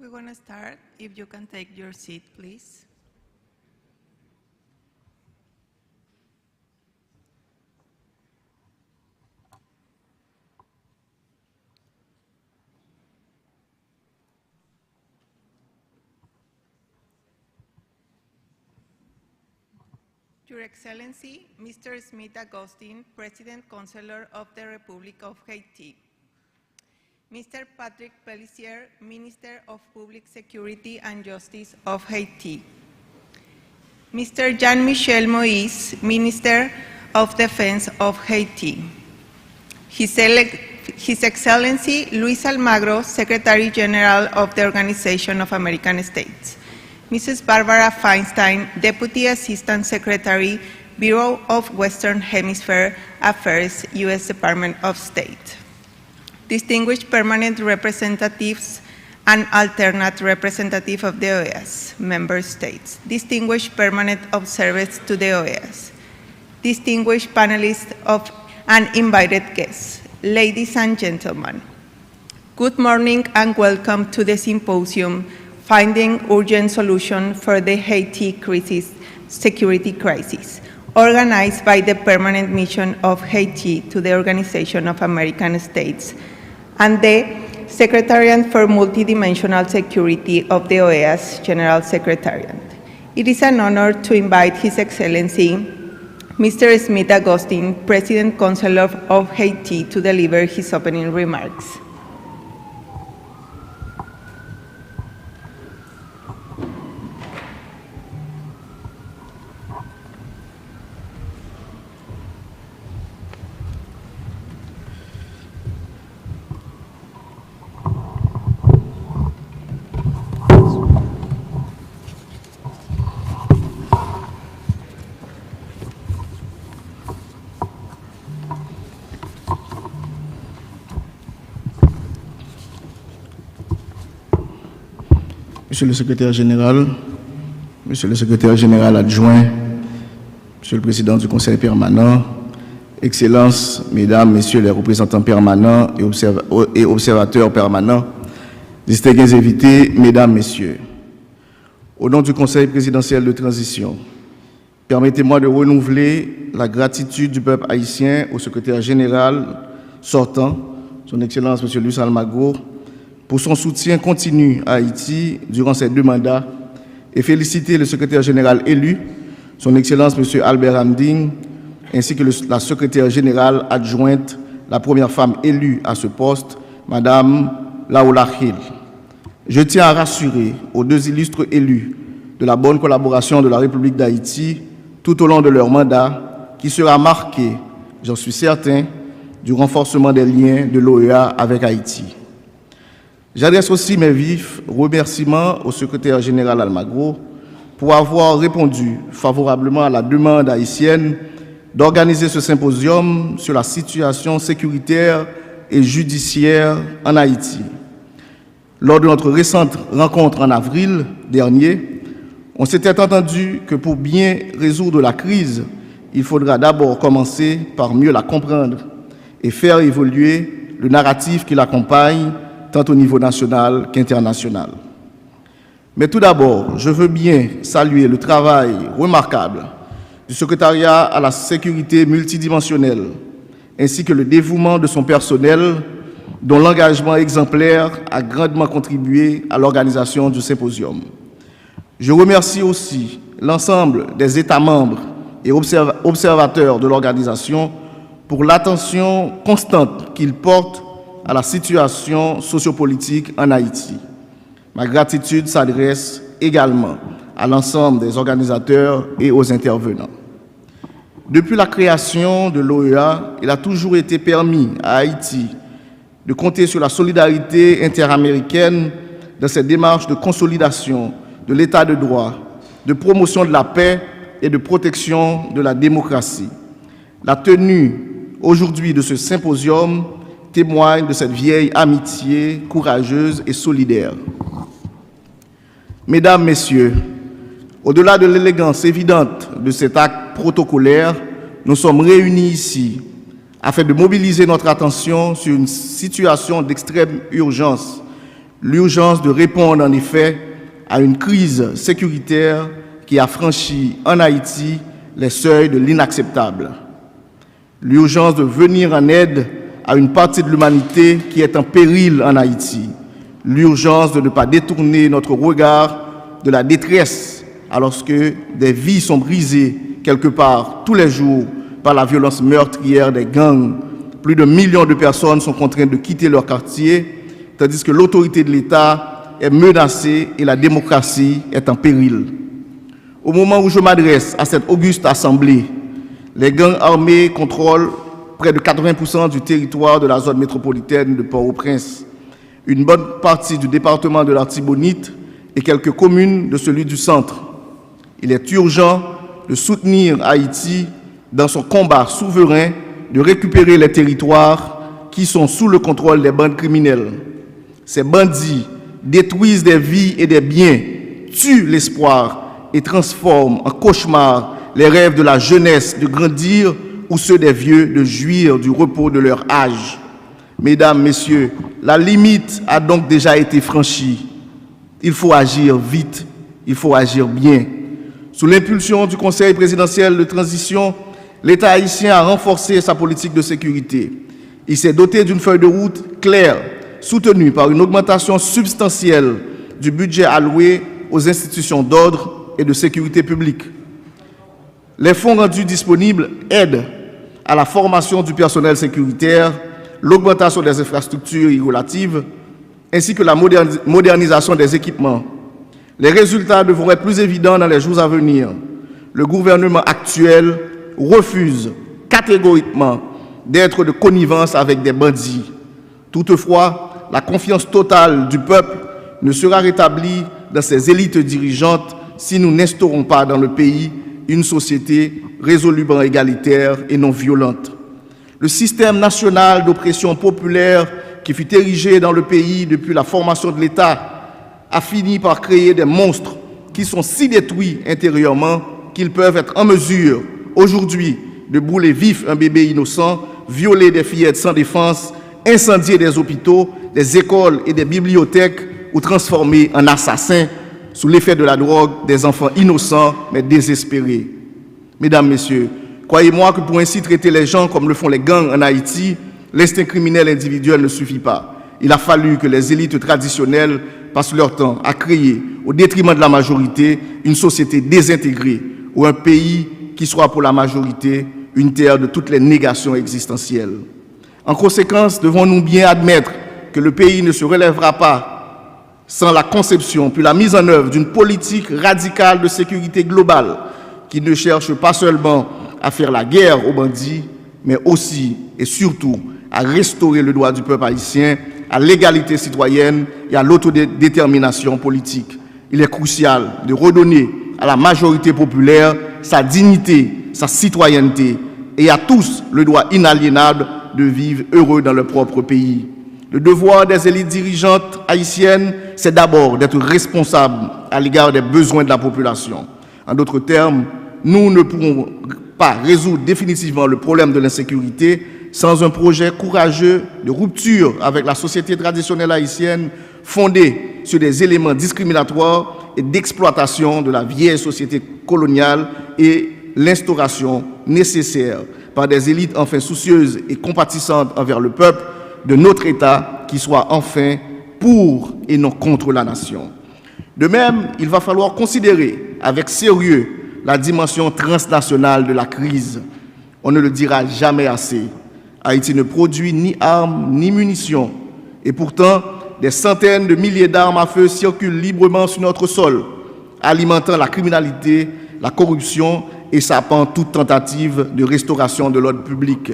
We're going to start. If you can take your seat, please. Your Excellency, Mr. Smith Agustin, President Consular of the Republic of Haiti. Mr. Patrick Pellissier, Minister of Public Security and Justice of Haiti. Mr. Jean-Michel Moïse, Minister of Defense of Haiti. His Excellency Luis Almagro, Secretary General of the Organization of American States. Mrs. Barbara Feinstein, Deputy Assistant Secretary, Bureau of Western Hemisphere Affairs, U.S. Department of State. Distinguished permanent representatives and alternate representative of the OEAs, member states. Distinguished permanent observers to the OEAs. Distinguished panelists and invited guests. Ladies and gentlemen, good morning and welcome to the Symposium, Finding Urgent Solution for the Haiti Security Crisis, organized by the Permanent Mission of Haiti to the Organization of American States and the Secretariat for Multidimensional Security of the OEA's General Secretariat. It is an honor to invite His Excellency, Mr. Smith Agustin, President Consular of Haiti, to deliver his opening remarks. Monsieur le secrétaire général, Monsieur le secrétaire général adjoint, Monsieur le président du conseil permanent, Excellences, Mesdames, Messieurs les représentants permanents et observateurs permanents, distingués invités, Mesdames, Messieurs, au nom du conseil présidentiel de transition, permettez-moi de renouveler la gratitude du peuple haïtien au secrétaire général sortant, Son Excellence Monsieur Luis Almagro, pour son soutien continu à Haïti durant ces 2 mandats et féliciter le secrétaire général élu, son Excellence M. Albert Hamding, ainsi que la secrétaire générale adjointe, la première femme élue à ce poste, Mme Laola Hill. Je tiens à rassurer aux 2 illustres élus de la bonne collaboration de la République d'Haïti tout au long de leur mandat, qui sera marqué, j'en suis certain, du renforcement des liens de l'OEA avec Haïti. J'adresse aussi mes vifs remerciements au secrétaire général Almagro pour avoir répondu favorablement à la demande haïtienne d'organiser ce symposium sur la situation sécuritaire et judiciaire en Haïti. Lors de notre récente rencontre en avril dernier, on s'était entendu que pour bien résoudre la crise, il faudra d'abord commencer par mieux la comprendre et faire évoluer le narratif qui l'accompagne, tant au niveau national qu'international. Mais tout d'abord, je veux bien saluer le travail remarquable du secrétariat à la sécurité multidimensionnelle, ainsi que le dévouement de son personnel, dont l'engagement exemplaire a grandement contribué à l'organisation du symposium. Je remercie aussi l'ensemble des États membres et observateurs de l'organisation pour l'attention constante qu'ils portent à la situation sociopolitique en Haïti. Ma gratitude s'adresse également à l'ensemble des organisateurs et aux intervenants. Depuis la création de l'OEA, il a toujours été permis à Haïti de compter sur la solidarité interaméricaine dans cette démarche de consolidation de l'état de droit, de promotion de la paix et de protection de la démocratie. La tenue aujourd'hui de ce symposium témoigne de cette vieille amitié courageuse et solidaire. Mesdames, Messieurs, au-delà de l'élégance évidente de cet acte protocolaire, nous sommes réunis ici afin de mobiliser notre attention sur une situation d'extrême urgence L'urgence de répondre en effet à une crise sécuritaire qui a franchi en Haïti les seuils de l'inacceptable. L'urgence de venir en aide à une partie de l'humanité qui est en péril en Haïti. L'urgence de ne pas détourner notre regard de la détresse alors que des vies sont brisées quelque part tous les jours par la violence meurtrière des gangs. Plus de millions de personnes sont contraintes de quitter leur quartier, tandis que l'autorité de l'État est menacée et la démocratie est en péril. Au moment où je m'adresse à cette auguste assemblée, les gangs armés contrôlent près de 80% du territoire de la zone métropolitaine de Port-au-Prince, une bonne partie du département de l'Artibonite et quelques communes de celui du centre. Il est urgent de soutenir Haïti dans son combat souverain de récupérer les territoires qui sont sous le contrôle des bandes criminelles. Ces bandits détruisent des vies et des biens, tuent l'espoir et transforment en cauchemar les rêves de la jeunesse de grandir ou ceux des vieux de jouir du repos de leur âge. Mesdames, Messieurs, la limite a donc déjà été franchie. Il faut agir vite, il faut agir bien. Sous l'impulsion du Conseil présidentiel de transition, l'État haïtien a renforcé sa politique de sécurité. Il s'est doté d'une feuille de route claire, soutenue par une augmentation substantielle du budget alloué aux institutions d'ordre et de sécurité publique. Les fonds rendus disponibles aident à la formation du personnel sécuritaire, l'augmentation des infrastructures y relatives, ainsi que la modernisation des équipements. Les résultats devront être plus évidents dans les jours à venir. Le gouvernement actuel refuse catégoriquement d'être de connivence avec des bandits. Toutefois, la confiance totale du peuple ne sera rétablie dans ses élites dirigeantes si nous n'instaurons pas dans le pays une société résolument égalitaire et non violente. Le système national d'oppression populaire qui fut érigé dans le pays depuis la formation de l'État a fini par créer des monstres qui sont si détruits intérieurement qu'ils peuvent être en mesure, aujourd'hui, de brûler vif un bébé innocent, violer des fillettes sans défense, incendier des hôpitaux, des écoles et des bibliothèques ou transformer en assassins sous l'effet de la drogue des enfants innocents mais désespérés. Mesdames, Messieurs, croyez-moi que pour ainsi traiter les gens comme le font les gangs en Haïti, l'instinct criminel individuel ne suffit pas. Il a fallu que les élites traditionnelles passent leur temps à créer, au détriment de la majorité, une société désintégrée ou un pays qui soit pour la majorité une terre de toutes les négations existentielles. En conséquence, devons-nous bien admettre que le pays ne se relèvera pas sans la conception puis la mise en œuvre d'une politique radicale de sécurité globale qui ne cherche pas seulement à faire la guerre aux bandits, mais aussi et surtout à restaurer le droit du peuple haïtien à l'égalité citoyenne et à l'autodétermination politique. Il est crucial de redonner à la majorité populaire sa dignité, sa citoyenneté et à tous le droit inaliénable de vivre heureux dans leur propre pays. Le devoir des élites dirigeantes haïtiennes, c'est d'abord d'être responsables à l'égard des besoins de la population. En d'autres termes, nous ne pourrons pas résoudre définitivement le problème de l'insécurité sans un projet courageux de rupture avec la société traditionnelle haïtienne fondée sur des éléments discriminatoires et d'exploitation de la vieille société coloniale et l'instauration nécessaire par des élites enfin soucieuses et compatissantes envers le peuple de notre État qui soit enfin pour et non contre la nation. De même, il va falloir considérer avec sérieux la dimension transnationale de la crise. On ne le dira jamais assez. Haïti ne produit ni armes ni munitions. Et pourtant, des centaines de milliers d'armes à feu circulent librement sur notre sol, alimentant la criminalité, la corruption et sapant toute tentative de restauration de l'ordre public.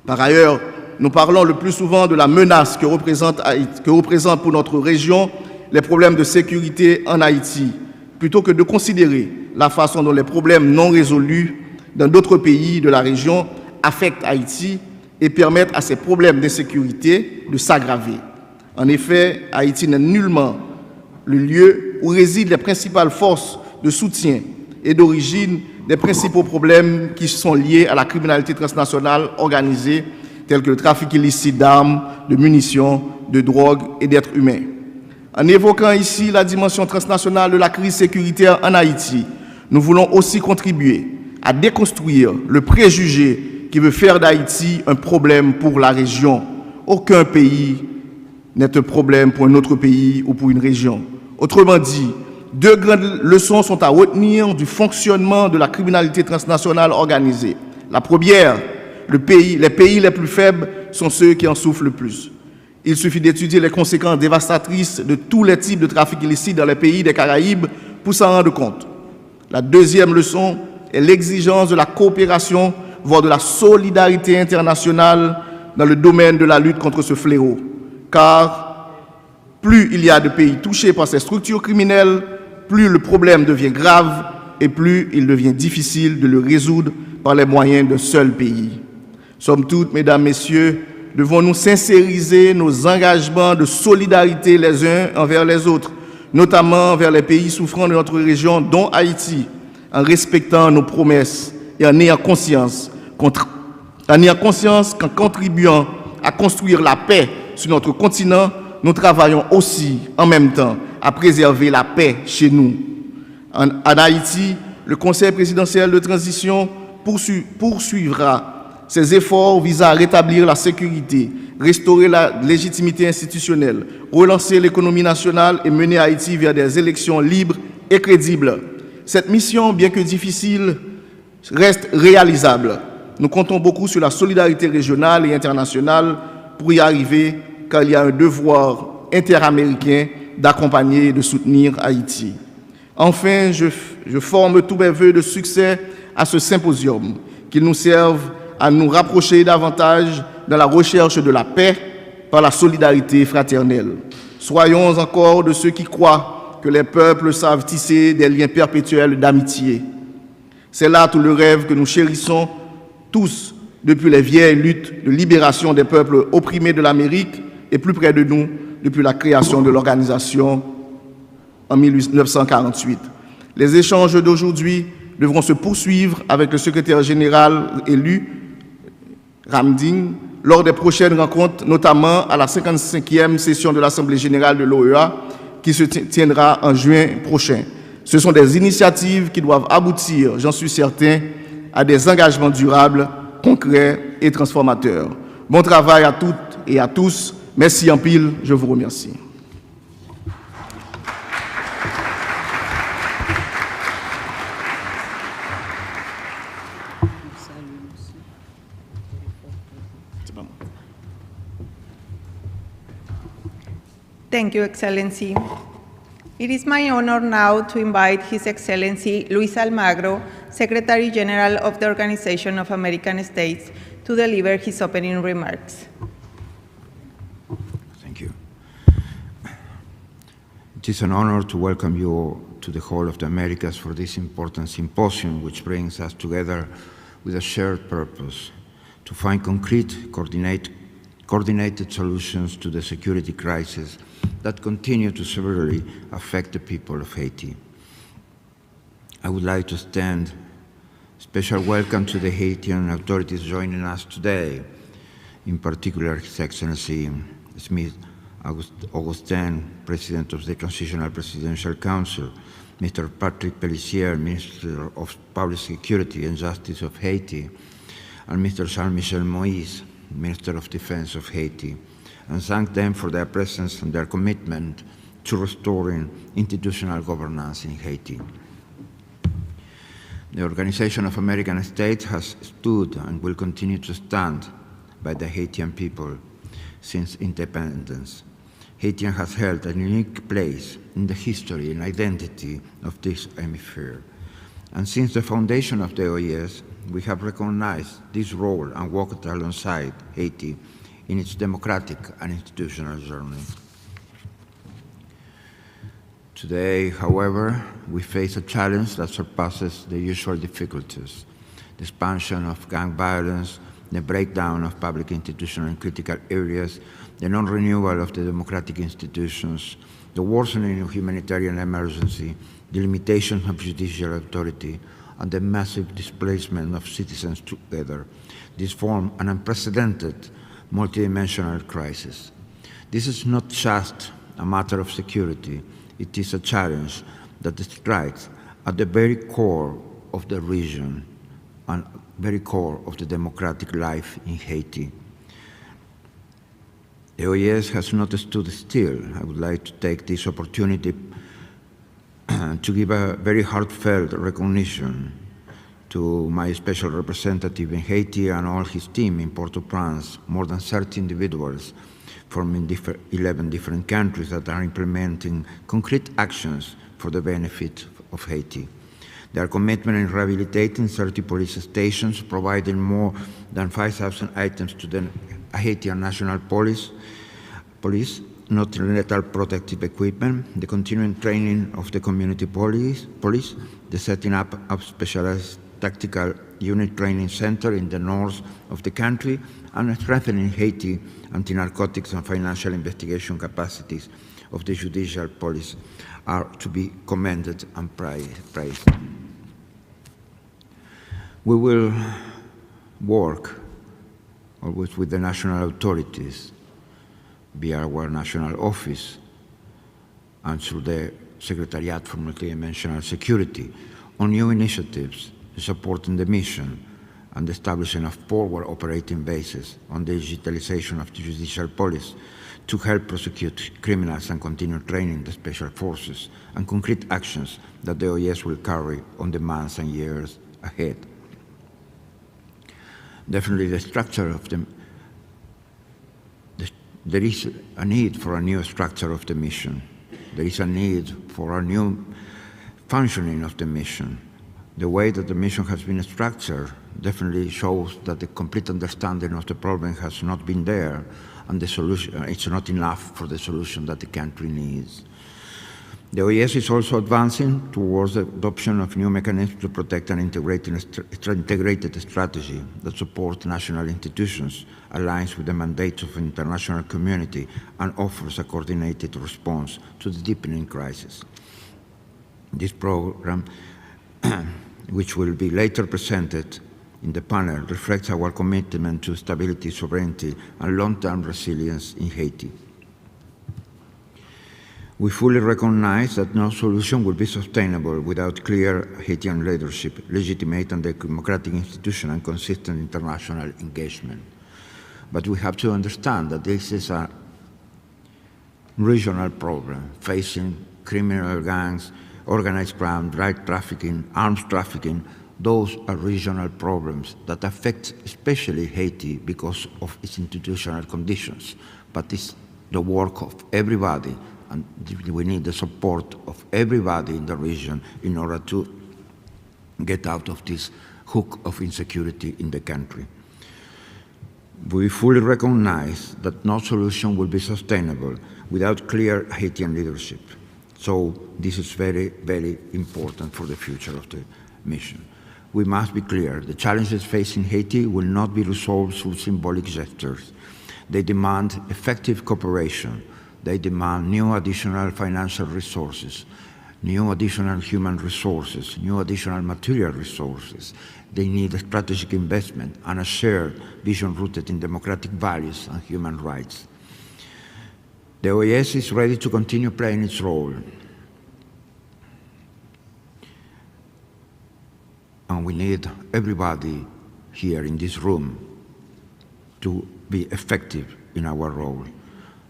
Par ailleurs, nous parlons le plus souvent de la menace que représente pour notre région les problèmes de sécurité en Haïti, plutôt que de considérer la façon dont les problèmes non résolus dans d'autres pays de la région affectent Haïti et permettent à ces problèmes d'insécurité de s'aggraver. En effet, Haïti n'est nullement le lieu où résident les principales forces de soutien et d'origine des principaux problèmes qui sont liés à la criminalité transnationale organisée, tels que le trafic illicite d'armes, de munitions, de drogue et d'êtres humains. En évoquant ici la dimension transnationale de la crise sécuritaire en Haïti, nous voulons aussi contribuer à déconstruire le préjugé qui veut faire d'Haïti un problème pour la région. Aucun pays n'est un problème pour un autre pays ou pour une région. Autrement dit, deux grandes leçons sont à retenir du fonctionnement de la criminalité transnationale organisée. La première, les pays les plus faibles sont ceux qui en souffrent le plus. Il suffit d'étudier les conséquences dévastatrices de tous les types de trafic illicite dans les pays des Caraïbes pour s'en rendre compte. La deuxième leçon est l'exigence de la coopération, voire de la solidarité internationale dans le domaine de la lutte contre ce fléau. Car plus il y a de pays touchés par ces structures criminelles, plus le problème devient grave et plus il devient difficile de le résoudre par les moyens d'un seul pays. Somme toute, mesdames, messieurs, devons-nous sincériser nos engagements de solidarité les uns envers les autres, notamment envers les pays souffrant de notre région, dont Haïti, en respectant nos promesses et en ayant conscience qu'en contribuant à construire la paix sur notre continent, nous travaillons aussi en même temps à préserver la paix chez nous. En Haïti, le Conseil présidentiel de transition poursuivra ses efforts visant à rétablir la sécurité, restaurer la légitimité institutionnelle, relancer l'économie nationale et mener Haïti vers des élections libres et crédibles. Cette mission, bien que difficile, reste réalisable. Nous comptons beaucoup sur la solidarité régionale et internationale pour y arriver, car il y a un devoir interaméricain d'accompagner et de soutenir Haïti. Enfin, je forme tous mes vœux de succès à ce symposium, qu'il nous serve à nous rapprocher davantage dans la recherche de la paix par la solidarité fraternelle. Soyons encore de ceux qui croient que les peuples savent tisser des liens perpétuels d'amitié. C'est là tout le rêve que nous chérissons tous depuis les vieilles luttes de libération des peuples opprimés de l'Amérique et plus près de nous depuis la création de l'organisation en 1948. Les échanges d'aujourd'hui devront se poursuivre avec le secrétaire général élu, Ramding, lors des prochaines rencontres, notamment à la 55e session de l'Assemblée générale de l'OEA qui se tiendra en juin prochain. Ce sont des initiatives qui doivent aboutir, j'en suis certain, à des engagements durables, concrets et transformateurs. Bon travail à toutes et à tous. Merci en pile, je vous remercie. Thank you, Excellency. It is my honor now to invite His Excellency Luis Almagro, Secretary General of the Organization of American States, to deliver his opening remarks. Thank you. It is an honor to welcome you to the Hall of the Americas for this important symposium, which brings us together with a shared purpose to find concrete, coordinated solutions to the security crisis that continue to severely affect the people of Haiti. I would like to extend special welcome to the Haitian authorities joining us today, in particular His Excellency Smith Augustin, President of the Transitional Presidential Council, Mr. Patrick Pellissier, Minister of Public Security and Justice of Haiti, and Mr. Jean-Michel Moïse, Minister of Defense of Haiti, and thank them for their presence and their commitment to restoring institutional governance in Haiti. The Organization of American States has stood and will continue to stand by the Haitian people since independence. Haiti has held a unique place in the history and identity of this hemisphere. And since the foundation of the OES, we have recognized this role and walked alongside Haiti in its democratic and institutional journey. Today, however, we face a challenge that surpasses the usual difficulties: the expansion of gang violence, the breakdown of public institutions in critical areas, the non-renewal of the democratic institutions, the worsening of humanitarian emergency, the limitation of judicial authority, and the massive displacement of citizens together. This form an unprecedented multidimensional crisis. This is not just a matter of security, it is a challenge that strikes at the very core of the region and very core of the democratic life in Haiti. The OES has not stood still. I would like to take this opportunity to give a very heartfelt recognition to my special representative in Haiti and all his team in Port-au-Prince, more than 30 individuals from 11 different countries that are implementing concrete actions for the benefit of Haiti. Their commitment in rehabilitating 30 police stations, providing more than 5,000 items to the Haitian National Police, not lethal protective equipment, the continuing training of the community police, the setting up of specialized tactical unit training center in the north of the country, and strengthening Haiti anti-narcotics and financial investigation capacities of the judicial police are to be commended and praised. We will work always with the national authorities via our national office and through the Secretariat for Multidimensional Security on new initiatives supporting the mission and establishing a forward operating basis on the digitalization of the judicial police to help prosecute criminals and continue training the special forces and concrete actions that the OES will carry on the months and years ahead. Definitely the structure of there is a need for a new structure of the mission. There is a need for a new functioning of the mission. The way that the mission has been structured definitely shows that the complete understanding of the problem has not been there, and the solution, it's not enough for the solution that the country needs. The OES is also advancing towards the adoption of new mechanisms to protect an integrated strategy that supports national institutions, aligns with the mandates of the international community, and offers a coordinated response to the deepening crisis. This program, which will be later presented in the panel, reflects our commitment to stability, sovereignty, and long-term resilience in Haiti. We fully recognize that no solution will be sustainable without clear Haitian leadership, legitimate and democratic institution, and consistent international engagement. But we have to understand that this is a regional problem facing criminal gangs, organized crime, drug trafficking, arms trafficking. Those are regional problems that affect especially Haiti because of its institutional conditions. But it's the work of everybody, and we need the support of everybody in the region in order to get out of this hook of insecurity in the country. We fully recognize that no solution will be sustainable without clear Haitian leadership. So this is very, very important for the future of the mission. We must be clear, the challenges facing Haiti will not be resolved through symbolic gestures. They demand effective cooperation. They demand new additional financial resources, new additional human resources, new additional material resources. They need a strategic investment and a shared vision rooted in democratic values and human rights. The OES is ready to continue playing its role. And we need everybody here in this room to be effective in our role.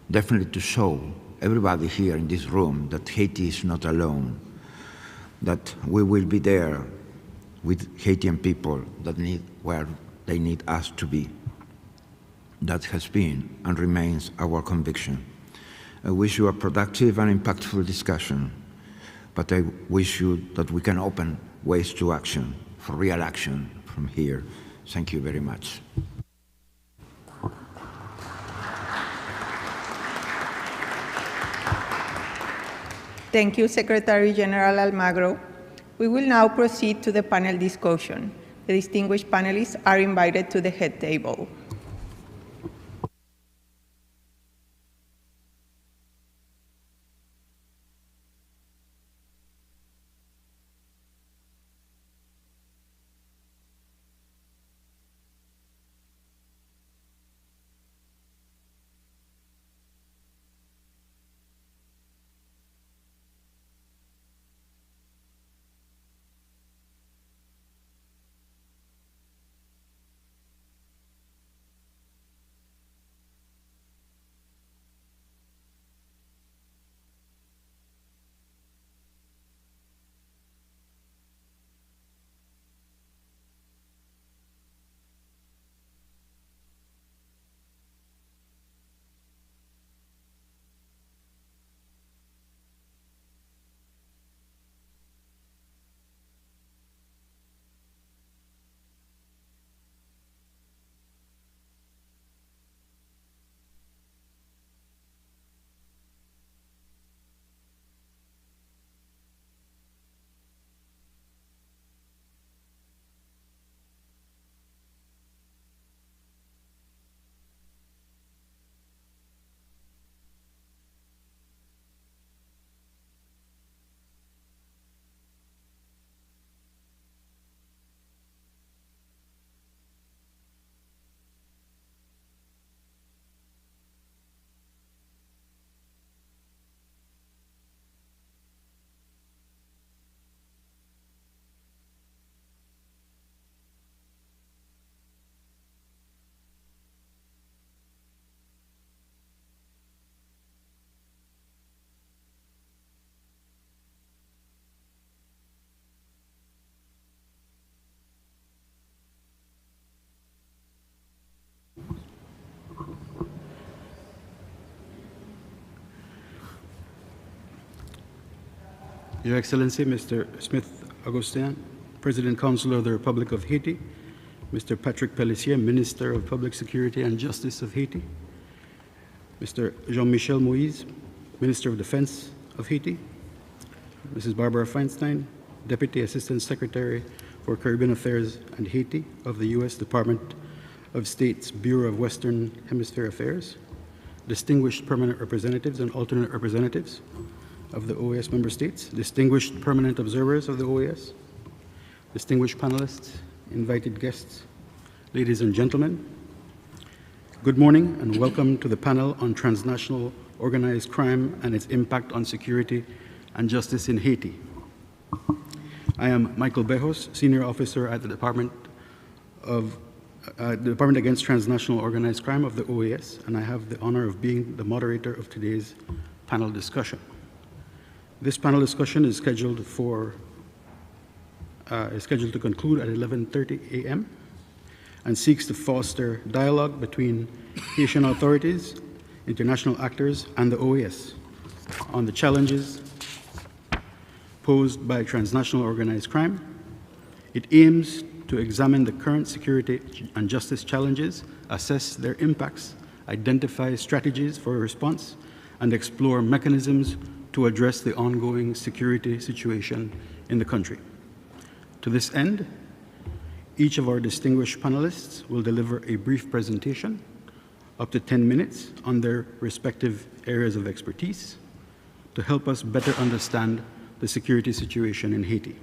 Definitely to show everybody here in this room that Haiti is not alone, that we will be there with Haitian people that need where they need us to be. That has been and remains our conviction. I wish you a productive and impactful discussion, but I wish you that we can open ways to action, for real action from here. Thank you very much. Thank you, Secretary General Almagro. We will now proceed to the panel discussion. The distinguished panelists are invited to the head table. Your Excellency, Mr. Smith-Augustin, President Council of the Republic of Haiti, Mr. Patrick Pellissier, Minister of Public Security and Justice of Haiti, Mr. Jean-Michel Moïse, Minister of Defense of Haiti, Mrs. Barbara Feinstein, Deputy Assistant Secretary for Caribbean Affairs and Haiti of the U.S. Department of State's Bureau of Western Hemisphere Affairs, distinguished permanent representatives and alternate representatives of the OAS member states, distinguished permanent observers of the OAS, distinguished panelists, invited guests, ladies and gentlemen, good morning and welcome to the panel on transnational organized crime and its impact on security and justice in Haiti. I am Michael Bejos, Senior Officer at the Department Against Transnational Organized Crime of the OAS, and I have the honor of being the moderator of today's panel discussion. This panel discussion is scheduled to conclude at 11:30 a.m. and seeks to foster dialogue between Haitian authorities, international actors, and the OAS on the challenges posed by transnational organized crime. It aims to examine the current security and justice challenges, assess their impacts, identify strategies for response, and explore mechanisms to address the ongoing security situation in the country. To this end, each of our distinguished panelists will deliver a brief presentation, up to 10 minutes, on their respective areas of expertise to help us better understand the security situation in Haiti.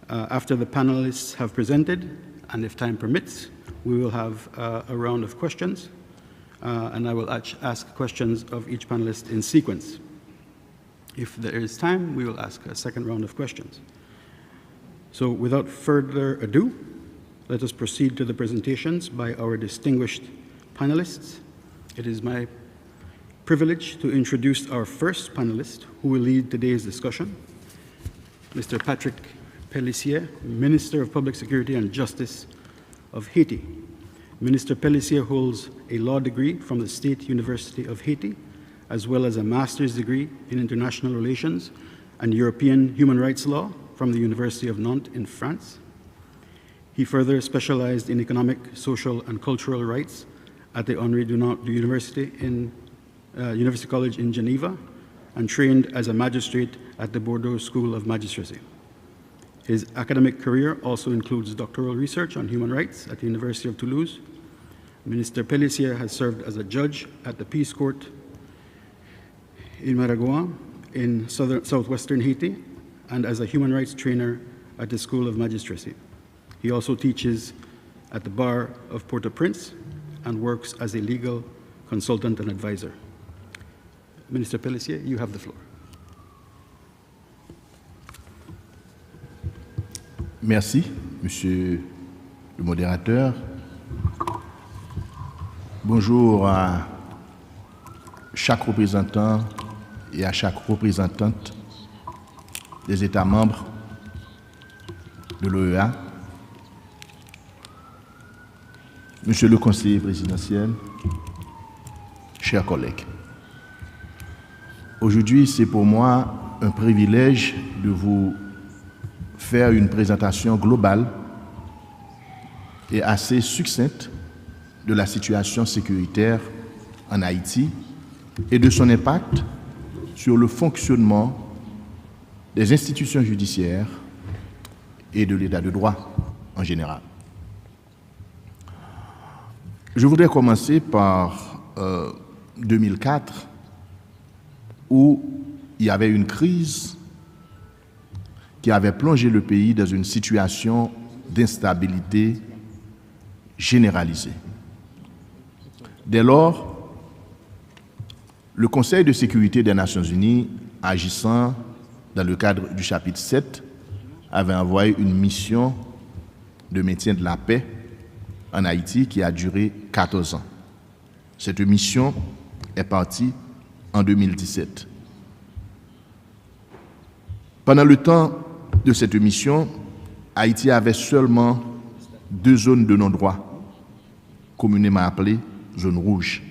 After the panelists have presented, and if time permits, we will have a round of questions, and I will ask questions of each panelist in sequence. If there is time, we will ask a second round of questions. So without further ado, let us proceed to the presentations by our distinguished panelists. It is my privilege to introduce our first panelist who will lead today's discussion, Mr. Patrick Pellissier, Minister of Public Security and Justice of Haiti. Minister Pellissier holds a law degree from the State University of Haiti, as well as a master's degree in international relations and European human rights law from the University of Nantes in France. He further specialized in economic, social, and cultural rights at the Henri Dunant University College in Geneva, and trained as a magistrate at the Bordeaux School of Magistracy. His academic career also includes doctoral research on human rights at the University of Toulouse. Minister Pellissier has served as a judge at the Peace Court in Maragua in southwestern Haiti, and as a human rights trainer at the School of Magistracy. He also teaches at the Bar of Port-au-Prince and works as a legal consultant and advisor. Minister Pellissier, you have the floor. Merci, Monsieur le modérateur. Bonjour à chaque représentant et à chaque représentante des États membres de l'OEA, Monsieur le conseiller présidentiel, chers collègues. Aujourd'hui, c'est pour moi un privilège de vous faire une présentation globale et assez succincte de la situation sécuritaire en Haïti et de son impact sur le fonctionnement des institutions judiciaires et de l'état de droit en général. Je voudrais commencer par 2004, où il y avait une crise qui avait plongé le pays dans une situation d'instabilité généralisée. Dès lors, le Conseil de sécurité des Nations Unies, agissant dans le cadre du chapitre 7, avait envoyé une mission de maintien de la paix en Haïti qui a duré 14 ans. Cette mission est partie en 2017. Pendant le temps de cette mission, Haïti avait seulement 2 zones de non-droit, communément appelées zones rouges.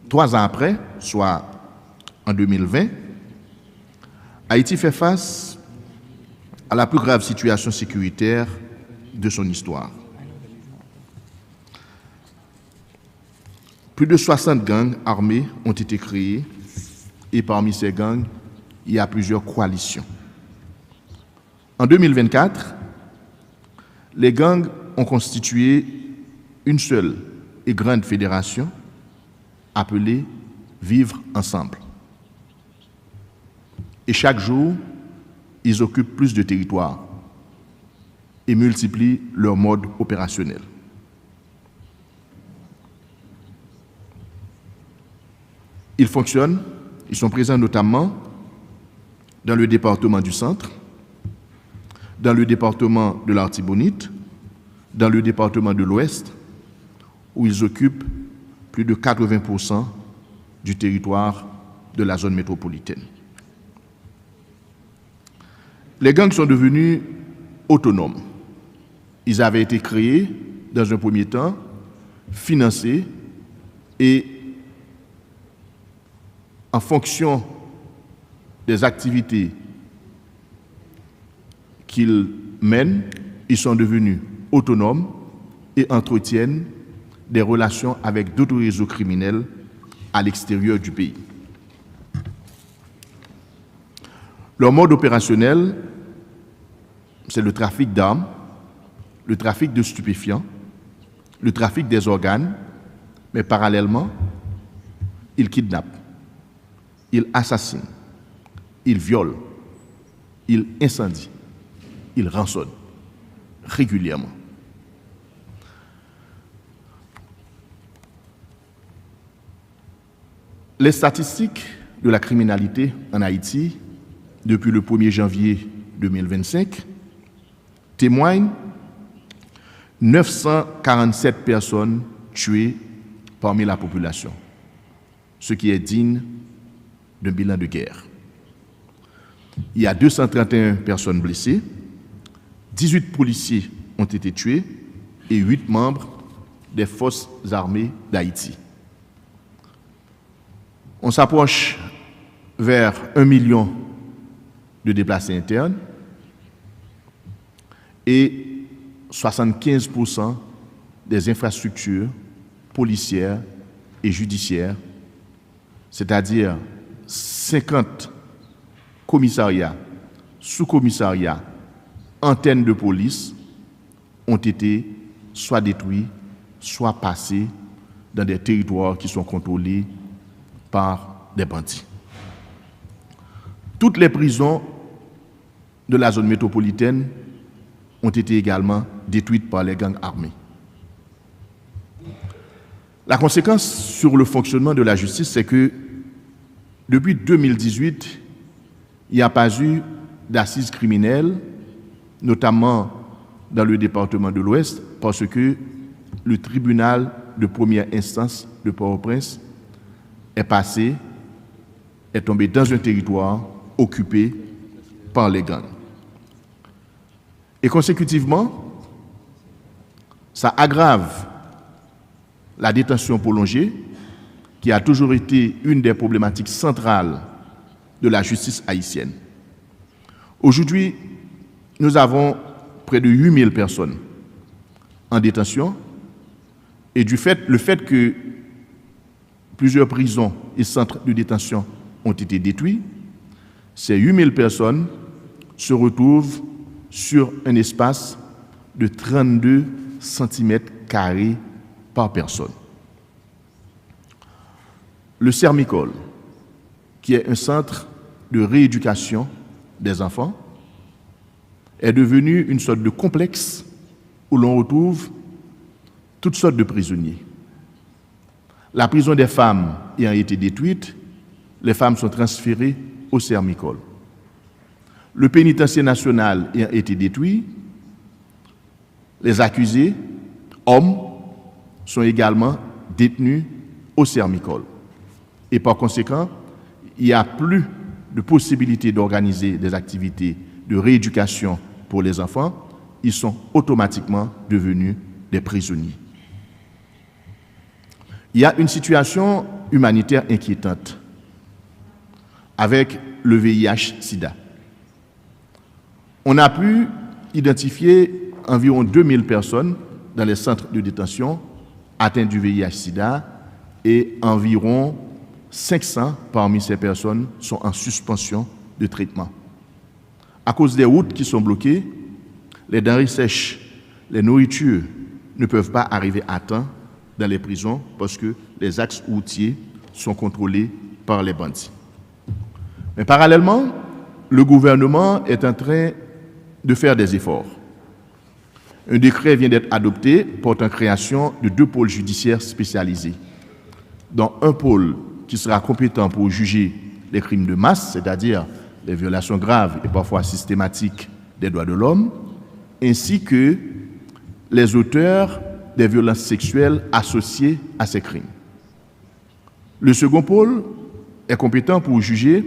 3 ans après, soit en 2020, Haïti fait face à la plus grave situation sécuritaire de son histoire. Plus de 60 gangs armés ont été créés et parmi ces gangs, il y a plusieurs coalitions. En 2024, les gangs ont constitué une seule et grande fédération appelée Vivre ensemble. Et chaque jour, ils occupent plus de territoires et multiplient leur mode opérationnel. Ils fonctionnent, ils sont présents notamment dans le département du Centre, dans le département de l'Artibonite, dans le département de l'Ouest, où ils occupent plus de 80% du territoire de la zone métropolitaine. Les gangs sont devenus autonomes. Ils avaient été créés, dans un premier temps, financés et en fonction des activités qu'ils mènent, ils sont devenus autonomes et entretiennent des relations avec d'autres réseaux criminels à l'extérieur du pays. Leur mode opérationnel, c'est le trafic d'armes, le trafic de stupéfiants, le trafic des organes, mais parallèlement, ils kidnappent, ils assassinent, ils violent, ils incendient, ils rançonnent régulièrement. Les statistiques de la criminalité en Haïti depuis le 1er janvier 2025 témoignent 947 personnes tuées parmi la population, ce qui est digne d'un bilan de guerre. Il y a 231 personnes blessées, 18 policiers ont été tués et 8 membres des forces armées d'Haïti. On s'approche vers 1 million de déplacés internes et 75% des infrastructures policières et judiciaires, c'est-à-dire 50 commissariats, sous-commissariats, antennes de police, ont été soit détruits, soit passés dans des territoires qui sont contrôlés par des bandits. Toutes les prisons de la zone métropolitaine ont été également détruites par les gangs armés. La conséquence sur le fonctionnement de la justice, c'est que depuis 2018, il n'y a pas eu d'assises criminelles, notamment dans le département de l'Ouest, parce que le tribunal de première instance de Port-au-Prince est tombé dans un territoire occupé par les gangs. Et consécutivement, ça aggrave la détention prolongée, qui a toujours été une des problématiques centrales de la justice haïtienne. Aujourd'hui, nous avons près de 8000 personnes en détention, et le fait que plusieurs prisons et centres de détention ont été détruits, ces 8000 personnes se retrouvent sur un espace de 32 cm² par personne. Le Sermicole, qui est un centre de rééducation des enfants, est devenu une sorte de complexe où l'on retrouve toutes sortes de prisonniers. La prison des femmes ayant été détruite, les femmes sont transférées au Sermicole. Le pénitencier national ayant été détruit, les accusés, hommes, sont également détenus au Sermicole. Et par conséquent, il n'y a plus de possibilité d'organiser des activités de rééducation pour les enfants. Ils sont automatiquement devenus des prisonniers. Il y a une situation humanitaire inquiétante avec le VIH-Sida. On a pu identifier environ 2000 personnes dans les centres de détention atteintes du VIH-Sida et environ 500 parmi ces personnes sont en suspension de traitement. À cause des routes qui sont bloquées, les denrées sèches, les nourritures ne peuvent pas arriver à temps dans les prisons parce que les axes routiers sont contrôlés par les bandits. Mais parallèlement, le gouvernement est en train de faire des efforts. Un décret vient d'être adopté portant création de 2 pôles judiciaires spécialisés, dont un pôle qui sera compétent pour juger les crimes de masse, c'est-à-dire les violations graves et parfois systématiques des droits de l'homme, ainsi que les auteurs des violences sexuelles associées à ces crimes. Le second pôle est compétent pour juger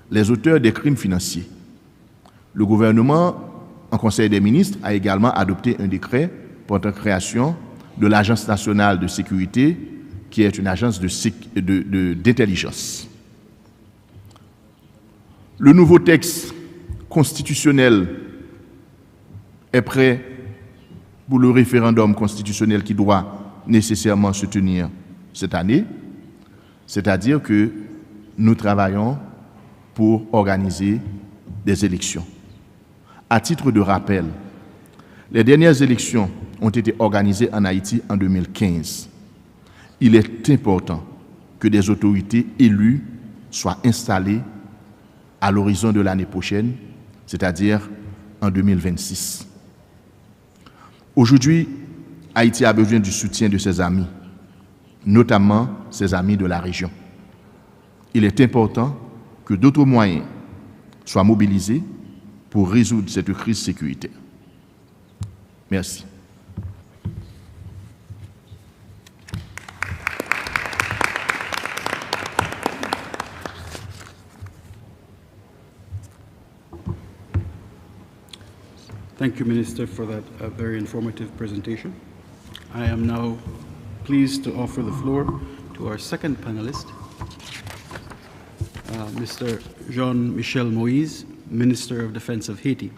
les auteurs des crimes financiers. Le gouvernement, en Conseil des ministres, a également adopté un décret portant création de l'Agence nationale de sécurité, qui est une agence d'intelligence. Le nouveau texte constitutionnel est prêt pour le référendum constitutionnel qui doit nécessairement se tenir cette année, c'est-à-dire que nous travaillons pour organiser des élections. À titre de rappel, les dernières élections ont été organisées en Haïti en 2015. Il est important que des autorités élues soient installées à l'horizon de l'année prochaine, c'est-à-dire en 2026. Aujourd'hui, Haïti a besoin du soutien de ses amis, notamment ses amis de la région. Il est important que d'autres moyens soient mobilisés pour résoudre cette crise sécuritaire. Merci. Thank you, Minister, for that very informative presentation. I am now pleased to offer the floor to our second panelist, Mr. Jean-Michel Moïse, Minister of Defense of Haiti.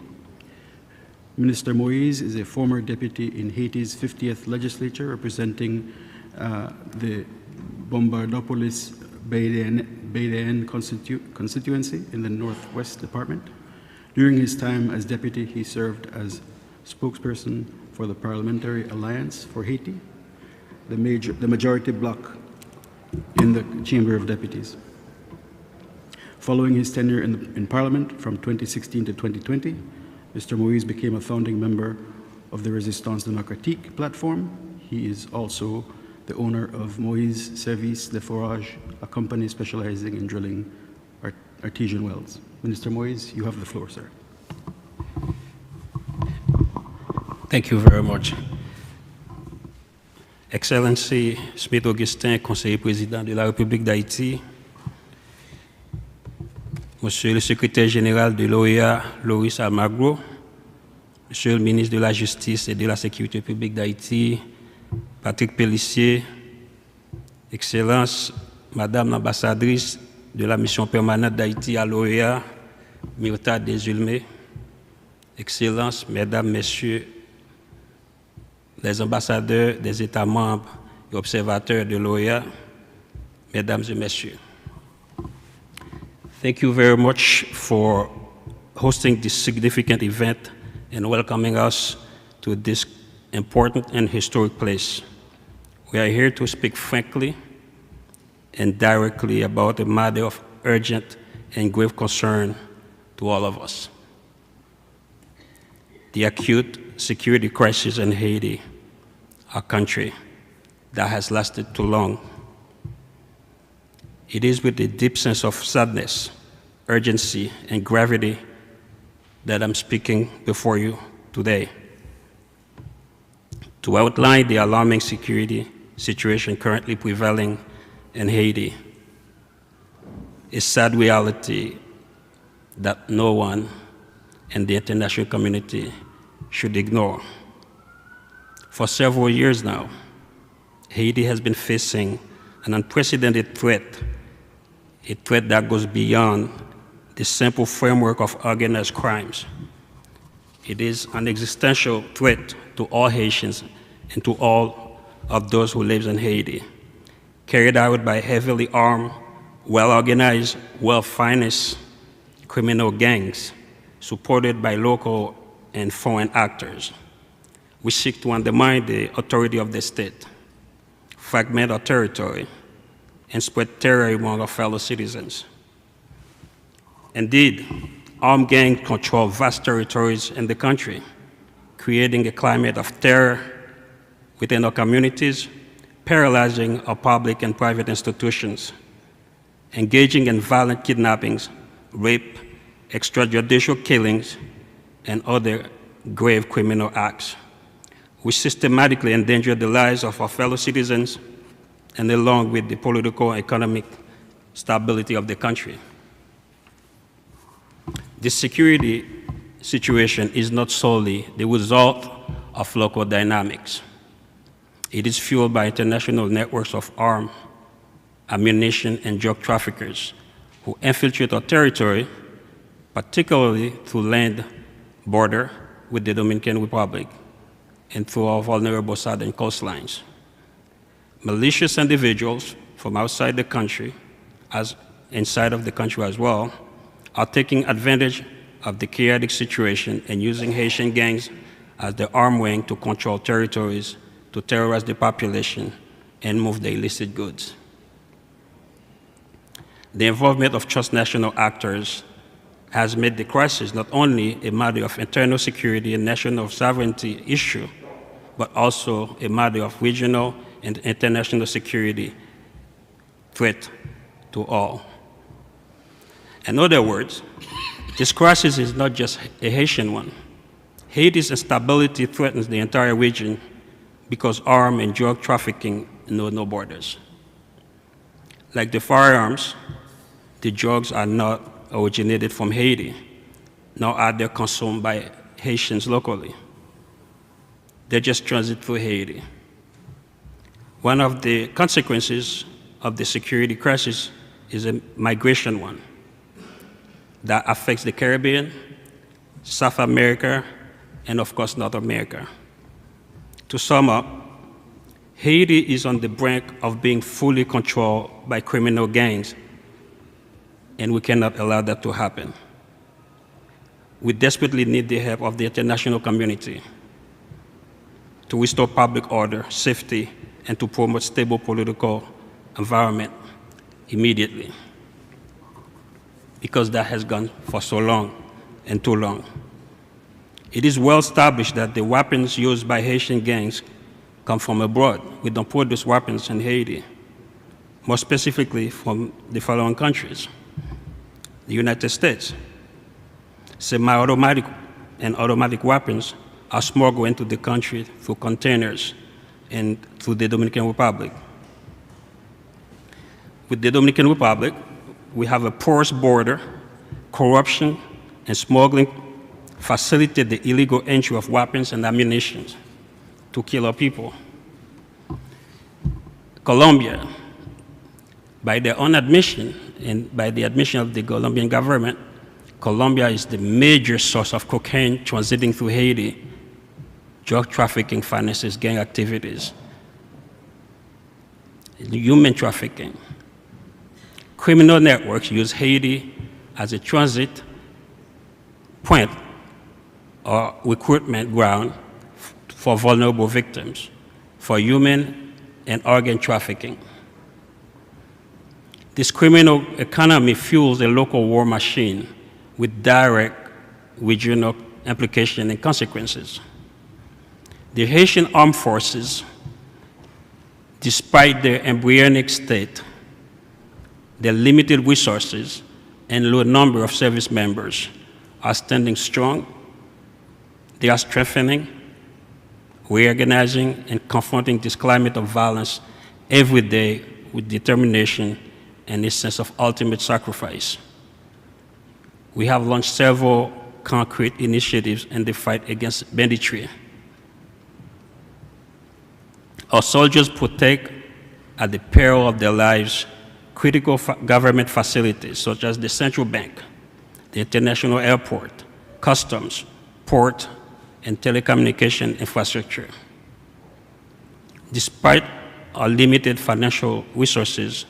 Minister Moïse is a former deputy in Haiti's 50th legislature, representing the Bombardopolis Baydéen constituency in the Northwest Department. During his time as deputy, he served as spokesperson for the Parliamentary Alliance for Haiti, the majority bloc in the Chamber of Deputies. Following his tenure in Parliament from 2016 to 2020, Mr. Moïse became a founding member of the Résistance Démocratique platform. He is also the owner of Moïse Service de Forage, a company specializing in drilling artesian wells. Minister Moïse, you have the floor, sir. Thank you very much. Excellency Smith Augustin, conseiller président de la République d'Haïti, Monsieur le secrétaire général de l'OEA, Loris Almagro, Monsieur le ministre de la Justice et de la Sécurité publique d'Haïti, Patrick Pellissier, Excellence, Madame l'ambassadrice de la mission permanente d'Haïti à l'OEA, Myrta Desulmé, Excellences, Mesdames, Messieurs, les ambassadeurs des États membres et observateurs de l'OEA, Mesdames et Messieurs. Thank you very much for hosting this significant event and welcoming us to this important and historic place. We are here to speak frankly and directly about a matter of urgent and grave concern to all of us. The acute security crisis in Haiti, our country, that has lasted too long. It is with a deep sense of sadness, urgency, and gravity that I'm speaking before you today to outline the alarming security situation currently prevailing in Haiti, a sad reality that no one in the international community should ignore. For several years now, Haiti has been facing an unprecedented threat, a threat that goes beyond the simple framework of organized crimes. It is an existential threat to all Haitians and to all of those who live in Haiti, carried out by heavily armed, well-organized, well-financed criminal gangs supported by local and foreign actors. We seek to undermine the authority of the state, fragment our territory, and spread terror among our fellow citizens. Indeed, armed gangs control vast territories in the country, creating a climate of terror within our communities, paralyzing our public and private institutions, engaging in violent kidnappings, rape, extrajudicial killings, and other grave criminal acts. We systematically endanger the lives of our fellow citizens and along with the political and economic stability of the country. This security situation is not solely the result of local dynamics. It is fueled by international networks of arms, ammunition, and drug traffickers who infiltrate our territory, particularly through land border with the Dominican Republic and through our vulnerable southern coastlines. Malicious individuals from outside the country, as inside of the country as well, are taking advantage of the chaotic situation and using Haitian gangs as the arm wing to control territories, to terrorize the population, and move the illicit goods. The involvement of transnational actors has made the crisis not only a matter of internal security and national sovereignty issue, but also a matter of regional and international security threat to all. In other words, this crisis is not just a Haitian one. Haiti's instability threatens the entire region because arms and drug trafficking know no borders. Like the firearms, the drugs are not originated from Haiti, nor are they consumed by Haitians locally. They just transit through Haiti. One of the consequences of the security crisis is a migration one that affects the Caribbean, South America, and of course, North America. To sum up, Haiti is on the brink of being fully controlled by criminal gangs, and we cannot allow that to happen. We desperately need the help of the international community to restore public order, safety, and to promote stable political environment immediately, because that has gone for so long and too long. It is well established that the weapons used by Haitian gangs come from abroad. We don't produce weapons in Haiti, more specifically from the following countries: the United States. Semi-automatic and automatic weapons are smuggled into the country through containers and through the Dominican Republic. With the Dominican Republic, we have a porous border. Corruption and smuggling facilitate the illegal entry of weapons and ammunition to kill our people. Colombia, by their own admission and by the admission of the Colombian government, Colombia is the major source of cocaine transiting through Haiti. Drug trafficking finances gang activities, human trafficking. Criminal networks use Haiti as a transit point or recruitment ground for vulnerable victims, for human and organ trafficking. This criminal economy fuels a local war machine with direct regional implications and consequences. The Haitian armed forces, despite their embryonic state, their limited resources, and low number of service members, are standing strong. They are strengthening, reorganizing, and confronting this climate of violence every day with determination and a sense of ultimate sacrifice. We have launched several concrete initiatives in the fight against banditry. Our soldiers protect, at the peril of their lives, critical government facilities such as the central bank, the international airport, customs, port, and telecommunication infrastructure. Despite our limited financial resources,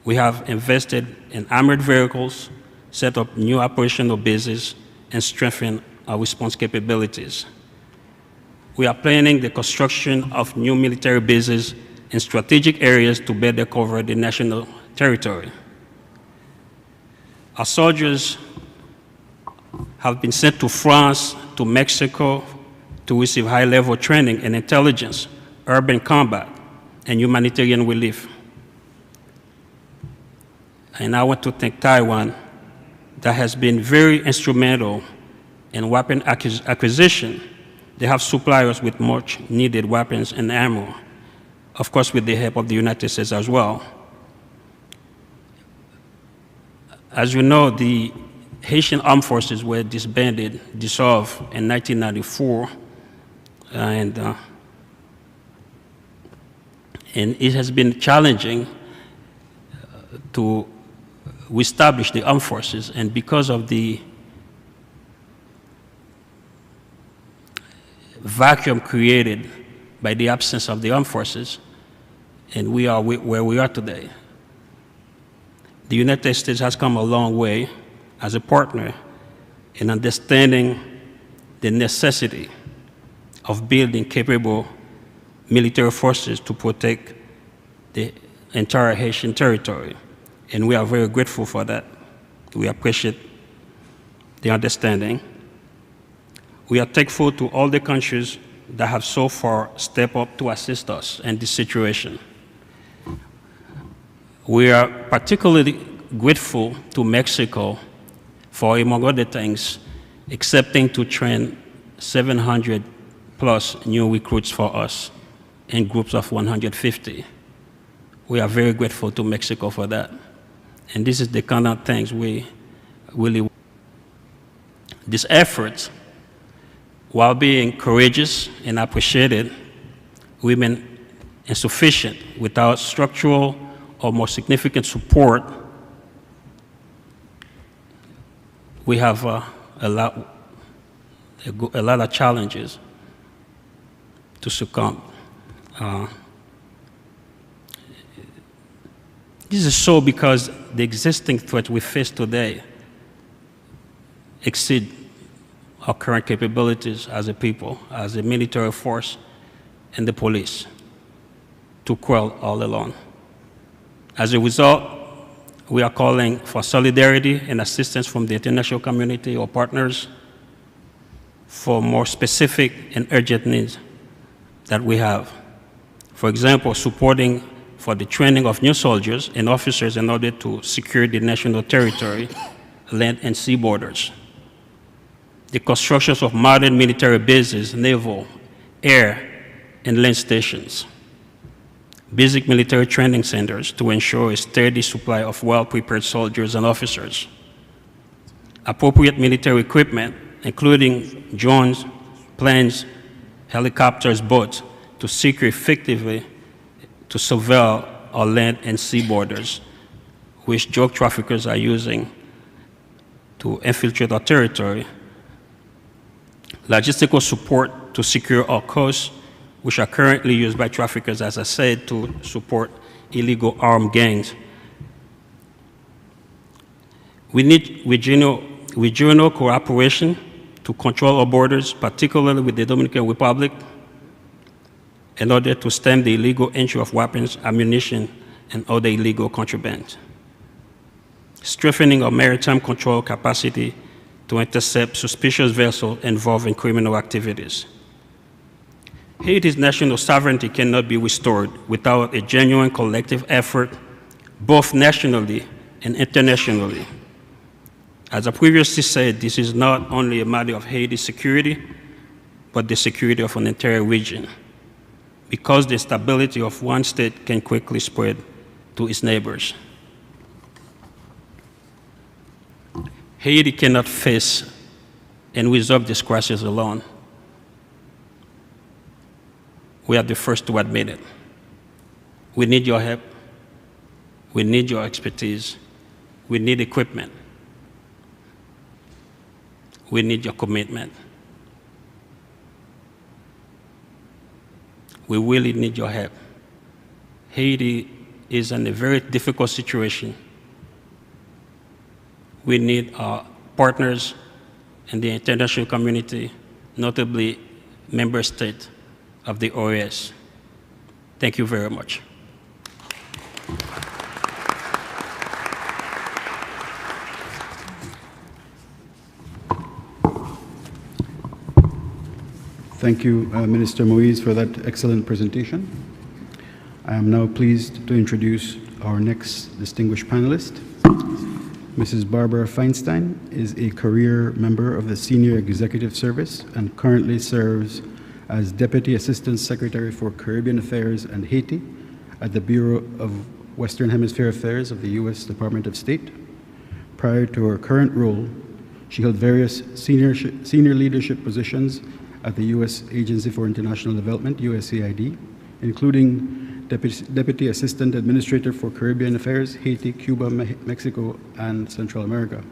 we have invested in armored vehicles, set up new operational bases, and strengthened our response capabilities. We are planning the construction of new military bases in strategic areas to better cover the national territory. Our soldiers have been sent to France, to Mexico, to receive high-level training in intelligence, urban combat, and humanitarian relief. And I want to thank Taiwan that has been very instrumental in weapon acquisition. They have supplied us with much needed weapons and ammo, of course with the help of the United States as well. As you know, the Haitian armed forces were disbanded, dissolved in 1994, and it has been challenging to reestablish the armed forces, and because of the vacuum created by the absence of the armed forces, and we are where we are today. The United States has come a long way as a partner in understanding the necessity of building capable military forces to protect the entire Haitian territory. And we are very grateful for that. We appreciate the understanding. We are thankful to all the countries that have so far stepped up to assist us in this situation. We are particularly grateful to Mexico for, among other things, accepting to train 700 plus new recruits for us in groups of 150. We are very grateful to Mexico for that. And this is the kind of things we really want. This effort, while being courageous and appreciated, remain insufficient without structural or more significant support. We have a lot of challenges to succumb. This is so because the existing threat we face today exceed our current capabilities as a people, as a military force, and the police to quell all alone. As a result, we are calling for solidarity and assistance from the international community or partners for more specific and urgent needs that we have. For example, supporting for the training of new soldiers and officers in order to secure the national territory, land and sea borders. The constructions of modern military bases, naval, air, and land stations. Basic military training centers to ensure a steady supply of well-prepared soldiers and officers. Appropriate military equipment, including drones, planes, helicopters, boats, to secure effectively to surveil our land and sea borders, which drug traffickers are using to infiltrate our territory. Logistical support to secure our coasts, which are currently used by traffickers, as I said, to support illegal armed gangs. We need regional cooperation to control our borders, particularly with the Dominican Republic, in order to stem the illegal entry of weapons, ammunition, and other illegal contraband. Strengthening our maritime control capacity to intercept suspicious vessels involved in criminal activities. Haiti's national sovereignty cannot be restored without a genuine collective effort, both nationally and internationally. As I previously said, this is not only a matter of Haiti's security, but the security of an entire region, because the stability of one state can quickly spread to its neighbors. Haiti cannot face and resolve this crisis alone. We are the first to admit it. We need your help. We need your expertise. We need equipment. we need your commitment. We really need your help. Haiti is in a very difficult situation. We need our partners in the international community, notably member states of the OEA. Thank you very much. Thank you, Minister Moise, for that excellent presentation. I am now pleased to introduce our next distinguished panelist. Mrs. Barbara Feinstein is a career member of the Senior Executive Service and currently serves as Deputy Assistant Secretary for Caribbean Affairs and Haiti at the Bureau of Western Hemisphere Affairs of the U.S. Department of State. Prior to her current role, she held various senior leadership positions at the U.S. Agency for International Development, USAID, including Deputy Assistant Administrator for Caribbean Affairs, Haiti, Cuba, Mexico, and Central America.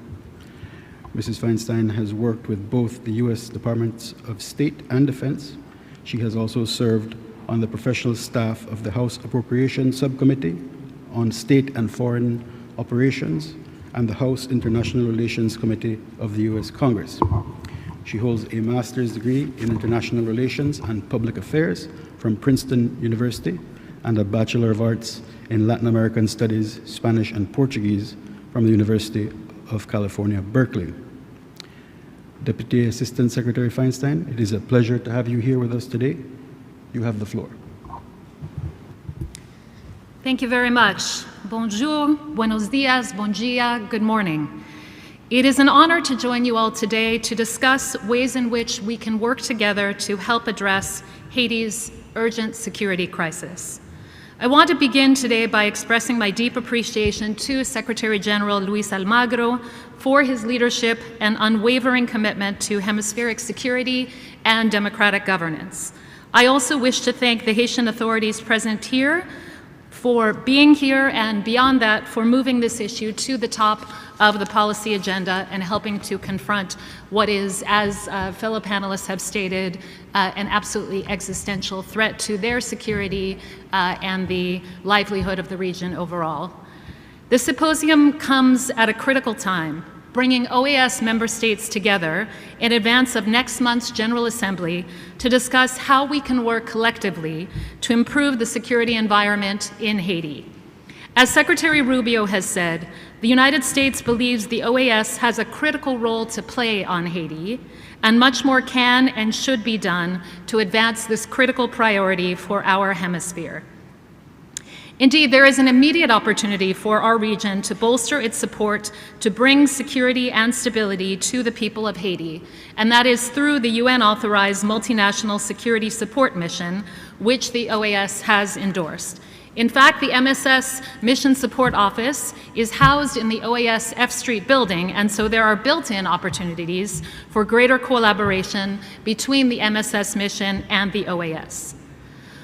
Mrs. Feinstein has worked with both the U.S. Departments of State and Defense. She has also served on the professional staff of the House Appropriations Subcommittee on State and Foreign Operations and the House International Relations Committee of the U.S. Congress. She holds a master's degree in international relations and public affairs from Princeton University and a Bachelor of Arts in Latin American Studies, Spanish and Portuguese from the University of California, Berkeley. Deputy Assistant Secretary Feinstein, it is a pleasure to have you here with us today. You have the floor. Thank you very much. Bonjour, buenos dias, bon dia, good morning. It is an honor to join you all today to discuss ways in which we can work together to help address Haiti's urgent security crisis. I want to begin today by expressing my deep appreciation to Secretary General Luis Almagro for his leadership and unwavering commitment to hemispheric security and democratic governance. I also wish to thank the Haitian authorities present here for being here and beyond that for moving this issue to the top of the policy agenda and helping to confront what is, as fellow panelists have stated, an absolutely existential threat to their security and the livelihood of the region overall. The symposium comes at a critical time, bringing OEA member states together in advance of next month's General Assembly to discuss how we can work collectively to improve the security environment in Haiti. As Secretary Rubio has said, the United States believes the OAS has a critical role to play on Haiti, and much more can and should be done to advance this critical priority for our hemisphere. Indeed, there is an immediate opportunity for our region to bolster its support to bring security and stability to the people of Haiti, and that is through the UN-authorized multinational security support mission, which the OAS has endorsed. In fact, the MSS Mission Support Office is housed in the OAS F Street building, and so there are built-in opportunities for greater collaboration between the MSS mission and the OAS.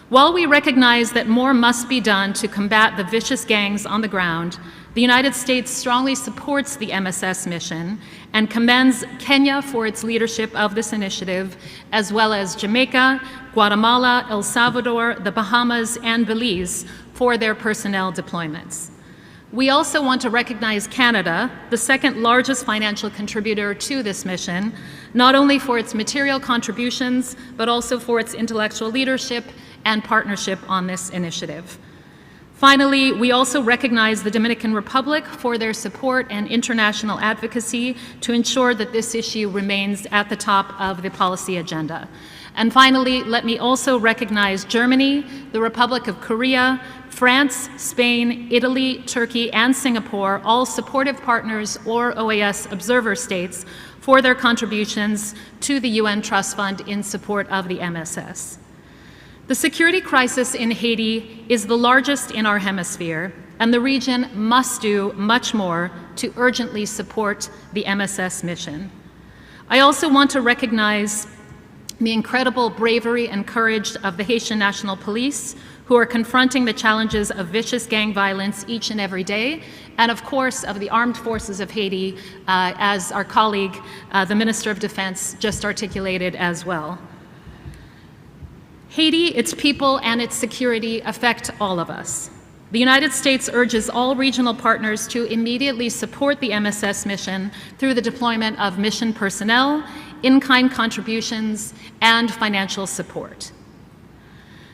While we recognize that more must be done to combat the vicious gangs on the ground, the United States strongly supports the MSS mission and commends Kenya for its leadership of this initiative, as well as Jamaica, Guatemala, El Salvador, the Bahamas, and Belize for their personnel deployments. We also want to recognize Canada, the second largest financial contributor to this mission, not only for its material contributions, but also for its intellectual leadership and partnership on this initiative. Finally, we also recognize the Dominican Republic for their support and international advocacy to ensure that this issue remains at the top of the policy agenda. And finally, let me also recognize Germany, the Republic of Korea, France, Spain, Italy, Turkey, and Singapore, all supportive partners or OAS observer states, for their contributions to the UN Trust Fund in support of the MSS. The security crisis in Haiti is the largest in our hemisphere, and the region must do much more to urgently support the MSS mission. I also want to recognize the incredible bravery and courage of the Haitian National Police, who are confronting the challenges of vicious gang violence each and every day, and of course of the armed forces of Haiti, as our colleague, the Minister of Defense, just articulated as well. Haiti, its people, and its security affect all of us. The United States urges all regional partners to immediately support the MSS mission through the deployment of mission personnel, in-kind contributions, and financial support.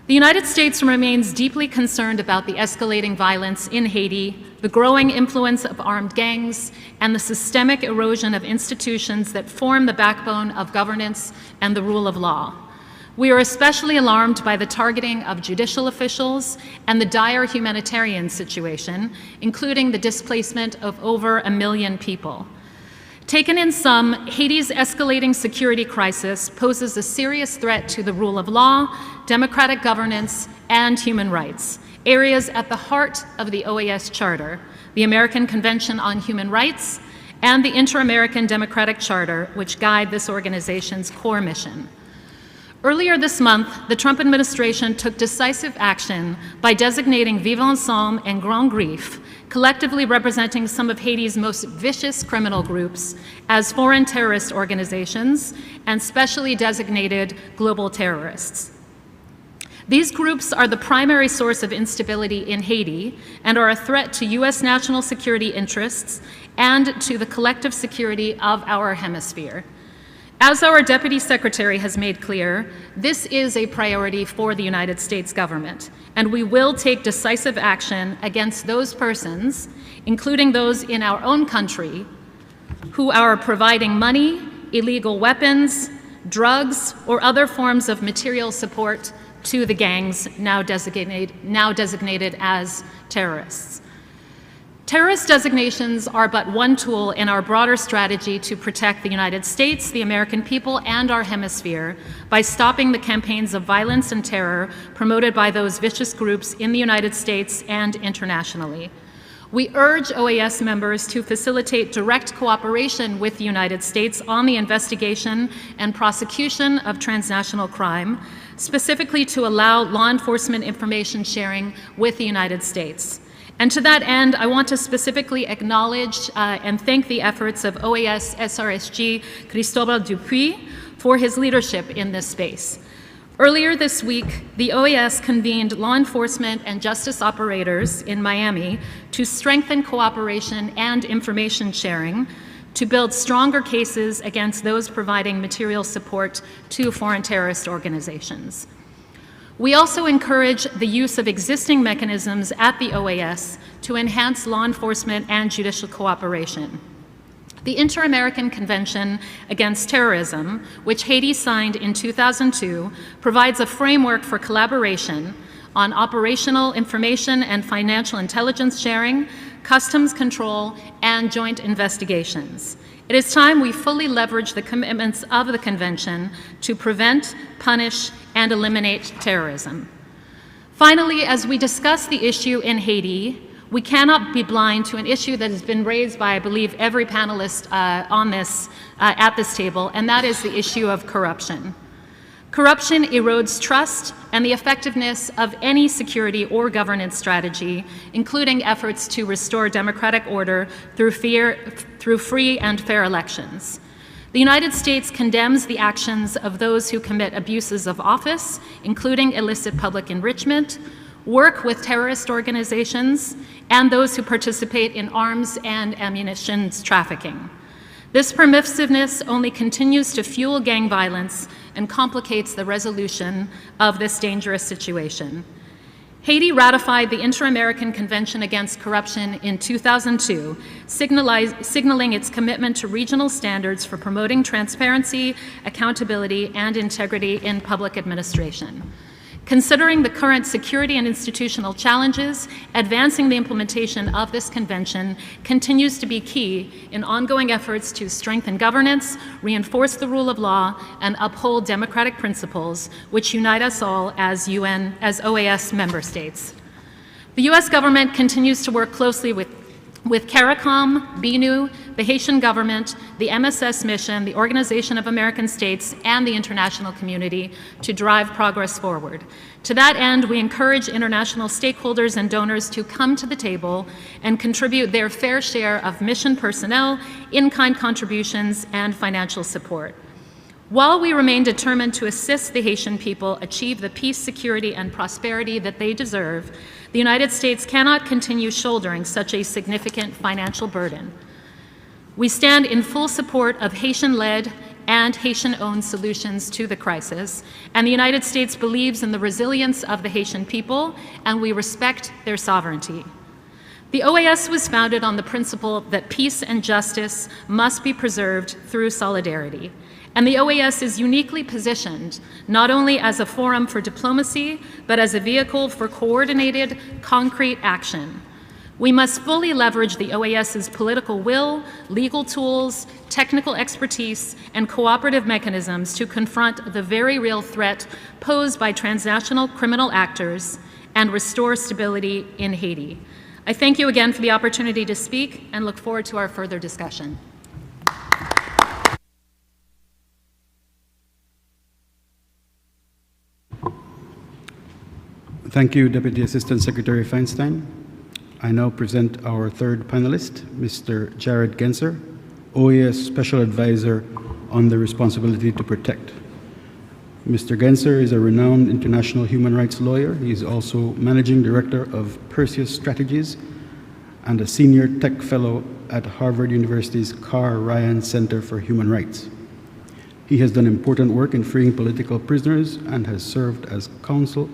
The United States remains deeply concerned about the escalating violence in Haiti, the growing influence of armed gangs, and the systemic erosion of institutions that form the backbone of governance and the rule of law. We are especially alarmed by the targeting of judicial officials and the dire humanitarian situation, including the displacement of over 1 million people. Taken in sum, Haiti's escalating security crisis poses a serious threat to the rule of law, democratic governance, and human rights, areas at the heart of the OAS Charter, the American Convention on Human Rights, and the Inter-American Democratic Charter, which guide this organization's core mission. Earlier this month, the Trump administration took decisive action by designating Vivre Ensemble and Grand Griffe, collectively representing some of Haiti's most vicious criminal groups, as foreign terrorist organizations and specially designated global terrorists. These groups are the primary source of instability in Haiti and are a threat to U.S. national security interests and to the collective security of our hemisphere. As our Deputy Secretary has made clear, this is a priority for the United States government, and we will take decisive action against those persons, including those in our own country, who are providing money, illegal weapons, drugs, or other forms of material support to the gangs now designated as terrorists. Terrorist designations are but one tool in our broader strategy to protect the United States, the American people, and our hemisphere by stopping the campaigns of violence and terror promoted by those vicious groups in the United States and internationally. We urge OAS members to facilitate direct cooperation with the United States on the investigation and prosecution of transnational crime, specifically to allow law enforcement information sharing with the United States. And to that end, I want to specifically acknowledge and thank the efforts of OAS SRSG Cristobal Dupuy for his leadership in this space. Earlier this week, the OAS convened law enforcement and justice operators in Miami to strengthen cooperation and information sharing to build stronger cases against those providing material support to foreign terrorist organizations. We also encourage the use of existing mechanisms at the OAS to enhance law enforcement and judicial cooperation. The Inter-American Convention Against Terrorism, which Haiti signed in 2002, provides a framework for collaboration on operational information and financial intelligence sharing, customs control, and joint investigations. It is time we fully leverage the commitments of the Convention to prevent, punish, and eliminate terrorism. Finally, as we discuss the issue in Haiti, we cannot be blind to an issue that has been raised by, I believe, every panelist at this table, and that is the issue of corruption. Corruption erodes trust and the effectiveness of any security or governance strategy, including efforts to restore democratic order through free and fair elections. The United States condemns the actions of those who commit abuses of office, including illicit public enrichment, work with terrorist organizations, and those who participate in arms and ammunition trafficking. This permissiveness only continues to fuel gang violence and complicates the resolution of this dangerous situation. Haiti ratified the Inter-American Convention Against Corruption in 2002, signaling its commitment to regional standards for promoting transparency, accountability, and integrity in public administration. Considering the current security and institutional challenges, advancing the implementation of this convention continues to be key in ongoing efforts to strengthen governance, reinforce the rule of law, and uphold democratic principles which unite us all as OAS member states. The U.S. government continues to work closely with with CARICOM, BNU, the Haitian government, the MSS mission, the Organization of American States, and the international community to drive progress forward. To that end, we encourage international stakeholders and donors to come to the table and contribute their fair share of mission personnel, in-kind contributions, and financial support. While we remain determined to assist the Haitian people achieve the peace, security, and prosperity that they deserve, the United States cannot continue shouldering such a significant financial burden. We stand in full support of Haitian-led and Haitian-owned solutions to the crisis, and the United States believes in the resilience of the Haitian people, and we respect their sovereignty. The OAS was founded on the principle that peace and justice must be preserved through solidarity. And the OAS is uniquely positioned not only as a forum for diplomacy, but as a vehicle for coordinated, concrete action. We must fully leverage the OAS's political will, legal tools, technical expertise, and cooperative mechanisms to confront the very real threat posed by transnational criminal actors and restore stability in Haiti. I thank you again for the opportunity to speak and look forward to our further discussion. Thank you, Deputy Assistant Secretary Feinstein. I now present our third panelist, Mr. Jared Genser, OEA Special Advisor on the Responsibility to Protect. Mr. Genser is a renowned international human rights lawyer. He is also Managing Director of Perseus Strategies and a Senior Tech Fellow at Harvard University's Carr Ryan Center for Human Rights. He has done important work in freeing political prisoners and has served as counsel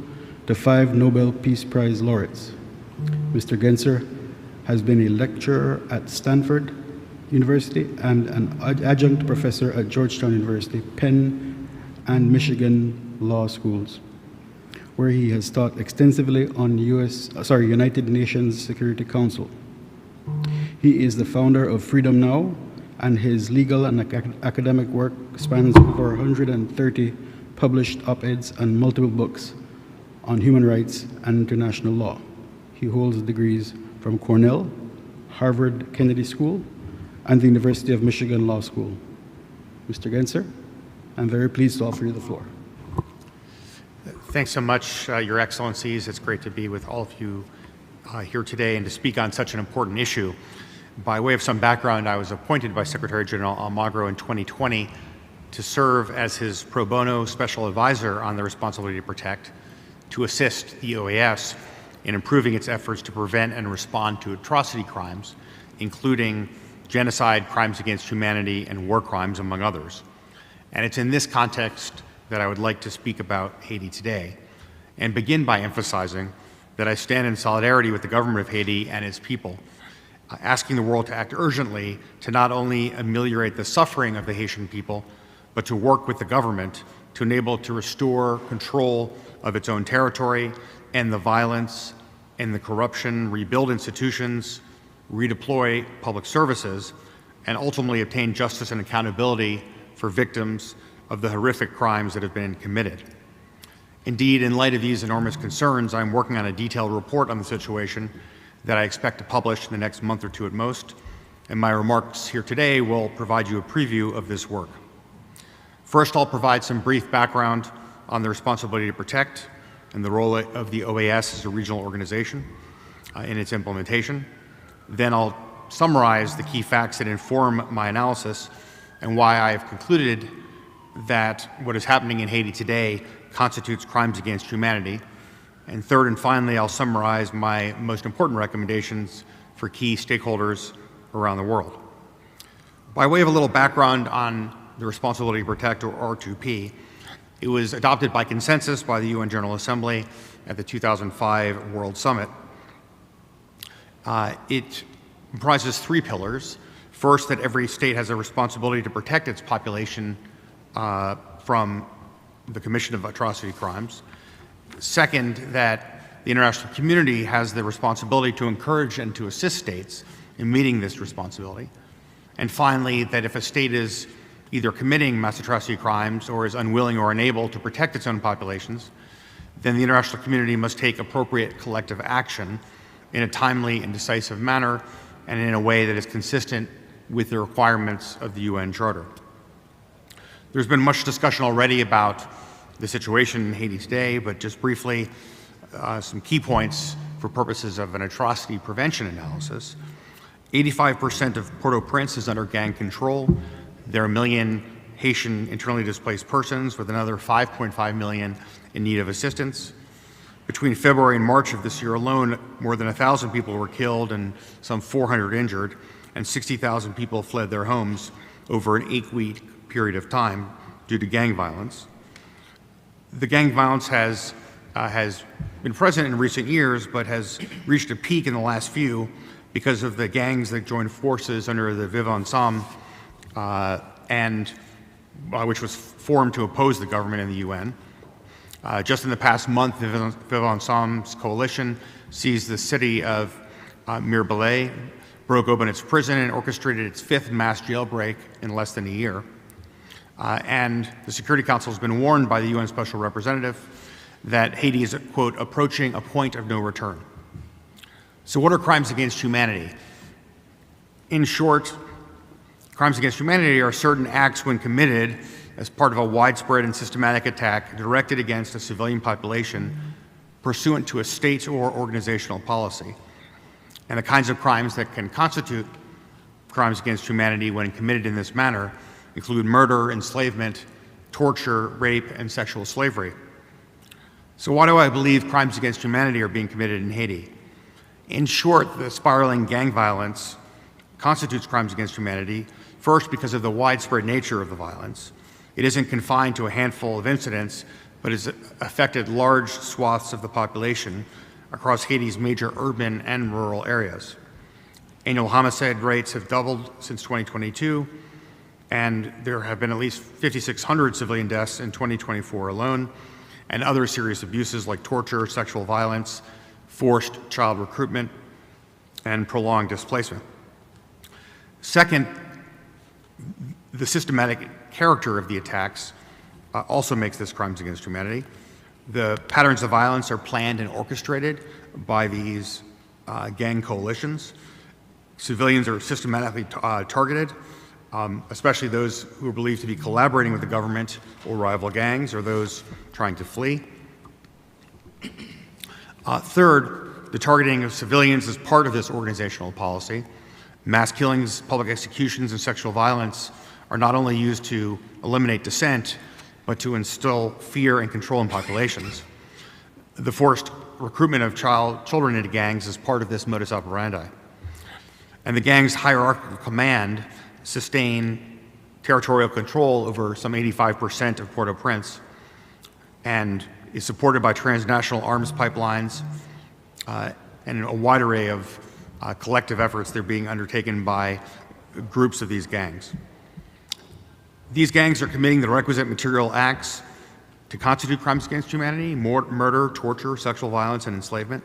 to 5 Nobel Peace Prize laureates. Mr. Genser has been a lecturer at Stanford University and an adjunct professor at Georgetown University, Penn, and Michigan law schools, where he has taught extensively on United Nations Security Council. He is the founder of Freedom Now, and his legal and academic work spans over 130 published op-eds and multiple books on human rights and international law. He holds degrees from Cornell, Harvard Kennedy School, and the University of Michigan Law School. Mr. Genser, I'm very pleased to offer you the floor. Thanks so much, Your Excellencies. It's great to be with all of you here today and to speak on such an important issue. By way of some background, I was appointed by Secretary General Almagro in 2020 to serve as his pro bono special advisor on the responsibility to protect, to assist the OAS in improving its efforts to prevent and respond to atrocity crimes, including genocide, crimes against humanity, and war crimes, among others. And it's in this context that I would like to speak about Haiti today, and begin by emphasizing that I stand in solidarity with the government of Haiti and its people, asking the world to act urgently to not only ameliorate the suffering of the Haitian people, but to work with the government to enable it to restore control of its own territory, end the violence and the corruption, rebuild institutions, redeploy public services, and ultimately obtain justice and accountability for victims of the horrific crimes that have been committed. Indeed, in light of these enormous concerns, I'm working on a detailed report on the situation that I expect to publish in the next month or two at most, and my remarks here today will provide you a preview of this work. First, I'll provide some brief background on the responsibility to protect and the role of the OAS as a regional organization in its implementation. Then I'll summarize the key facts that inform my analysis and why I have concluded that what is happening in Haiti today constitutes crimes against humanity. And third and finally, I'll summarize my most important recommendations for key stakeholders around the world. By way of a little background on the responsibility to protect, or R2P, it was adopted by consensus by the UN General Assembly at the 2005 World Summit. It comprises 3 pillars. First, that every state has a responsibility to protect its population from the commission of atrocity crimes. Second, that the international community has the responsibility to encourage and to assist states in meeting this responsibility. And finally, that if a state is either committing mass atrocity crimes or is unwilling or unable to protect its own populations, then the international community must take appropriate collective action in a timely and decisive manner and in a way that is consistent with the requirements of the UN Charter. There's been much discussion already about the situation in Haiti today, but just briefly, some key points for purposes of an atrocity prevention analysis. 85% of Port-au-Prince is under gang control. There are 1 million Haitian internally displaced persons, with another 5.5 million in need of assistance. Between February and March of this year alone, more than 1,000 people were killed and some 400 injured, and 60,000 people fled their homes over an 8-week period of time due to gang violence. The gang violence has been present in recent years, but has reached a peak in the last few because of the gangs that joined forces under the Vivo Ensemble, which was formed to oppose the government and the UN. Just in the past month, the Vivo Ensemble's coalition seized the city of Mirabelais, broke open its prison, and orchestrated its 5th mass jailbreak in less than a year. And the Security Council has been warned by the UN Special Representative that Haiti is, quote, approaching a point of no return. So what are crimes against humanity? In short, crimes against humanity are certain acts when committed as part of a widespread and systematic attack directed against a civilian population pursuant to a state or organizational policy. And the kinds of crimes that can constitute crimes against humanity when committed in this manner include murder, enslavement, torture, rape, and sexual slavery. So why do I believe crimes against humanity are being committed in Haiti? In short, the spiraling gang violence constitutes crimes against humanity, first because of the widespread nature of the violence. It isn't confined to a handful of incidents, but has affected large swaths of the population across Haiti's major urban and rural areas. Annual homicide rates have doubled since 2022, and there have been at least 5,600 civilian deaths in 2024 alone, and other serious abuses like torture, sexual violence, forced child recruitment, and prolonged displacement. Second, the systematic character of the attacks also makes this crimes against humanity. The patterns of violence are planned and orchestrated by these gang coalitions. Civilians are systematically targeted, especially those who are believed to be collaborating with the government or rival gangs, or those trying to flee. Third, the targeting of civilians is part of this organizational policy. Mass killings, public executions, and sexual violence are not only used to eliminate dissent, but to instill fear and control in populations. The forced recruitment of children into gangs is part of this modus operandi. And the gang's hierarchical command sustain territorial control over some 85% of Port-au-Prince and is supported by transnational arms pipelines and a wide array of collective efforts that are being undertaken by groups of these gangs. These gangs are committing the requisite material acts to constitute crimes against humanity: murder, torture, sexual violence, and enslavement.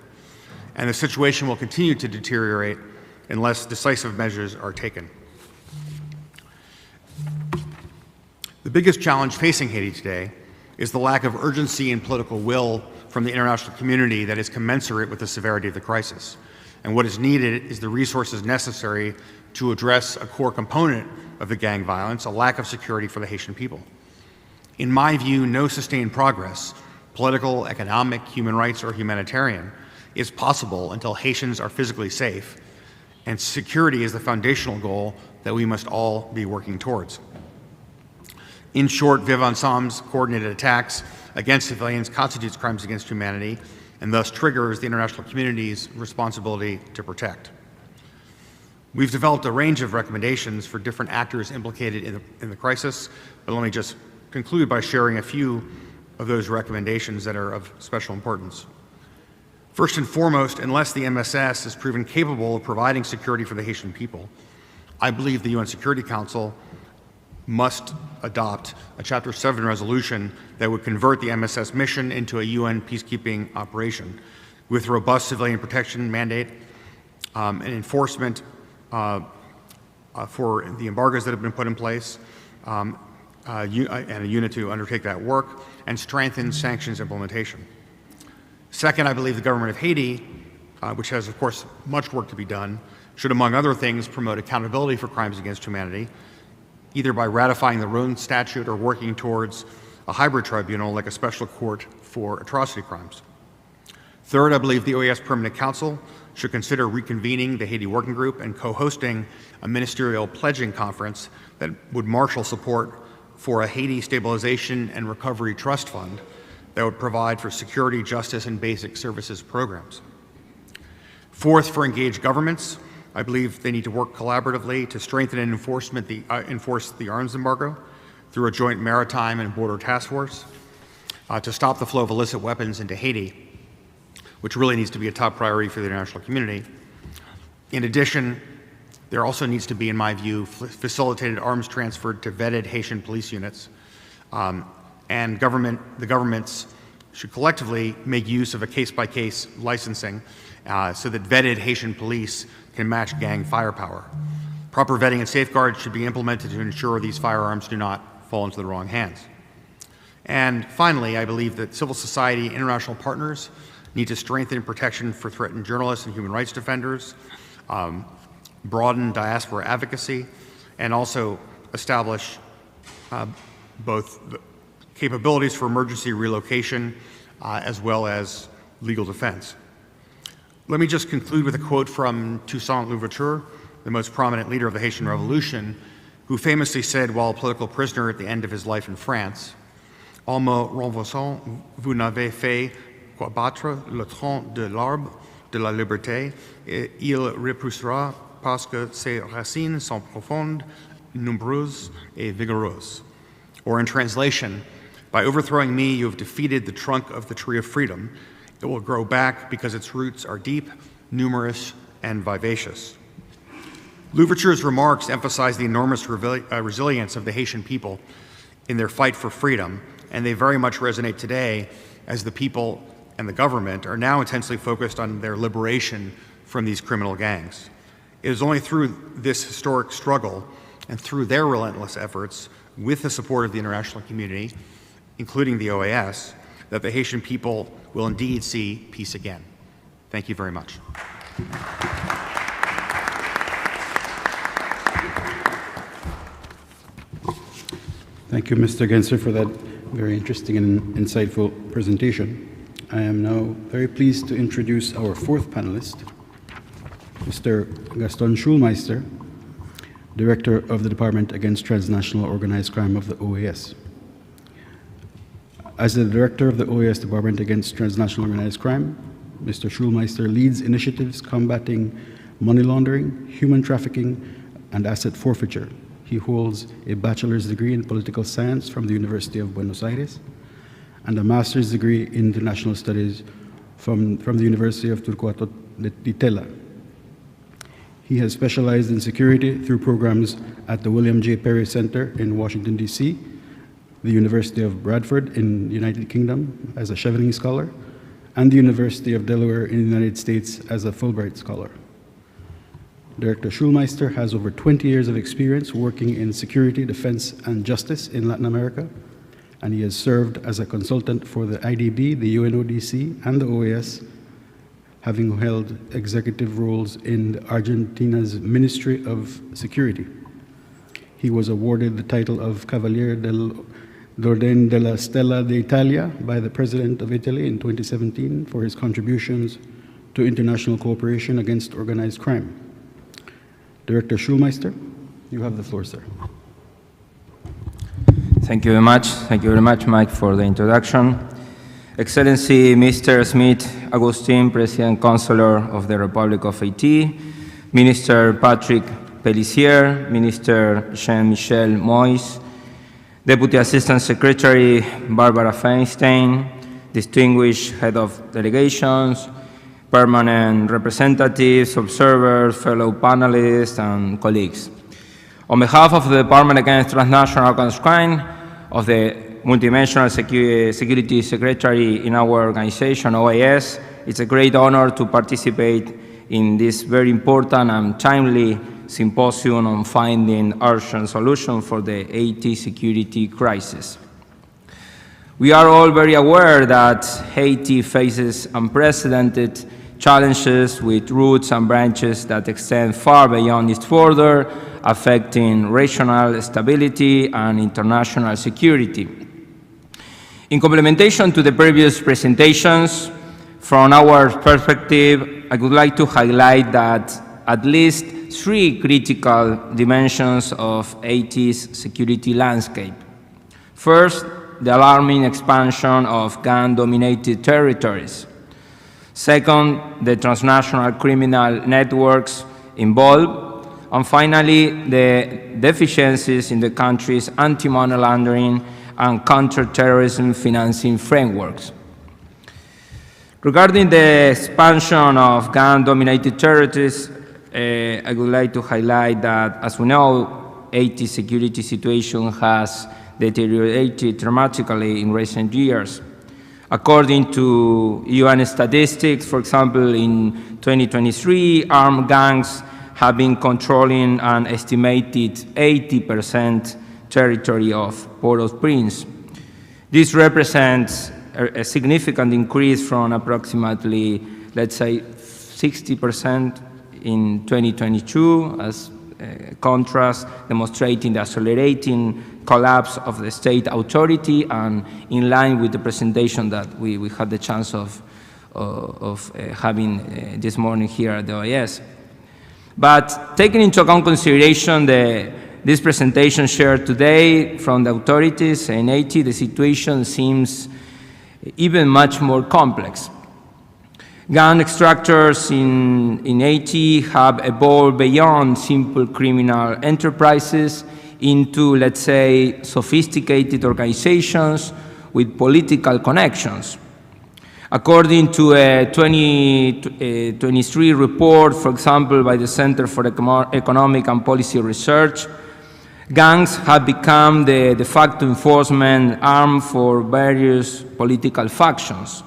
And the situation will continue to deteriorate unless decisive measures are taken. The biggest challenge facing Haiti today is the lack of urgency and political will from the international community that is commensurate with the severity of the crisis. And what is needed is the resources necessary to address a core component of the gang violence, a lack of security for the Haitian people. In my view, no sustained progress, political, economic, human rights, or humanitarian, is possible until Haitians are physically safe, and security is the foundational goal that we must all be working towards. In short, Vivo Ensemble's coordinated attacks against civilians constitutes crimes against humanity and thus triggers the international community's responsibility to protect. We've developed a range of recommendations for different actors implicated in the crisis, but let me just conclude by sharing a few of those recommendations that are of special importance. First and foremost, unless the MSS is proven capable of providing security for the Haitian people, I believe the UN Security Council must adopt a Chapter 7 resolution that would convert the MSS mission into a UN peacekeeping operation with robust civilian protection mandate and enforcement for the embargoes that have been put in place, and a unit to undertake that work, and strengthen sanctions implementation. Second, I believe the government of Haiti which has, of course, much work to be done, should, among other things, promote accountability for crimes against humanity, either by ratifying the Rome Statute or working towards a hybrid tribunal like a special court for atrocity crimes. Third, I believe the OES Permanent Council should consider reconvening the Haiti Working Group and co-hosting a ministerial pledging conference that would marshal support for a Haiti Stabilization and Recovery Trust Fund that would provide for security, justice, and basic services programs. Fourth, for engaged governments, I believe they need to work collaboratively to strengthen and enforce the arms embargo through a joint maritime and border task force, to stop the flow of illicit weapons into Haiti, which really needs to be a top priority for the international community. In addition, there also needs to be, in my view, facilitated arms transferred to vetted Haitian police units, and the governments should collectively make use of a case-by-case licensing so that vetted Haitian police can match gang firepower. Proper vetting and safeguards should be implemented to ensure these firearms do not fall into the wrong hands. And finally, I believe that civil society and international partners need to strengthen protection for threatened journalists and human rights defenders, broaden diaspora advocacy, and also establish both the capabilities for emergency relocation as well as legal defense. Let me just conclude with a quote from Toussaint Louverture, the most prominent leader of the Haitian Revolution, who famously said while a political prisoner at the end of his life in France, "En me renversant, vous n'avez fait qu'abattre le tronc de l'arbre de la liberté, et il repoussera parce que ses racines sont profondes, nombreuses et vigoureuses." Or in translation, "By overthrowing me, you have defeated the trunk of the tree of freedom. It will grow back because its roots are deep, numerous, and vivacious." Louverture's remarks emphasize the enormous resilience of the Haitian people in their fight for freedom, and they very much resonate today as the people and the government are now intensely focused on their liberation from these criminal gangs. It is only through this historic struggle and through their relentless efforts, with the support of the international community, including the OAS, that the Haitian people will indeed see peace again. Thank you very much. Thank you, Mr. Genser, for that very interesting and insightful presentation. I am now very pleased to introduce our fourth panelist, Mr. Gaston Schulmeister, Director of the Department Against Transnational Organized Crime of the OAS. As the Director of the OAS Department Against Transnational Organized Crime, Mr. Schulmeister leads initiatives combating money laundering, human trafficking, and asset forfeiture. He holds a bachelor's degree in political science from the University of Buenos Aires and a master's degree in international studies from the University of Torquato di Tella. He has specialized in security through programs at the William J. Perry Center in Washington, D.C., the University of Bradford in the United Kingdom as a Chevening Scholar, and the University of Delaware in the United States as a Fulbright Scholar. Director Schulmeister has over 20 years of experience working in security, defense, and justice in Latin America, and he has served as a consultant for the IDB, the UNODC, and the OAS, having held executive roles in Argentina's Ministry of Security. He was awarded the title of Cavaliere dell'Ordine della Stella d'Italia by the President of Italy in 2017 for his contributions to international cooperation against organized crime. Director Schulmeister, you have the floor, sir. Thank you very much. Thank you very much, Mike, for the introduction. Excellency Mr. Smith Augustin, President Consular of the Republic of Haiti, Minister Patrick Pellissier, Minister Jean-Michel Moise, Deputy Assistant Secretary Barbara Feinstein, distinguished head of delegations, permanent representatives, observers, fellow panelists, and colleagues. On behalf of the Department Against Transnational Organized Crime, of the Multidimensional Security Secretary in our organization, OAS, it's a great honor to participate in this very important and timely symposium on finding urgent solutions for the Haiti security crisis. We are all very aware that Haiti faces unprecedented challenges with roots and branches that extend far beyond its border, affecting regional stability and international security. In complementation to the previous presentations, from our perspective, I would like to highlight that at least 3 critical dimensions of Haiti's security landscape. First, the alarming expansion of gang-dominated territories. Second, the transnational criminal networks involved. And finally, the deficiencies in the country's anti-money laundering and counter-terrorism financing frameworks. Regarding the expansion of gang-dominated territories, I would like to highlight that, as we know, Haiti's security situation has deteriorated dramatically in recent years. According to UN statistics, for example, in 2023, armed gangs have been controlling an estimated 80% territory of Port-au-Prince. This represents a significant increase from approximately, let's say, 60% in 2022, as contrast, demonstrating the accelerating collapse of the state authority, and in line with the presentation that we had the chance of having this morning here at the OES. But taking into account consideration this presentation shared today from the authorities in Haiti, the situation seems even much more complex. Gang structures in Haiti have evolved beyond simple criminal enterprises into, let's say, sophisticated organizations with political connections. According to a 2023 report, for example, by the Center for Economic and Policy Research, gangs have become the de facto enforcement arm for various political factions,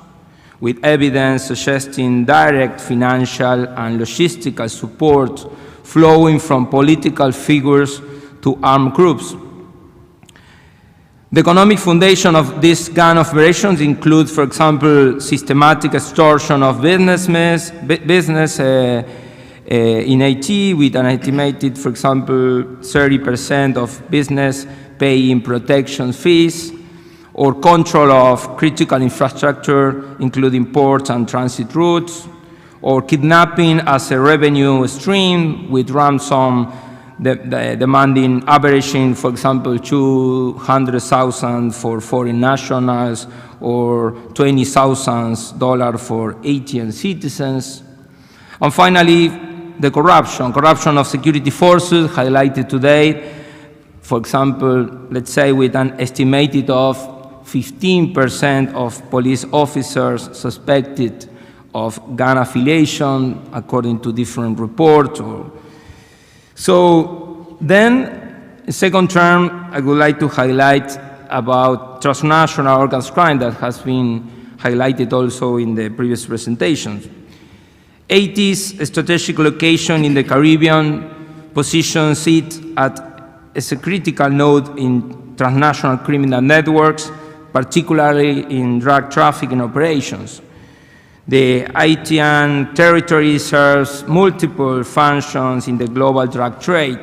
with evidence suggesting direct financial and logistical support flowing from political figures to armed groups. The economic foundation of these gang operations include, for example, systematic extortion of business in Haiti, with an estimated, for example, 30% of business paying protection fees, or control of critical infrastructure, including ports and transit routes, or kidnapping as a revenue stream, with ransom demanding, averaging, for example, $200,000 for foreign nationals, or $20,000 for Haitian citizens. And finally, the corruption of security forces highlighted today, for example, let's say with an estimated of 15% of police officers suspected of gang affiliation, according to different reports. So then, second term, I would like to highlight about transnational organized crime that has been highlighted also in the previous presentations. Haiti's strategic location in the Caribbean positions it as a critical node in transnational criminal networks, particularly in drug trafficking operations. The Haitian territory serves multiple functions in the global drug trade.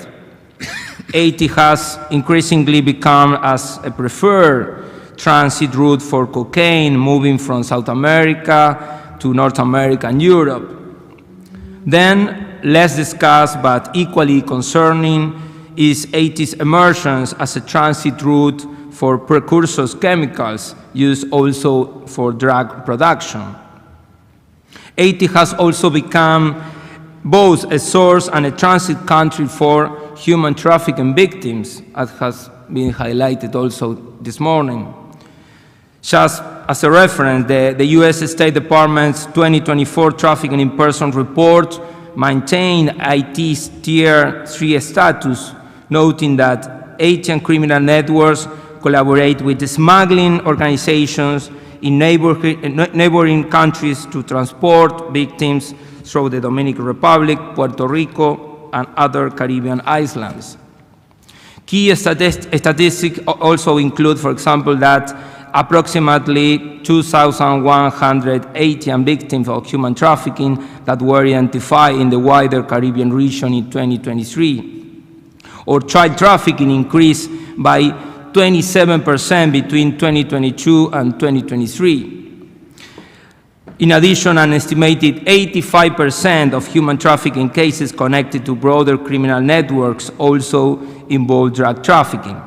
Haiti has increasingly become as a preferred transit route for cocaine, moving from South America to North America and Europe. Then, less discussed but equally concerning is Haiti's emergence as a transit route for precursors chemicals used also for drug production. Haiti has also become both a source and a transit country for human trafficking victims, as has been highlighted also this morning. Just as a reference, the U.S. State Department's 2024 Trafficking in Person report maintained Haiti's Tier 3 status, noting that Haitian criminal networks collaborate with the smuggling organizations in neighboring countries to transport victims through the Dominican Republic, Puerto Rico, and other Caribbean islands. Key statistics also include, for example, that approximately 2,180 victims of human trafficking that were identified in the wider Caribbean region in 2023. Or child trafficking increased by 27% between 2022 and 2023. In addition, an estimated 85% of human trafficking cases connected to broader criminal networks also involve drug trafficking.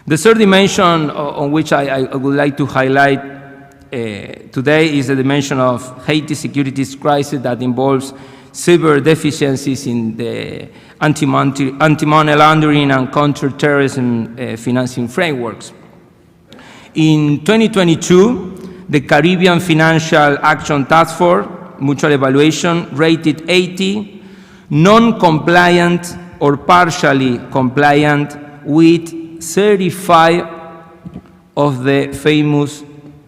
The third dimension on which I would like to highlight today is the dimension of Haiti security crisis that involves severe deficiencies in the anti-money laundering and counter-terrorism financing frameworks. In 2022, the Caribbean Financial Action Task Force Mutual Evaluation rated Haiti non-compliant or partially compliant with 35 of the famous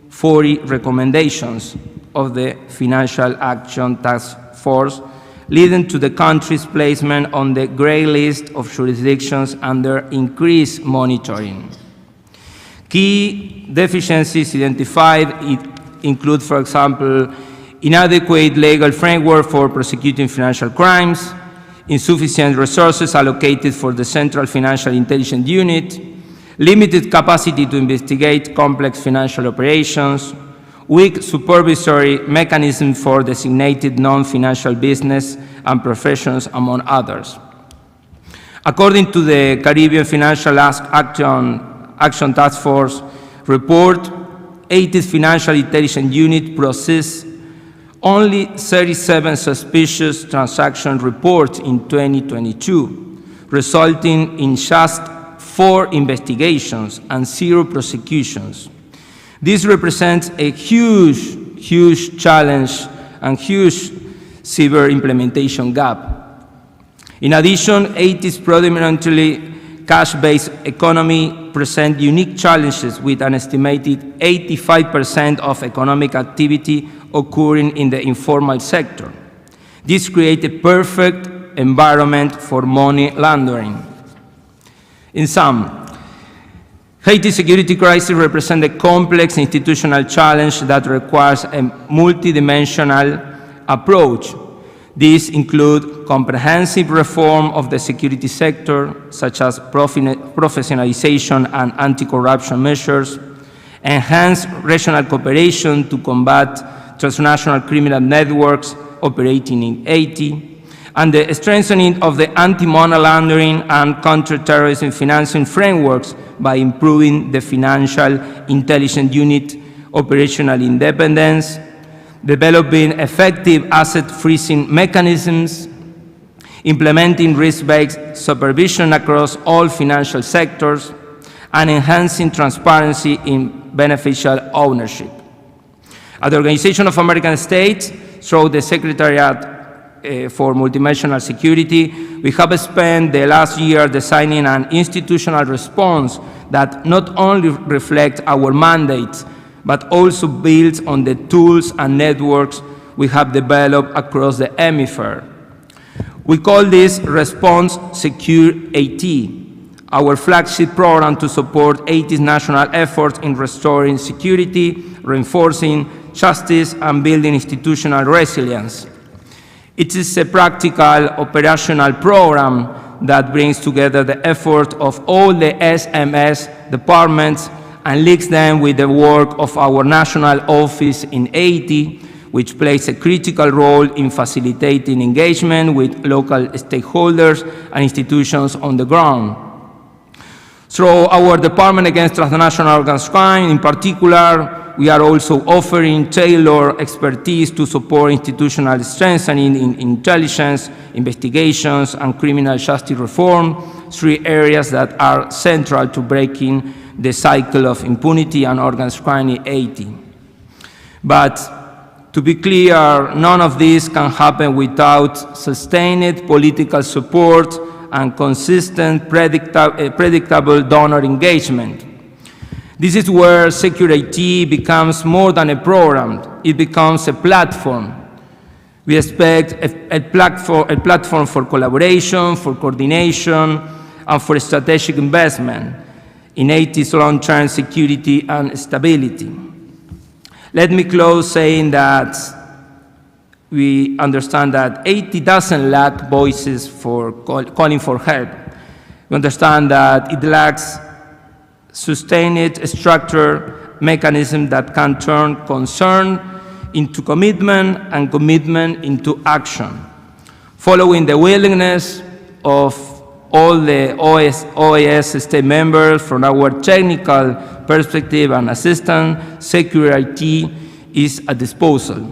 40 recommendations of the Financial Action Task Force, leading to the country's placement on the gray list of jurisdictions under increased monitoring. Key deficiencies identified include, for example, inadequate legal framework for prosecuting financial crimes, insufficient resources allocated for the Central Financial Intelligence Unit, limited capacity to investigate complex financial operations, weak supervisory mechanism for designated non-financial business and professions, among others. According to the Caribbean Financial Action Task Force report, Haiti's Financial Intelligence Unit processed only 37 suspicious transaction reports in 2022, resulting in just 4 investigations and 0 prosecutions. This represents a huge challenge and huge severe implementation gap. In addition, Haiti's predominantly cash-based economy presents unique challenges with an estimated 85% of economic activity occurring in the informal sector. This creates a perfect environment for money laundering. In sum, Haiti's security crisis represents a complex institutional challenge that requires a multidimensional approach. These include comprehensive reform of the security sector, such as professionalization and anti-corruption measures, enhanced regional cooperation to combat transnational criminal networks operating in Haiti, and the strengthening of the anti-money laundering and counter-terrorism financing frameworks by improving the Financial Intelligence Unit operational independence, developing effective asset freezing mechanisms, implementing risk-based supervision across all financial sectors, and enhancing transparency in beneficial ownership. At the Organization of American States, through the Secretariat for Multidimensional Security, we have spent the last year designing an institutional response that not only reflects our mandate, but also builds on the tools and networks we have developed across the hemisphere. We call this Response Secure Haiti, our flagship program to support Haiti's national efforts in restoring security, reinforcing justice, and building institutional resilience. It is a practical, operational program that brings together the effort of all the SMS departments and links them with the work of our national office in Haiti, which plays a critical role in facilitating engagement with local stakeholders and institutions on the ground. Through our Department Against Transnational Organized Crime, in particular, we are also offering tailored expertise to support institutional strengthening in intelligence, investigations, and criminal justice reform, 3 areas that are central to breaking the cycle of impunity and organized crime in Haiti. But to be clear, none of this can happen without sustained political support and consistent, predictable donor engagement. This is where Secure Haiti becomes more than a program, it becomes a platform. We expect a platform for collaboration, for coordination, and for strategic investment. in Haiti's long-term security and stability. Let me close saying that we understand that Haiti doesn't lack voices for calling for help. We understand that it lacks sustained structure mechanism that can turn concern into commitment and commitment into action, following the willingness of all the OES state members. From our technical perspective and assistance, security is at disposal.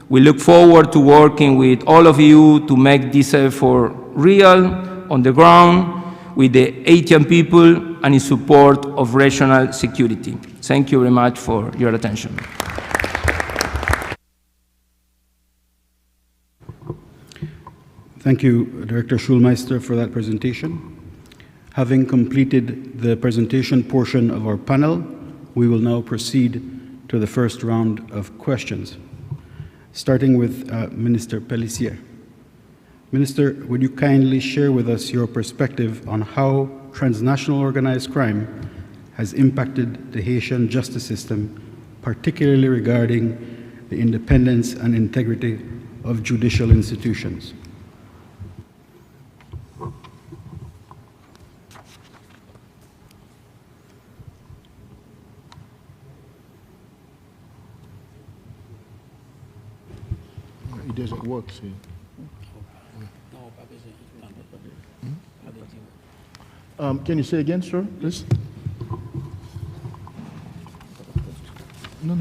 We look forward to working with all of you to make this effort real on the ground with the Haitian people and in support of regional security. Thank you very much for your attention. Thank you, Director Schulmeister, for that presentation. Having completed the presentation portion of our panel, we will now proceed to the first round of questions, starting with Minister Pellissier. Minister, would you kindly share with us your perspective on how transnational organized crime has impacted the Haitian justice system, particularly regarding the independence and integrity of judicial institutions? It doesn't work, see. Can you say again, sir, please? No.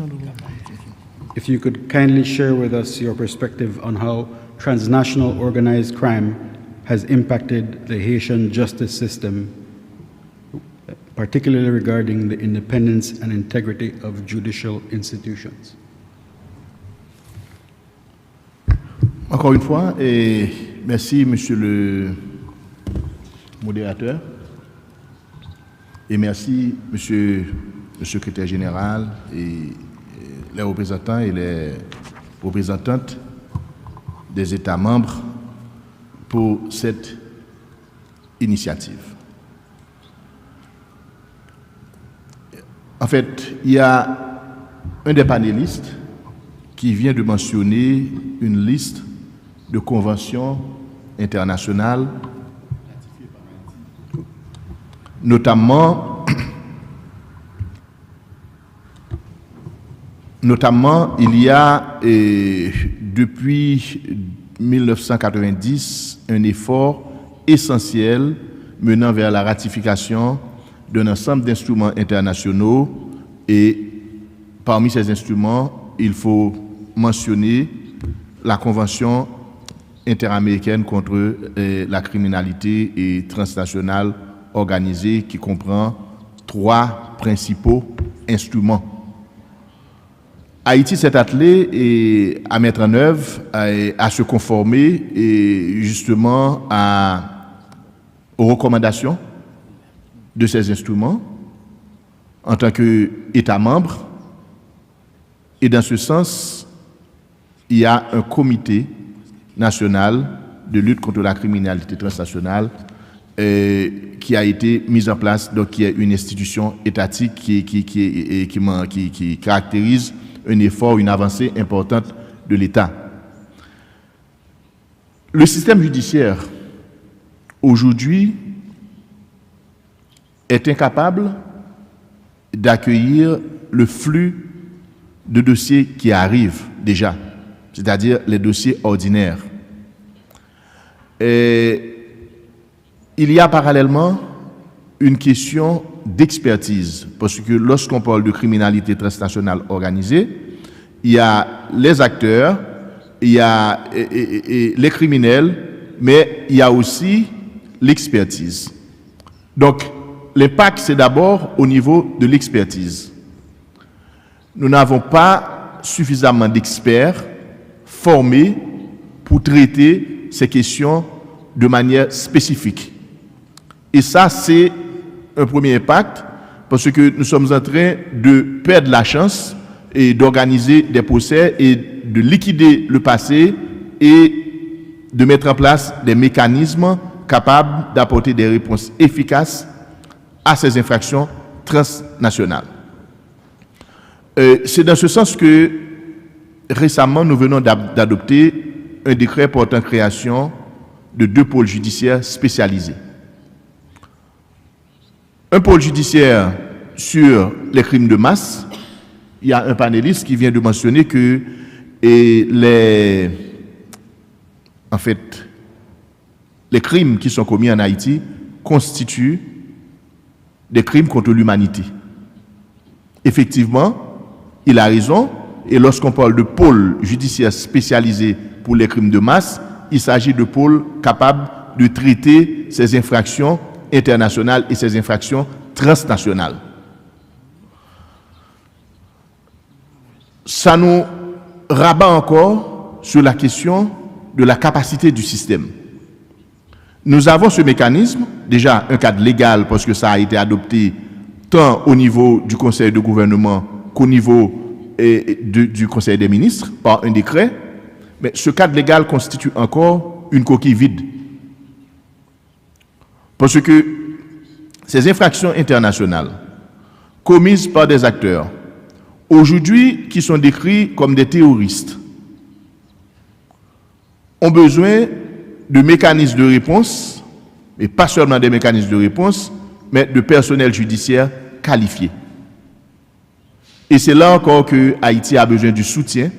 If you could kindly share with us your perspective on how transnational organized crime has impacted the Haitian justice system, particularly regarding the independence and integrity of judicial institutions. Encore une fois, et merci, monsieur le modérateur, et merci, monsieur le secrétaire général, et les représentants et les représentantes des États membres pour cette initiative. En fait, il y a un des panélistes qui vient de mentionner une liste de conventions internationales, notamment il y a depuis 1990 un effort essentiel menant vers la ratification d'un ensemble d'instruments internationaux, et parmi ces instruments, il faut mentionner la Convention interaméricaine contre la criminalité et transnationale organisée, qui comprend 3 principaux instruments. Haïti s'est attelé à mettre en œuvre, à se conformer justement aux recommandations de ces instruments en tant qu'État membre. Et dans ce sens, il y a un comité national de lutte contre la criminalité transnationale qui a été mise en place, donc qui est une institution étatique qui caractérise un effort, une avancée importante de l'État. Le système judiciaire, aujourd'hui, est incapable d'accueillir le flux de dossiers qui arrivent déjà, c'est-à-dire les dossiers ordinaires. Et il y a parallèlement une question d'expertise, parce que lorsqu'on parle de criminalité transnationale organisée, il y a les acteurs, il y a les criminels, mais il y a aussi l'expertise. Donc, l'impact, c'est d'abord au niveau de l'expertise. Nous n'avons pas suffisamment d'experts formés pour traiter ces questions de manière spécifique. Et ça, c'est un premier impact, parce que nous sommes en train de perdre la chance et d'organiser des procès et de liquider le passé et de mettre en place des mécanismes capables d'apporter des réponses efficaces à ces infractions transnationales. C'est dans ce sens que récemment, nous venons d'adopter un décret portant création de 2 pôles judiciaires spécialisés. Un pôle judiciaire sur les crimes de masse. Il y a un panéliste qui vient de mentionner que les crimes qui sont commis en Haïti constituent des crimes contre l'humanité. Effectivement, il a raison, et lorsqu'on parle de pôle judiciaire spécialisé pour les crimes de masse, il s'agit de pôles capables de traiter ces infractions internationales et ces infractions transnationales. Ça nous rabat encore sur la question de la capacité du système. Nous avons ce mécanisme, déjà un cadre légal parce que ça a été adopté tant au niveau du Conseil de gouvernement qu'au niveau du Conseil des ministres par un décret, mais ce cadre légal constitue encore une coquille vide. Parce que ces infractions internationales commises par des acteurs, aujourd'hui qui sont décrits comme des terroristes, ont besoin de mécanismes de réponse, et pas seulement des mécanismes de réponse, mais de personnel judiciaire qualifié. Et c'est là encore que Haïti a besoin du soutien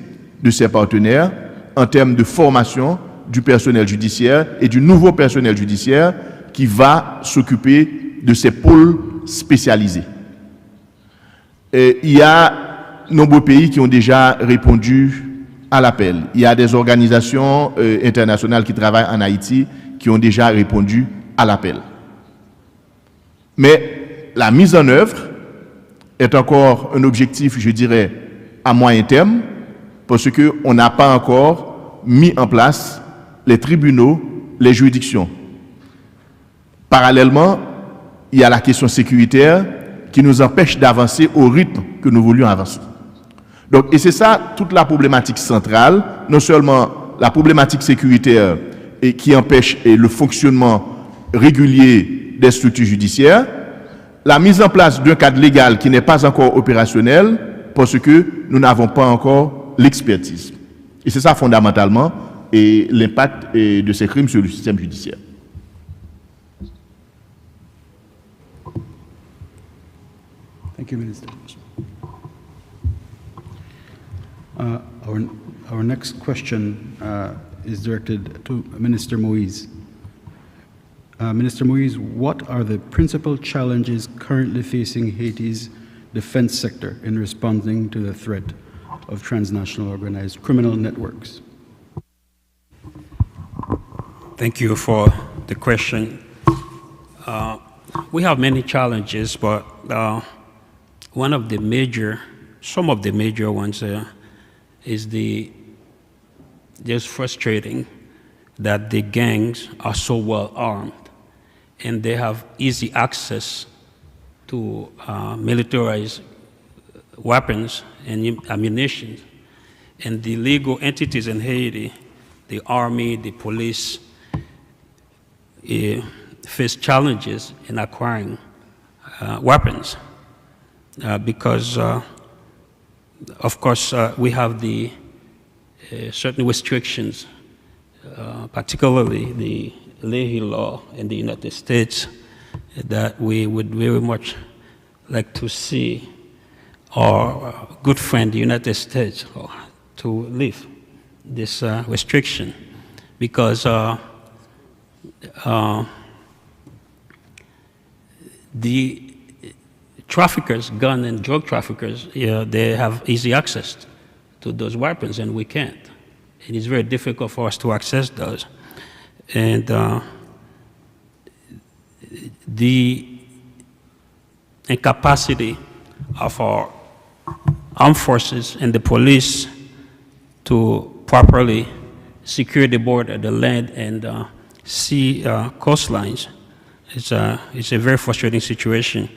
de ses partenaires en termes de formation du personnel judiciaire et du nouveau personnel judiciaire qui va s'occuper de ces pôles spécialisés. Et il y a de nombreux pays qui ont déjà répondu à l'appel. Il y a des organisations internationales qui travaillent en Haïti qui ont déjà répondu à l'appel. Mais la mise en œuvre est encore un objectif, je dirais, à moyen terme, parce qu'on n'a pas encore mis en place les tribunaux, les juridictions. Parallèlement, il y a la question sécuritaire qui nous empêche d'avancer au rythme que nous voulions avancer. Donc, et c'est ça toute la problématique centrale, non seulement la problématique sécuritaire et qui empêche le fonctionnement régulier des structures judiciaires, la mise en place d'un cadre légal qui n'est pas encore opérationnel parce que nous n'avons pas encore l'expertise. Et c'est ça fondamentalement et l'impact de ces crimes sur le système judiciaire. Thank you, Minister. Our next question is directed to Minister Moise. Minister Moise, what are the principal challenges currently facing Haiti's defense sector in responding to the threat of transnational organized criminal networks? Thank you for the question. We have many challenges, but some of the major ones is just frustrating that the gangs are so well armed and they have easy access to militarized weapons and ammunition. And the legal entities in Haiti, the army, the police, face challenges in acquiring weapons because, of course, we have the certain restrictions, particularly the Leahy law in the United States, that we would very much like to see our good friend, the United States, to lift this restriction, because the traffickers, gun and drug traffickers, they have easy access to those weapons, and we can't. It is very difficult for us to access those. And the incapacity of our armed forces and the police to properly secure the border, the land, and sea coastlines, it's a very frustrating situation.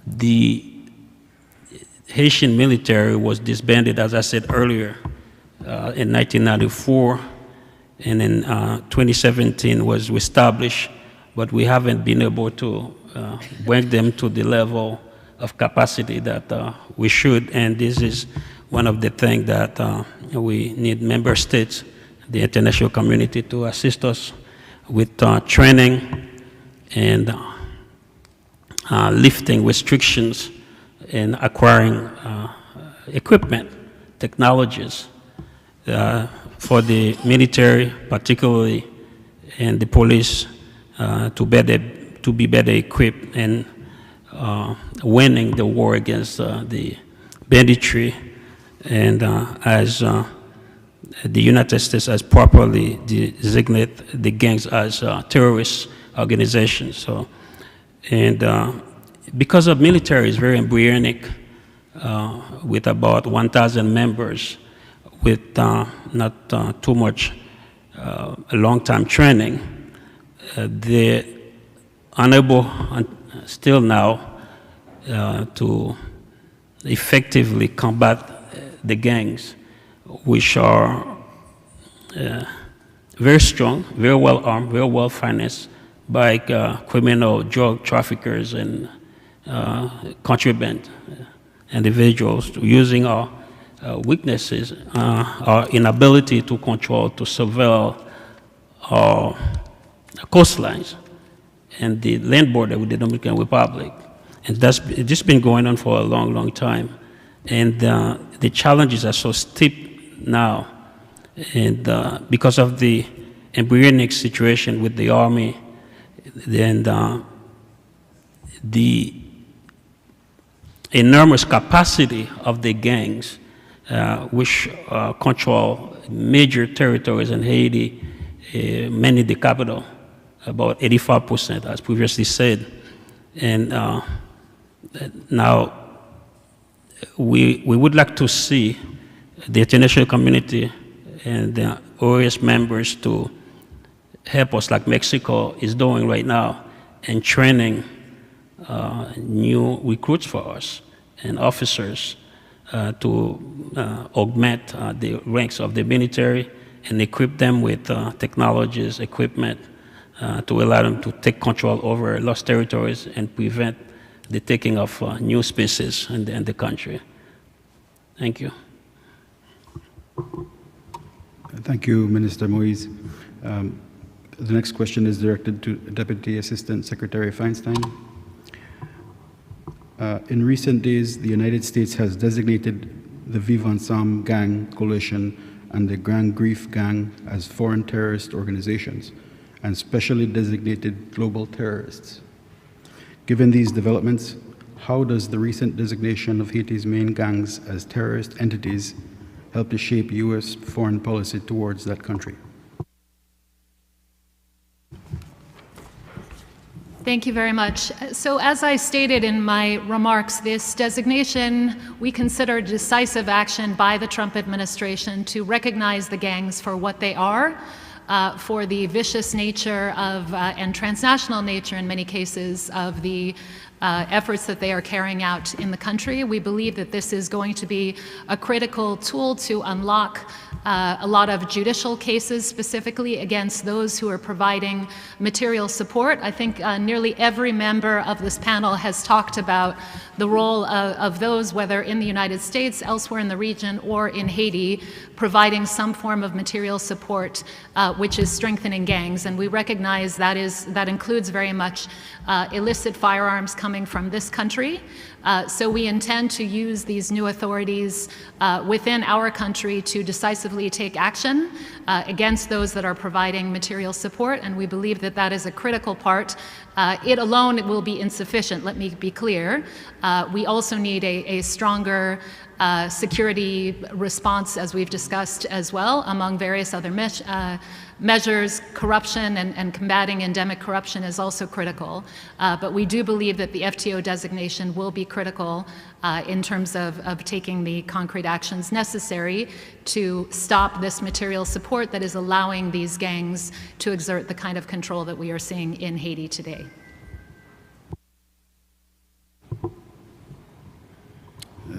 The Haitian military was disbanded, as I said earlier, in 1994, and in 2017 was established, but we haven't been able to bring them to the level of capacity that we should. And this is one of the things that we need member states, the international community, to assist us with training and lifting restrictions and acquiring equipment, technologies for the military, particularly, and the police to be better equipped and winning the war against the banditry. And as the United States has properly designated the gangs as terrorist organizations. So, and because of military is very embryonic, with about 1,000 members, with not too much long-time training, they're unable still now to effectively combat the gangs, which are very strong, very well armed, very well financed by criminal drug traffickers and contraband individuals, using our weaknesses, our inability to control, to surveil our coastlines and the land border with the Dominican Republic. And this has been going on for a long, long time. And the challenges are so steep now. And because of the embryonic situation with the army, then the enormous capacity of the gangs, which control major territories in Haiti, mainly the capital, about 85%, as previously said. And now we would like to see the international community and the OEA members to help us, like Mexico is doing right now, in training new recruits for us and officers to augment the ranks of the military and equip them with technologies, equipment, to allow them to take control over lost territories and prevent the taking of new spaces in the country. Thank you. Thank you, Minister Moise. The next question is directed to Deputy Assistant Secretary Feinstein. In recent days, the United States has designated the Vivre Ensemble Gang Coalition and the Grand Grief Gang as foreign terrorist organizations and specially designated global terrorists. Given these developments, how does the recent designation of Haiti's main gangs as terrorist entities help to shape U.S. foreign policy towards that country? Thank you very much. So as I stated in my remarks, this designation we consider decisive action by the Trump administration to recognize the gangs for what they are, for the vicious nature of, and transnational nature in many cases, of the efforts that they are carrying out in the country. We believe that this is going to be a critical tool to unlock a lot of judicial cases, specifically against those who are providing material support. I think nearly every member of this panel has talked about the role of those, whether in the United States, elsewhere in the region, or in Haiti, providing some form of material support, which is strengthening gangs. And we recognize that includes very much illicit firearms coming from this country. So we intend to use these new authorities within our country to decisively take action against those that are providing material support, and we believe that that is a critical part. It alone will be insufficient, let me be clear. We also need a stronger security response, as we've discussed as well, among various other measures. Corruption and combating endemic corruption is also critical. But we do believe that the FTO designation will be critical in terms of taking the concrete actions necessary to stop this material support that is allowing these gangs to exert the kind of control that we are seeing in Haiti today.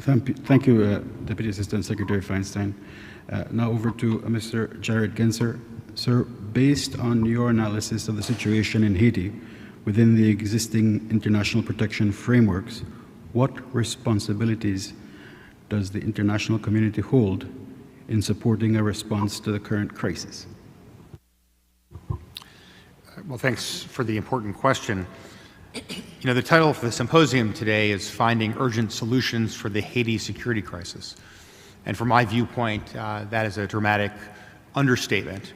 Thank you, Deputy Assistant Secretary Feinstein. Now over to Mr. Jared Genser. Sir, based on your analysis of the situation in Haiti, within the existing international protection frameworks, what responsibilities does the international community hold in supporting a response to the current crisis? Well, thanks for the important question. You know, the title for the symposium today is Finding Urgent Solutions for the Haiti Security Crisis. And from my viewpoint, that is a dramatic understatement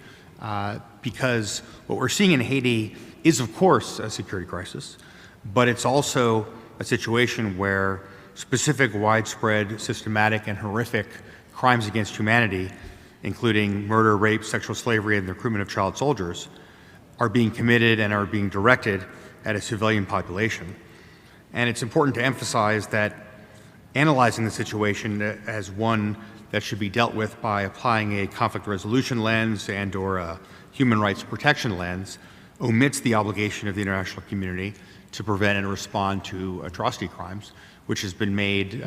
because what we're seeing in Haiti is, of course, a security crisis, but it's also a situation where specific, widespread, systematic, and horrific crimes against humanity, including murder, rape, sexual slavery, and the recruitment of child soldiers, are being committed and are being directed at a civilian population. And it's important to emphasize that analyzing the situation as one that should be dealt with by applying a conflict resolution lens and or a human rights protection lens omits the obligation of the international community to prevent and respond to atrocity crimes, which has been made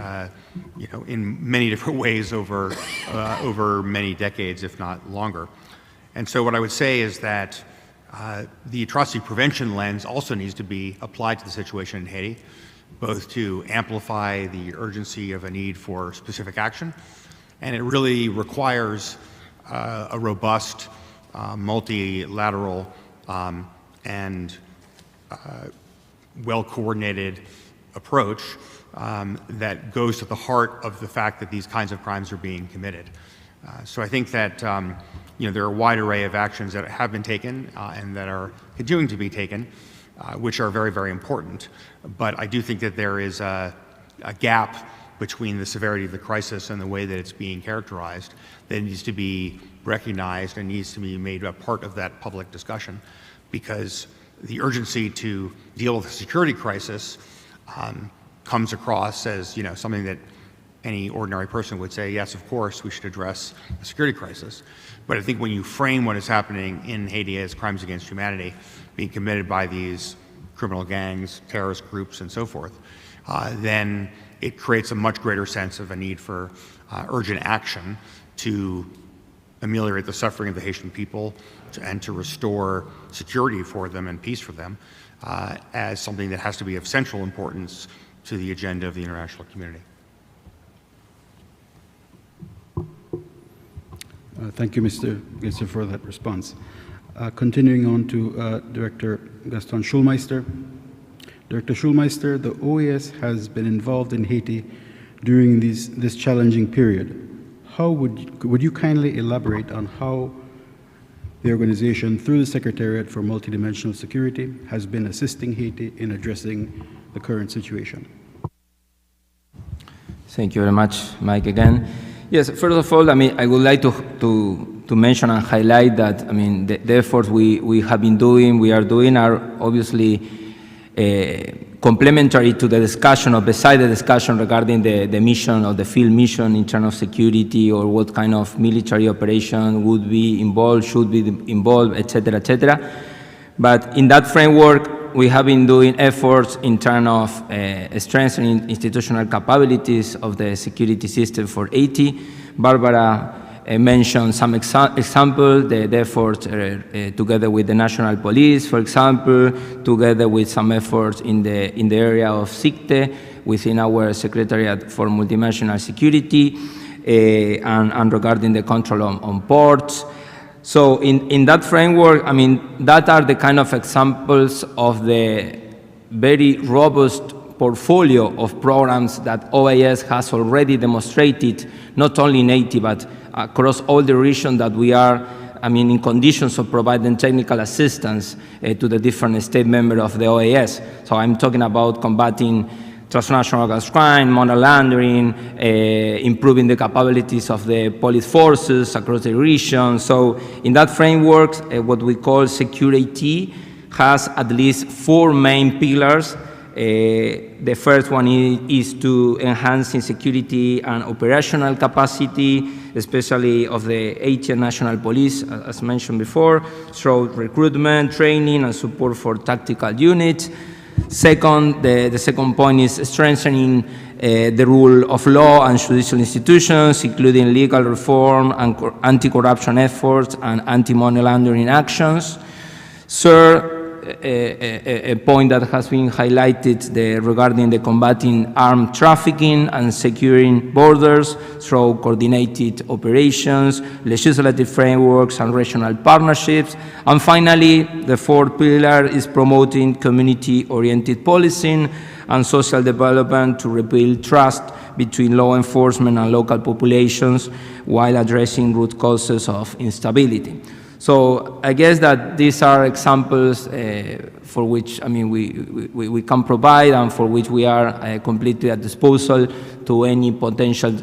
in many different ways over many decades, if not longer. And so what I would say is that the atrocity prevention lens also needs to be applied to the situation in Haiti, both to amplify the urgency of a need for specific action, and it really requires a robust, multilateral, and well-coordinated approach that goes to the heart of the fact that these kinds of crimes are being committed. So I think that there are a wide array of actions that have been taken and that are continuing to be taken, which are very, very important. But I do think that there is a gap between the severity of the crisis and the way that it's being characterized that needs to be recognized and needs to be made a part of that public discussion, because the urgency to deal with the security crisis comes across as something that any ordinary person would say, yes, of course, we should address the security crisis. But I think when you frame what is happening in Haiti as crimes against humanity being committed by these criminal gangs, terrorist groups, and so forth, then it creates a much greater sense of a need for urgent action to ameliorate the suffering of the Haitian people and to restore security for them and peace for them as something that has to be of central importance to the agenda of the international community. Thank you, Mr. Gesser, for that response. Continuing on to Director Gaston Schulmeister. Director Schulmeister, the OAS has been involved in Haiti during this challenging period. How would you kindly elaborate on how the organization, through the Secretariat for Multidimensional Security, has been assisting Haiti in addressing the current situation? Thank you very much, Mike, again. Yes, first of all, I would like to mention and highlight that, the efforts we have been doing, we are doing, are obviously complementary to the discussion, or beside the discussion regarding the mission or the field mission in terms of security, or what kind of military operation would be involved, should be involved, etc., etc. But in that framework, we have been doing efforts in terms of strengthening institutional capabilities of the security system for Haiti. Barbara mentioned some examples, the effort together with the National Police, for example, together with some efforts in the area of SICTE within our Secretariat for Multidimensional Security, and regarding the control on ports. So in that framework, that are the kind of examples of the very robust portfolio of programs that OAS has already demonstrated, not only in Haiti, but across all the region that we are, in conditions of providing technical assistance to the different state members of the OAS. So I'm talking about combating transnational organized crime, money laundering, improving the capabilities of the police forces across the region. So in that framework, what we call security has at least 4 main pillars. The first one is to enhancing security and operational capacity, especially of the Haitian National Police, as mentioned before, through recruitment, training, and support for tactical units. Second, the second point is strengthening the rule of law and judicial institutions, including legal reform and anti-corruption efforts and anti-money laundering actions. Third, a point that has been highlighted regarding the combating armed trafficking and securing borders through coordinated operations, legislative frameworks, and regional partnerships. And finally, the fourth pillar is promoting community-oriented policing and social development to rebuild trust between law enforcement and local populations while addressing root causes of instability. So I guess that these are examples for which, I mean, we can provide and for which we are completely at disposal to any potential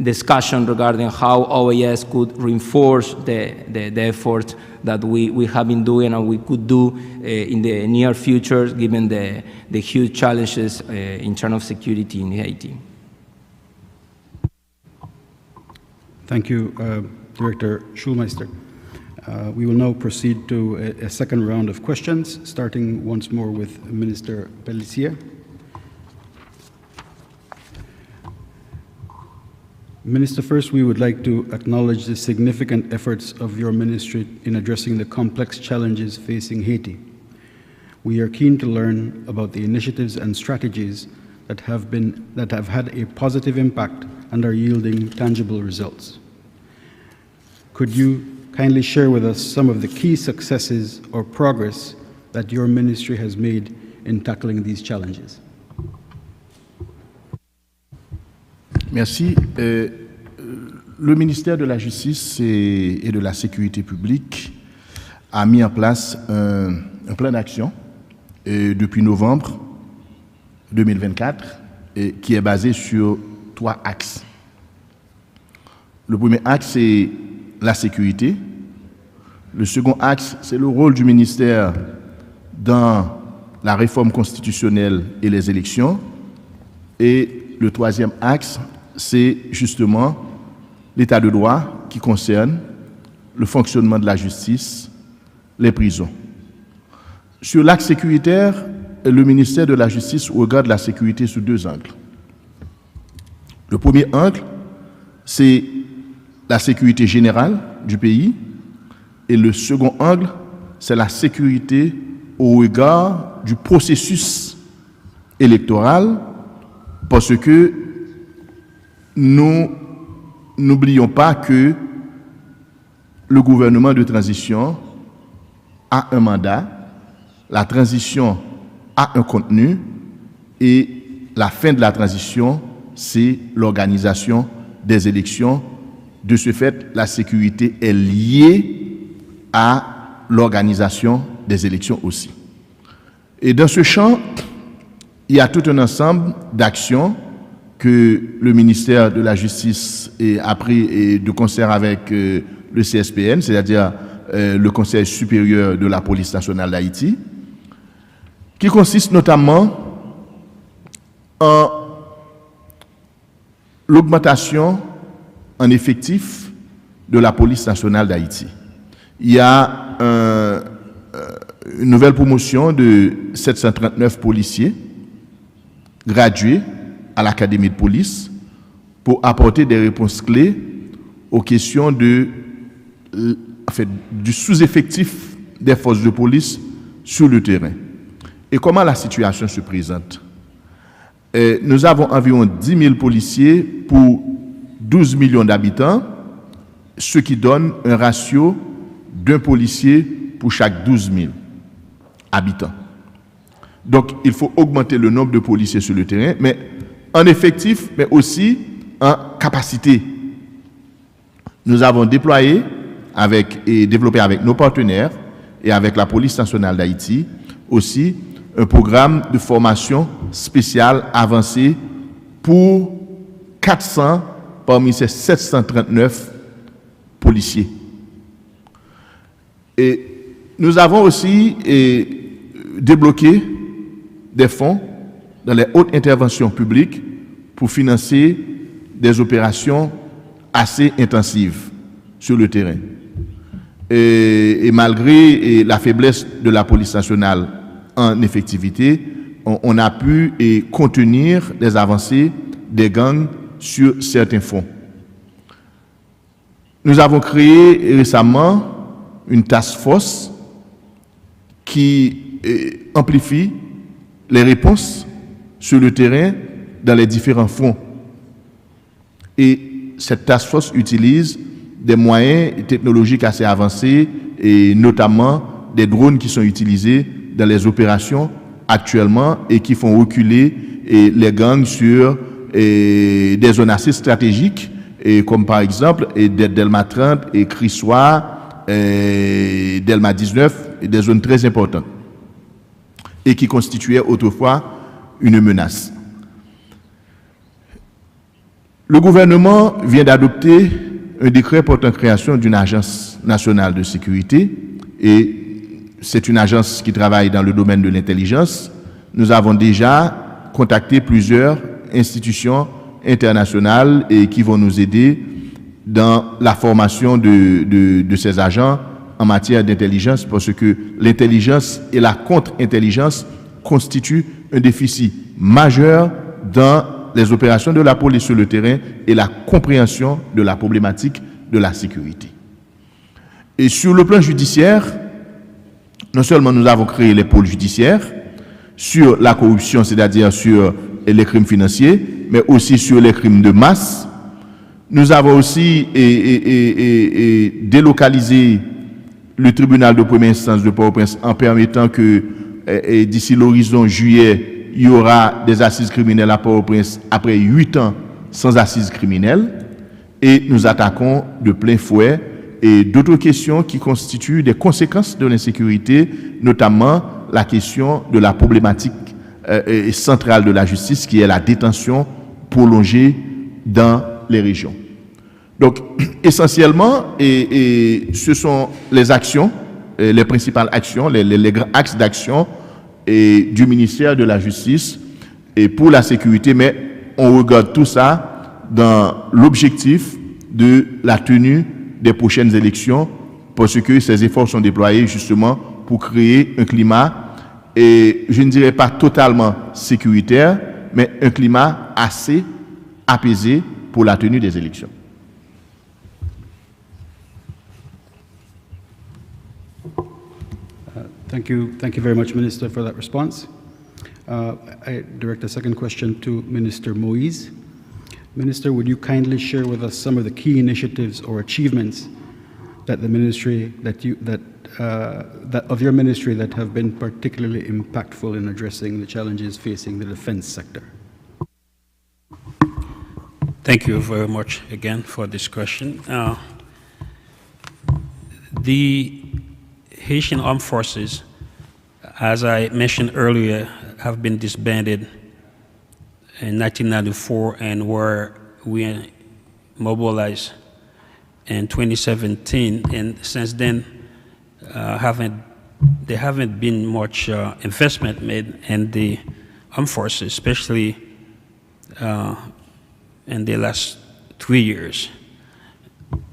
discussion regarding how OAS could reinforce the effort that we have been doing and we could do in the near future, given the huge challenges in terms of security in Haiti. Thank you, Director Schulmeister. We will now proceed to a second round of questions, starting once more with Minister Pellissier. Minister, first we would like to acknowledge the significant efforts of your ministry in addressing the complex challenges facing Haiti. We are keen to learn about the initiatives and strategies that have had a positive impact and are yielding tangible results. Could you kindly share with us some of the key successes or progress that your ministry has made in tackling these challenges? Merci. Le ministère de la Justice et de la Sécurité publique a mis en place un plan d'action depuis novembre 2024 qui est basé sur 3 axes. Le premier axe, c'est la sécurité. Le second axe, c'est le rôle du ministère dans la réforme constitutionnelle et les élections. Et le troisième axe, c'est justement l'état de droit qui concerne le fonctionnement de la justice, les prisons. Sur l'axe sécuritaire, le ministère de la Justice regarde la sécurité sous 2 angles. Le premier angle, c'est la sécurité générale du pays, et le second angle, c'est la sécurité au regard du processus électoral, parce que nous n'oublions pas que le gouvernement de transition a un mandat, la transition a un contenu, et la fin de la transition, c'est l'organisation des élections. De ce fait, la sécurité est liée à l'organisation des élections aussi. Et dans ce champ, il y a tout un ensemble d'actions que le ministère de la Justice a pris de concert avec le CSPN, c'est-à-dire le Conseil supérieur de la police nationale d'Haïti, qui consiste notamment en l'augmentation en effectif de la police nationale d'Haïti. Il y a une nouvelle promotion de 739 policiers gradués à l'Académie de police pour apporter des réponses clés aux questions du sous-effectif des forces de police sur le terrain. Et comment la situation se présente? Nous avons environ 10 000 policiers pour 12 millions d'habitants, ce qui donne un ratio d'un policier pour chaque 12 000 habitants. Donc, il faut augmenter le nombre de policiers sur le terrain, mais en effectif, mais aussi en capacité. Nous avons déployé et développé avec nos partenaires et avec la police nationale d'Haïti aussi un programme de formation spéciale avancée pour 400 parmi ces 739 policiers. Et nous avons aussi débloqué des fonds dans les hautes interventions publiques pour financer des opérations assez intensives sur le terrain. Et malgré la faiblesse de la police nationale en effectivité, on a pu contenir des avancées des gangs sur certains fonds. Nous avons créé récemment une task force qui amplifie les réponses sur le terrain dans les différents fronts. Et cette task force utilise des moyens technologiques assez avancés et notamment des drones qui sont utilisés dans les opérations actuellement et qui font reculer les gangs sur des zones assez stratégiques comme par exemple Delma 30 et Crissois, Delma 19, des zones très importantes et qui constituaient autrefois une menace. Le gouvernement vient d'adopter un décret portant création d'une agence nationale de sécurité et c'est une agence qui travaille dans le domaine de l'intelligence. Nous avons déjà contacté plusieurs institutions internationales et qui vont nous aider dans la formation de ces agents en matière d'intelligence parce que l'intelligence et la contre-intelligence constituent un déficit majeur dans les opérations de la police sur le terrain et la compréhension de la problématique de la sécurité. Et sur le plan judiciaire, non seulement nous avons créé les pôles judiciaires sur la corruption, c'est-à-dire sur les crimes financiers, mais aussi sur les crimes de masse. Nous avons aussi délocalisé le tribunal de première instance de Port-au-Prince en permettant que d'ici l'horizon juillet, il y aura des assises criminelles à Port-au-Prince après 8 ans sans assises criminelles. Et nous attaquons de plein fouet et d'autres questions qui constituent des conséquences de l'insécurité, notamment la question de la problématique centrale de la justice qui est la détention prolongée dans les régions. Donc, essentiellement, ce sont les actions, les principales actions, les grands axes d'action du ministère de la Justice et pour la sécurité, mais on regarde tout ça dans l'objectif de la tenue des prochaines élections parce que ces efforts sont déployés justement pour créer un climat, et je ne dirais pas totalement sécuritaire, mais un climat assez apaisé pour la tenue des élections. Thank you very much, Minister, for that response. I direct a second question to Minister Moise. Minister, would you kindly share with us some of the key initiatives or achievements that the ministry that of your ministry that have been particularly impactful in addressing the challenges facing the defense sector? Thank you very much again for this question. The Haitian Armed Forces, as I mentioned earlier, have been disbanded in 1994 and were we mobilized in 2017, and since then there haven't been much investment made in the armed forces, especially in the last 3 years.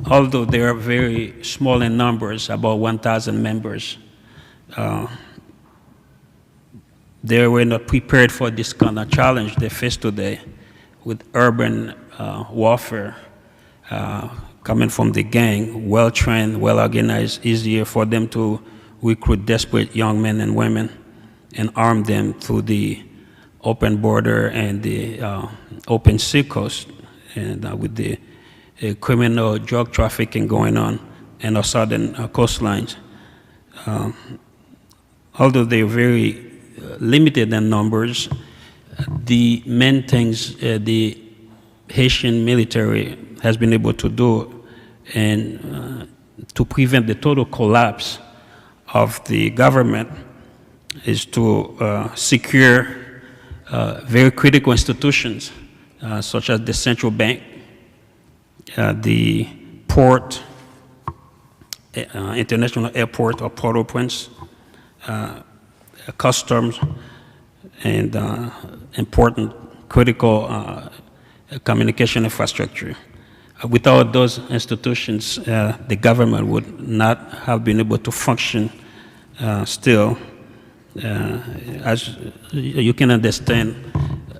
Although they are very small in numbers, about 1,000 members, they were not prepared for this kind of challenge they face today with urban warfare coming from the gang, well-trained, well-organized, easier for them to recruit desperate young men and women and arm them through the open border and the open sea coast, and with the criminal drug trafficking going on in our southern coastlines. Although they're very limited in numbers, the main things the Haitian military has been able to do and to prevent the total collapse of the government is to secure very critical institutions such as the central bank, the port, international airport of Port-au-Prince, customs, and important critical communication infrastructure. Without those institutions, the government would not have been able to function still. As you can understand,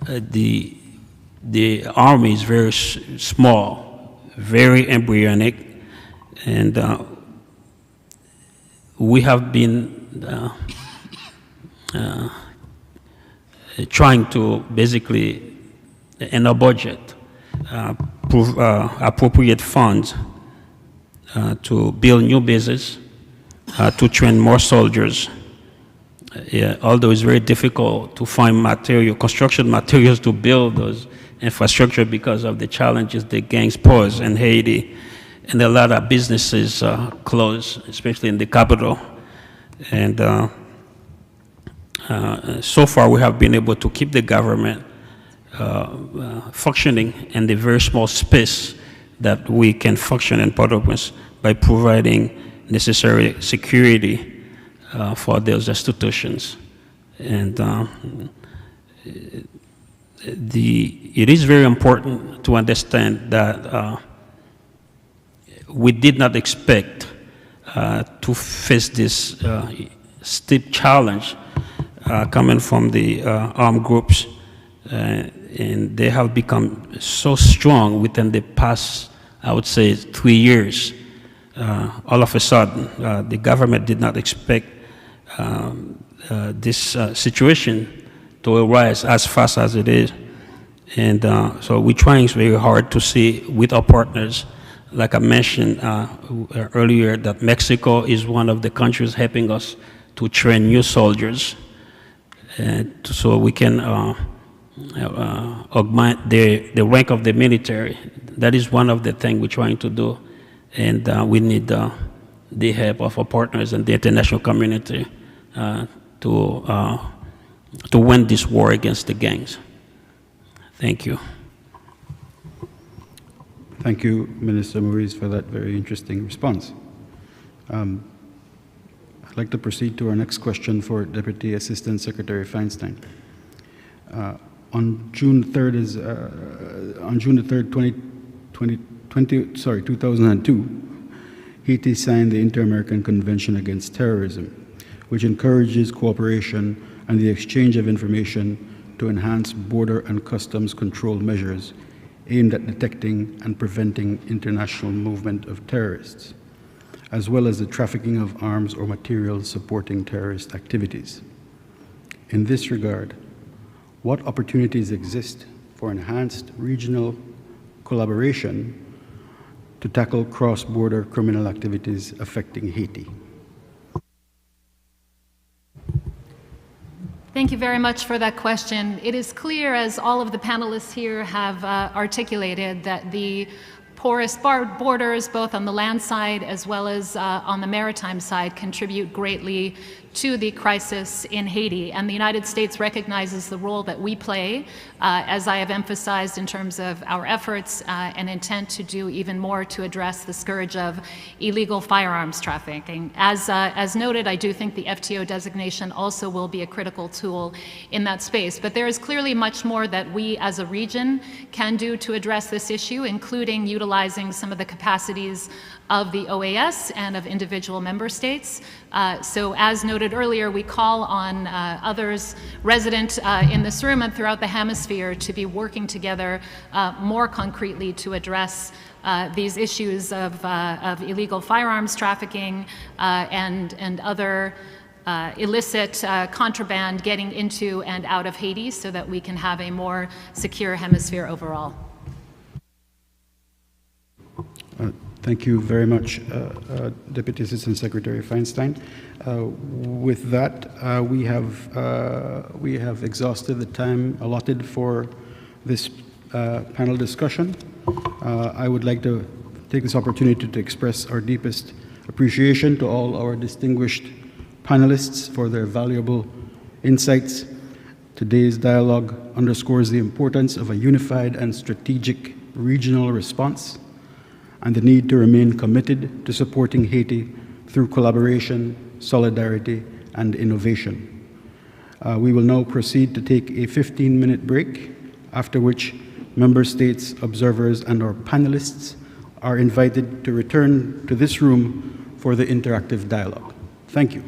the army is very small, very embryonic, and we have been trying to basically, in our budget, appropriate funds to build new bases, to train more soldiers. Although it's very difficult to find construction materials to build those infrastructure because of the challenges the gangs pose in Haiti, and a lot of businesses close, especially in the capital. And so far, we have been able to keep the government functioning in the very small space that we can function in Port-au-Prince by providing necessary security for those institutions. And it is very important to understand that we did not expect to face this steep challenge coming from the armed groups, and they have become so strong within the past, I would say, 3 years. All of a sudden, the government did not expect this situation to arise as fast as it is. And so we're trying very hard to see with our partners, like I mentioned earlier, that Mexico is one of the countries helping us to train new soldiers, so we can augment the rank of the military. That is one of the things we're trying to do, and we need the help of our partners and the international community to win this war against the gangs. Thank you. Thank you, Minister Maurice, for that very interesting response. I'd like to proceed to our next question for Deputy Assistant Secretary Feinstein. On June 3rd, 2002, Haiti signed the Inter-American Convention Against Terrorism, which encourages cooperation and the exchange of information to enhance border and customs control measures aimed at detecting and preventing international movement of terrorists, as well as the trafficking of arms or materials supporting terrorist activities. In this regard, what opportunities exist for enhanced regional collaboration to tackle cross-border criminal activities affecting Haiti? Thank you very much for that question. It is clear, as all of the panelists here have articulated, that the porous borders, both on the land side as well as on the maritime side, contribute greatly to the crisis in Haiti. And the United States recognizes the role that we play, as I have emphasized, in terms of our efforts and intent to do even more to address the scourge of illegal firearms trafficking. As noted, I do think the FTO designation also will be a critical tool in that space. But there is clearly much more that we as a region can do to address this issue, including utilizing some of the capacities of the OAS and of individual member states. So as noted earlier, we call on others resident in this room and throughout the hemisphere to be working together more concretely to address these issues of illegal firearms trafficking and other illicit contraband getting into and out of Haiti, so that we can have a more secure hemisphere overall. Thank you very much, Deputy Assistant Secretary Feinstein. With that, we have exhausted the time allotted for this panel discussion. I would like to take this opportunity to express our deepest appreciation to all our distinguished panelists for their valuable insights. Today's dialogue underscores the importance of a unified and strategic regional response and the need to remain committed to supporting Haiti through collaboration, solidarity, and innovation. We will now proceed to take a 15-minute break, after which member states, observers, and our panelists are invited to return to this room for the interactive dialogue. Thank you.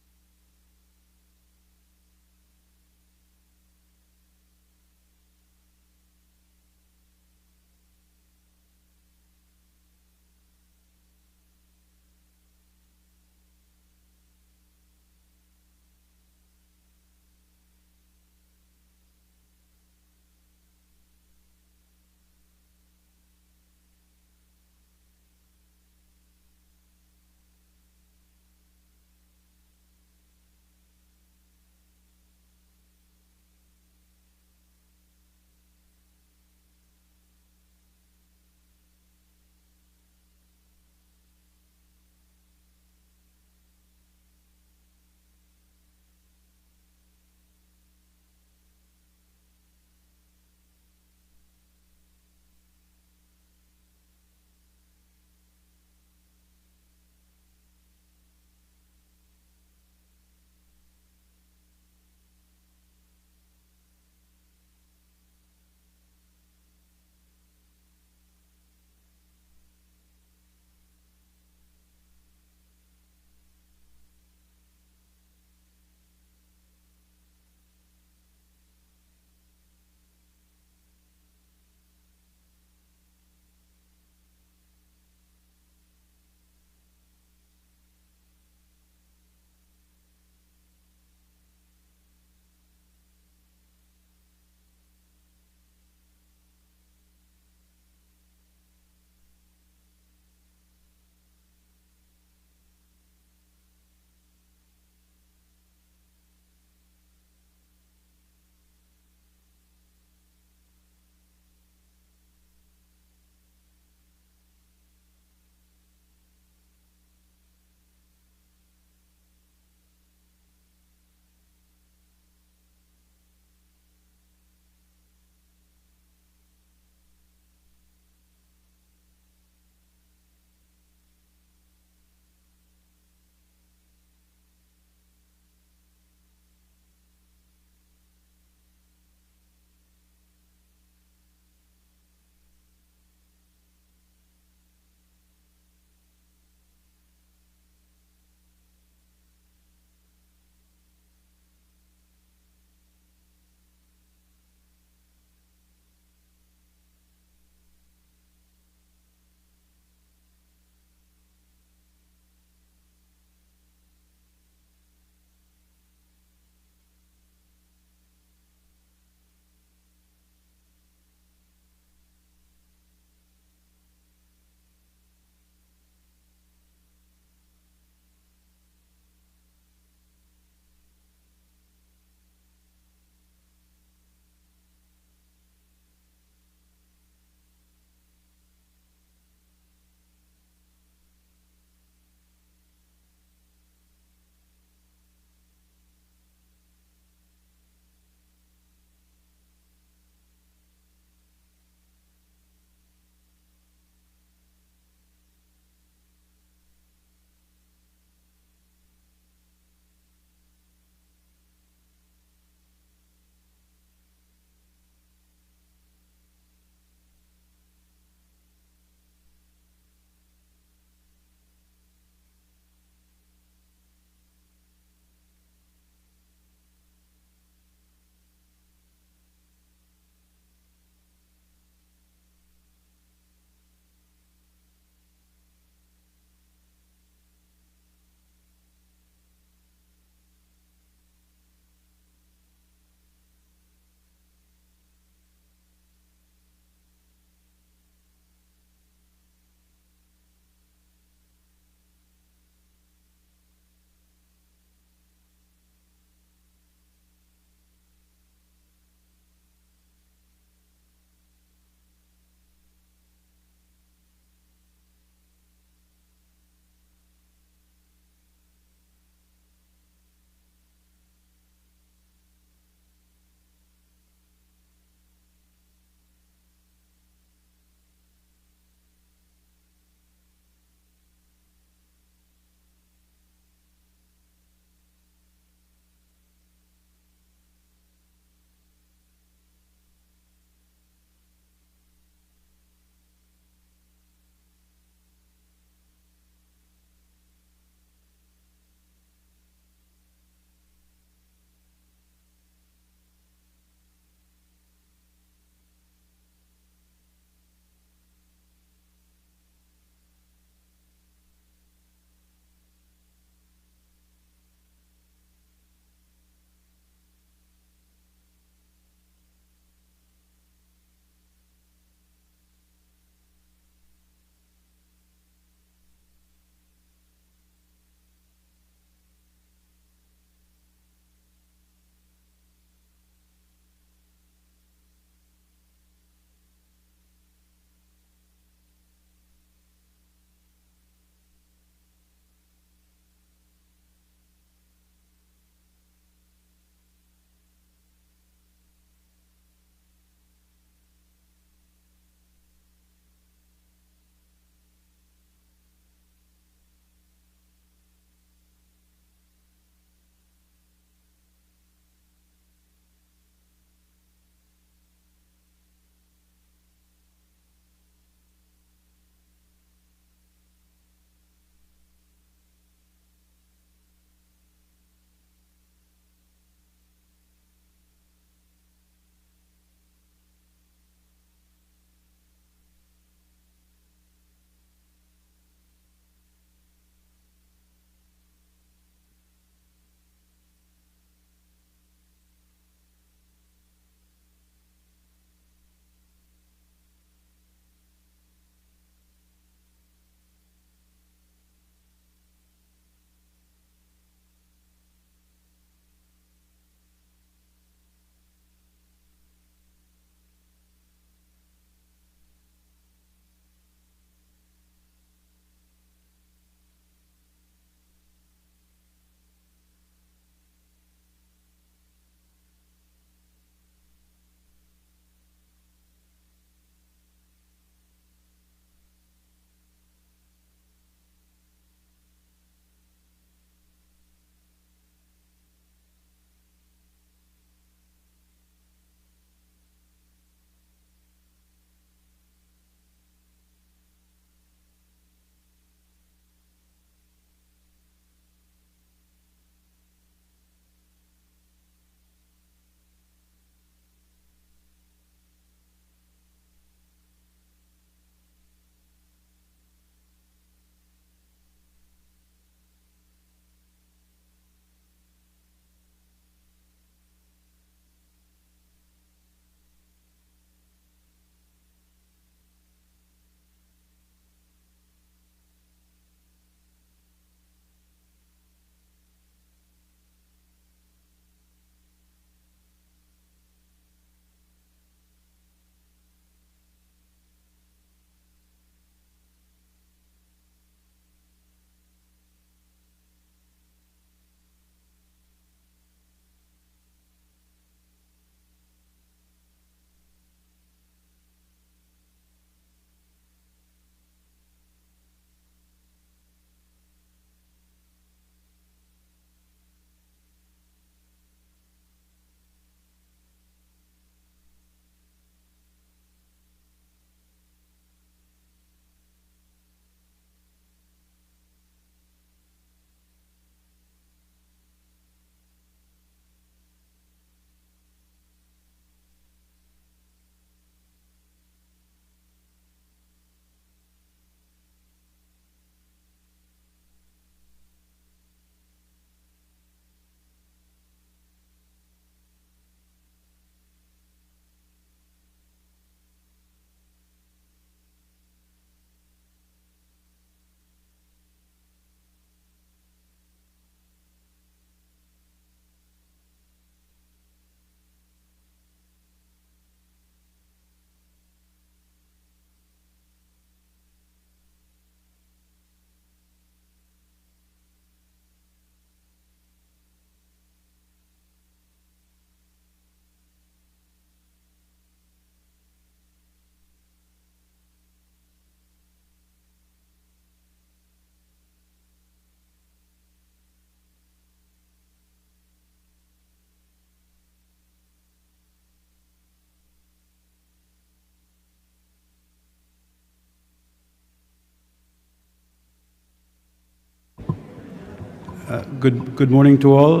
Good morning to all.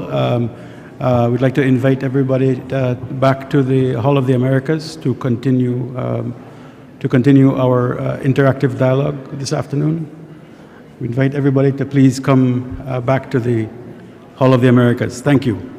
We'd like to invite everybody back to the Hall of the Americas to continue our interactive dialogue this afternoon. We invite everybody to please come back to the Hall of the Americas. Thank you.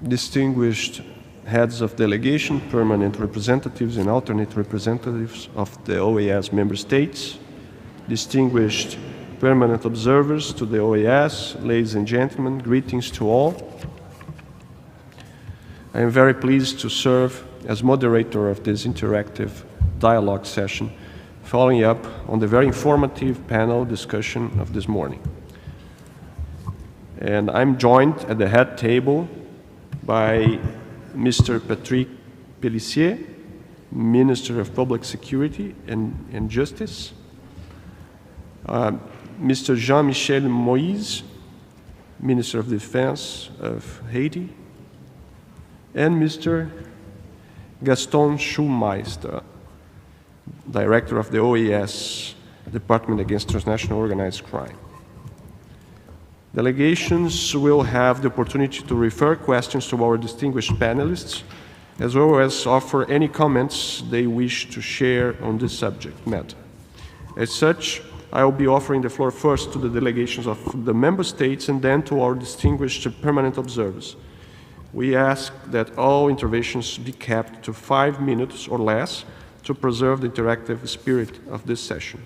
distinguished heads of delegation, permanent representatives and alternate representatives of the OEA's member states, distinguished permanent observers to the OEAs, ladies and gentlemen, greetings to all. I am very pleased to serve as moderator of this interactive dialogue session, following up on the very informative panel discussion of this morning. And I'm joined at the head table by Mr. Patrick Pellissier, Minister of Public Security and Justice, Mr. Jean-Michel Moïse, Minister of Defense of Haiti, and Mr. Gaston Schulmeister, Director of the OES Department Against Transnational Organized Crime. Delegations will have the opportunity to refer questions to our distinguished panelists, as well as offer any comments they wish to share on this subject matter. As such, I will be offering the floor first to the delegations of the member states and then to our distinguished permanent observers. We ask that all interventions be kept to 5 minutes or less to preserve the interactive spirit of this session.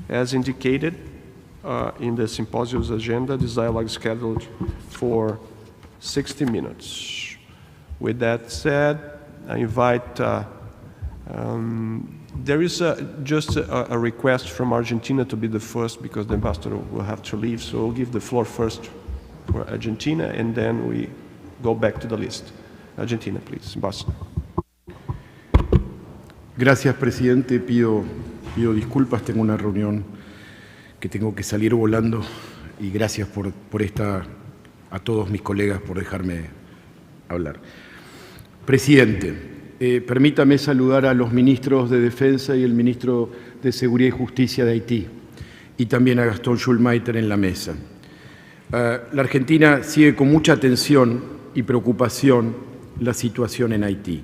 As indicated, in the symposium's agenda, this dialogue is scheduled for 60 minutes. With that said, I invite, there is just a request from Argentina to be the first because the ambassador will have to leave, so we'll give the floor first for Argentina and then we go back to the list. Argentina, please, ambassador. Gracias, presidente. Pido disculpas, tengo una reunión que tengo que salir volando y gracias a todos mis colegas por dejarme hablar. Presidente, permítame saludar a los ministros de Defensa y el ministro de Seguridad y Justicia de Haití y también a Gaston Schulmeister en la mesa. La Argentina sigue con mucha atención y preocupación la situación en Haití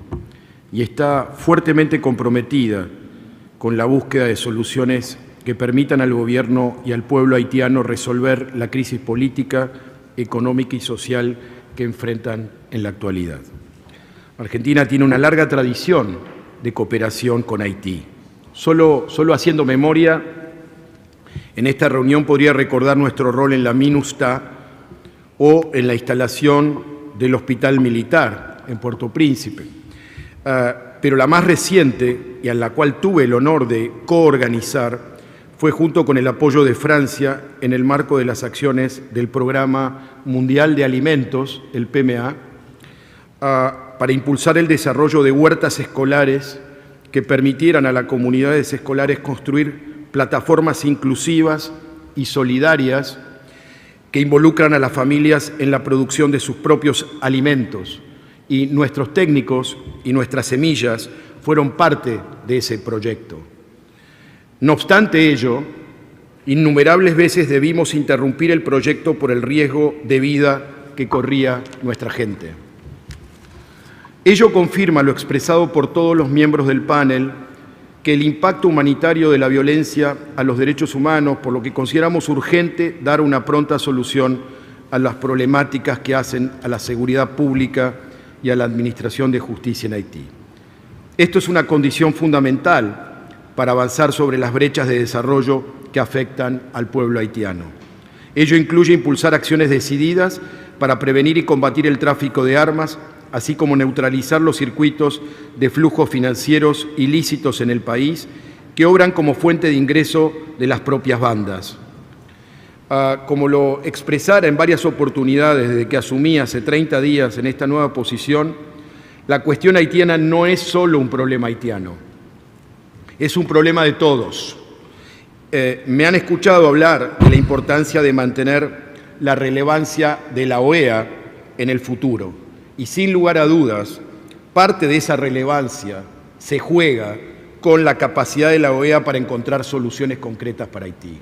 y está fuertemente comprometida con la búsqueda de soluciones que permitan al gobierno y al pueblo haitiano resolver la crisis política, económica y social que enfrentan en la actualidad. Argentina tiene una larga tradición de cooperación con Haití. Solo haciendo memoria, en esta reunión podría recordar nuestro rol en la MINUSTA o en la instalación del Hospital Militar en Puerto Príncipe. Pero la más reciente, y a la cual tuve el honor de coorganizar, fue junto con el apoyo de Francia en el marco de las acciones del Programa Mundial de Alimentos, el PMA, para impulsar el desarrollo de huertas escolares que permitieran a las comunidades escolares construir plataformas inclusivas y solidarias que involucran a las familias en la producción de sus propios alimentos. Y nuestros técnicos y nuestras semillas fueron parte de ese proyecto. No obstante ello, innumerables veces debimos interrumpir el proyecto por el riesgo de vida que corría nuestra gente. Ello confirma lo expresado por todos los miembros del panel, que el impacto humanitario de la violencia a los derechos humanos, por lo que consideramos urgente dar una pronta solución a las problemáticas que hacen a la seguridad pública y a la administración de justicia en Haití. Esto es una condición fundamental para avanzar sobre las brechas de desarrollo que afectan al pueblo haitiano. Ello incluye impulsar acciones decididas para prevenir y combatir el tráfico de armas, así como neutralizar los circuitos de flujos financieros ilícitos en el país que obran como fuente de ingreso de las propias bandas. Como lo expresara en varias oportunidades desde que asumí hace 30 días en esta nueva posición, la cuestión haitiana no es solo un problema haitiano. Es un problema de todos. Me han escuchado hablar de la importancia de mantener la relevancia de la OEA en el futuro. Y sin lugar a dudas, parte de esa relevancia se juega con la capacidad de la OEA para encontrar soluciones concretas para Haití.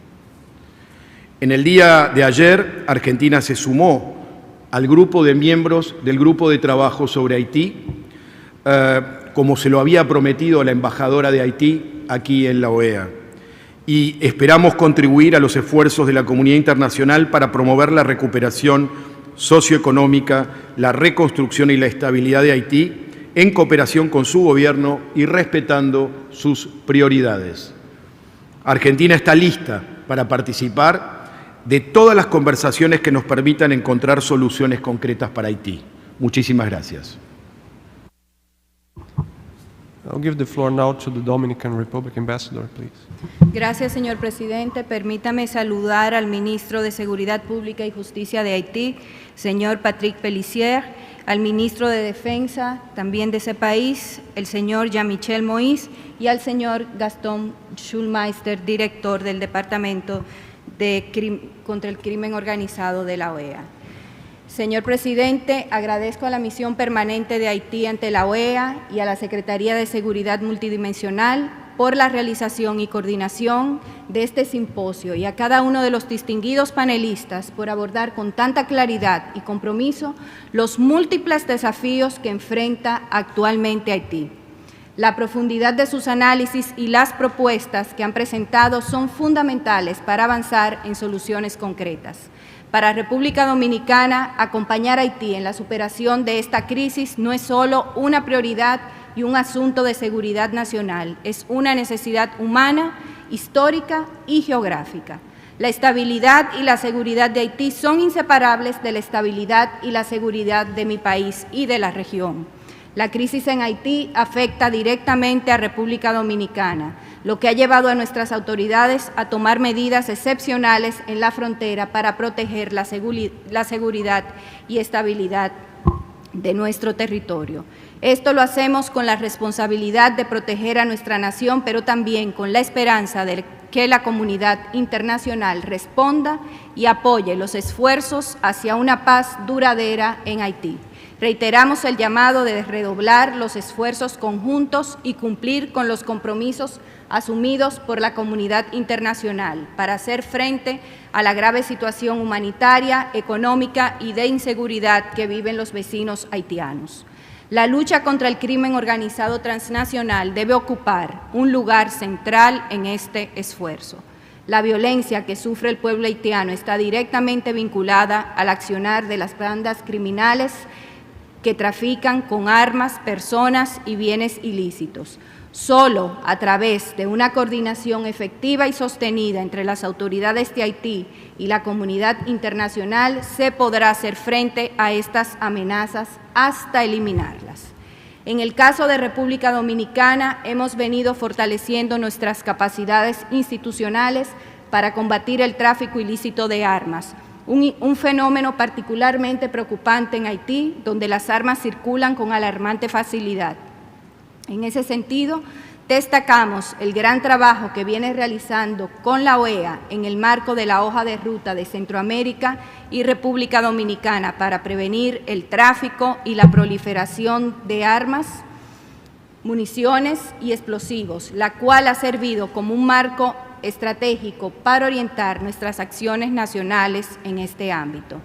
En el día de ayer, Argentina se sumó al grupo de miembros del Grupo de Trabajo sobre Haití, como se lo había prometido a la embajadora de Haití aquí en la OEA. Y esperamos contribuir a los esfuerzos de la comunidad internacional para promover la recuperación socioeconómica, la reconstrucción y la estabilidad de Haití, en cooperación con su gobierno y respetando sus prioridades. Argentina está lista para participar de todas las conversaciones que nos permitan encontrar soluciones concretas para Haití. Muchísimas gracias. I'll give the floor now to the Dominican Republic Ambassador, please. Gracias, señor presidente. Permítame saludar al ministro de Seguridad Pública y Justicia de Haití, señor Patrick Pellicier, al ministro de Defensa, también de ese país, el señor Jean-Michel Moïse, y al señor Gastón Schulmeister, director del Departamento contra el Crimen Organizado de la OEA. Señor presidente, agradezco a la misión permanente de Haití ante la OEA y a la Secretaría de Seguridad Multidimensional por la realización y coordinación de este simposio y a cada uno de los distinguidos panelistas por abordar con tanta claridad y compromiso los múltiples desafíos que enfrenta actualmente Haití. La profundidad de sus análisis y las propuestas que han presentado son fundamentales para avanzar en soluciones concretas. Para República Dominicana, acompañar a Haití en la superación de esta crisis no es solo una prioridad y un asunto de seguridad nacional, es una necesidad humana, histórica y geográfica. La estabilidad y la seguridad de Haití son inseparables de la estabilidad y la seguridad de mi país y de la región. La crisis en Haití afecta directamente a República Dominicana, lo que ha llevado a nuestras autoridades a tomar medidas excepcionales en la frontera para proteger la seguridad y estabilidad de nuestro territorio. Esto lo hacemos con la responsabilidad de proteger a nuestra nación, pero también con la esperanza de que la comunidad internacional responda y apoye los esfuerzos hacia una paz duradera en Haití. Reiteramos el llamado de redoblar los esfuerzos conjuntos y cumplir con los compromisos asumidos por la comunidad internacional para hacer frente a la grave situación humanitaria, económica y de inseguridad que viven los vecinos haitianos. La lucha contra el crimen organizado transnacional debe ocupar un lugar central en este esfuerzo. La violencia que sufre el pueblo haitiano está directamente vinculada al accionar de las bandas criminales que trafican con armas, personas y bienes ilícitos. Solo a través de una coordinación efectiva y sostenida entre las autoridades de Haití y la comunidad internacional se podrá hacer frente a estas amenazas hasta eliminarlas. En el caso de República Dominicana, hemos venido fortaleciendo nuestras capacidades institucionales para combatir el tráfico ilícito de armas, un fenómeno particularmente preocupante en Haití, donde las armas circulan con alarmante facilidad. En ese sentido, destacamos el gran trabajo que viene realizando con la OEA en el marco de la hoja de ruta de Centroamérica y República Dominicana para prevenir el tráfico y la proliferación de armas, municiones y explosivos, la cual ha servido como un marco estratégico para orientar nuestras acciones nacionales en este ámbito.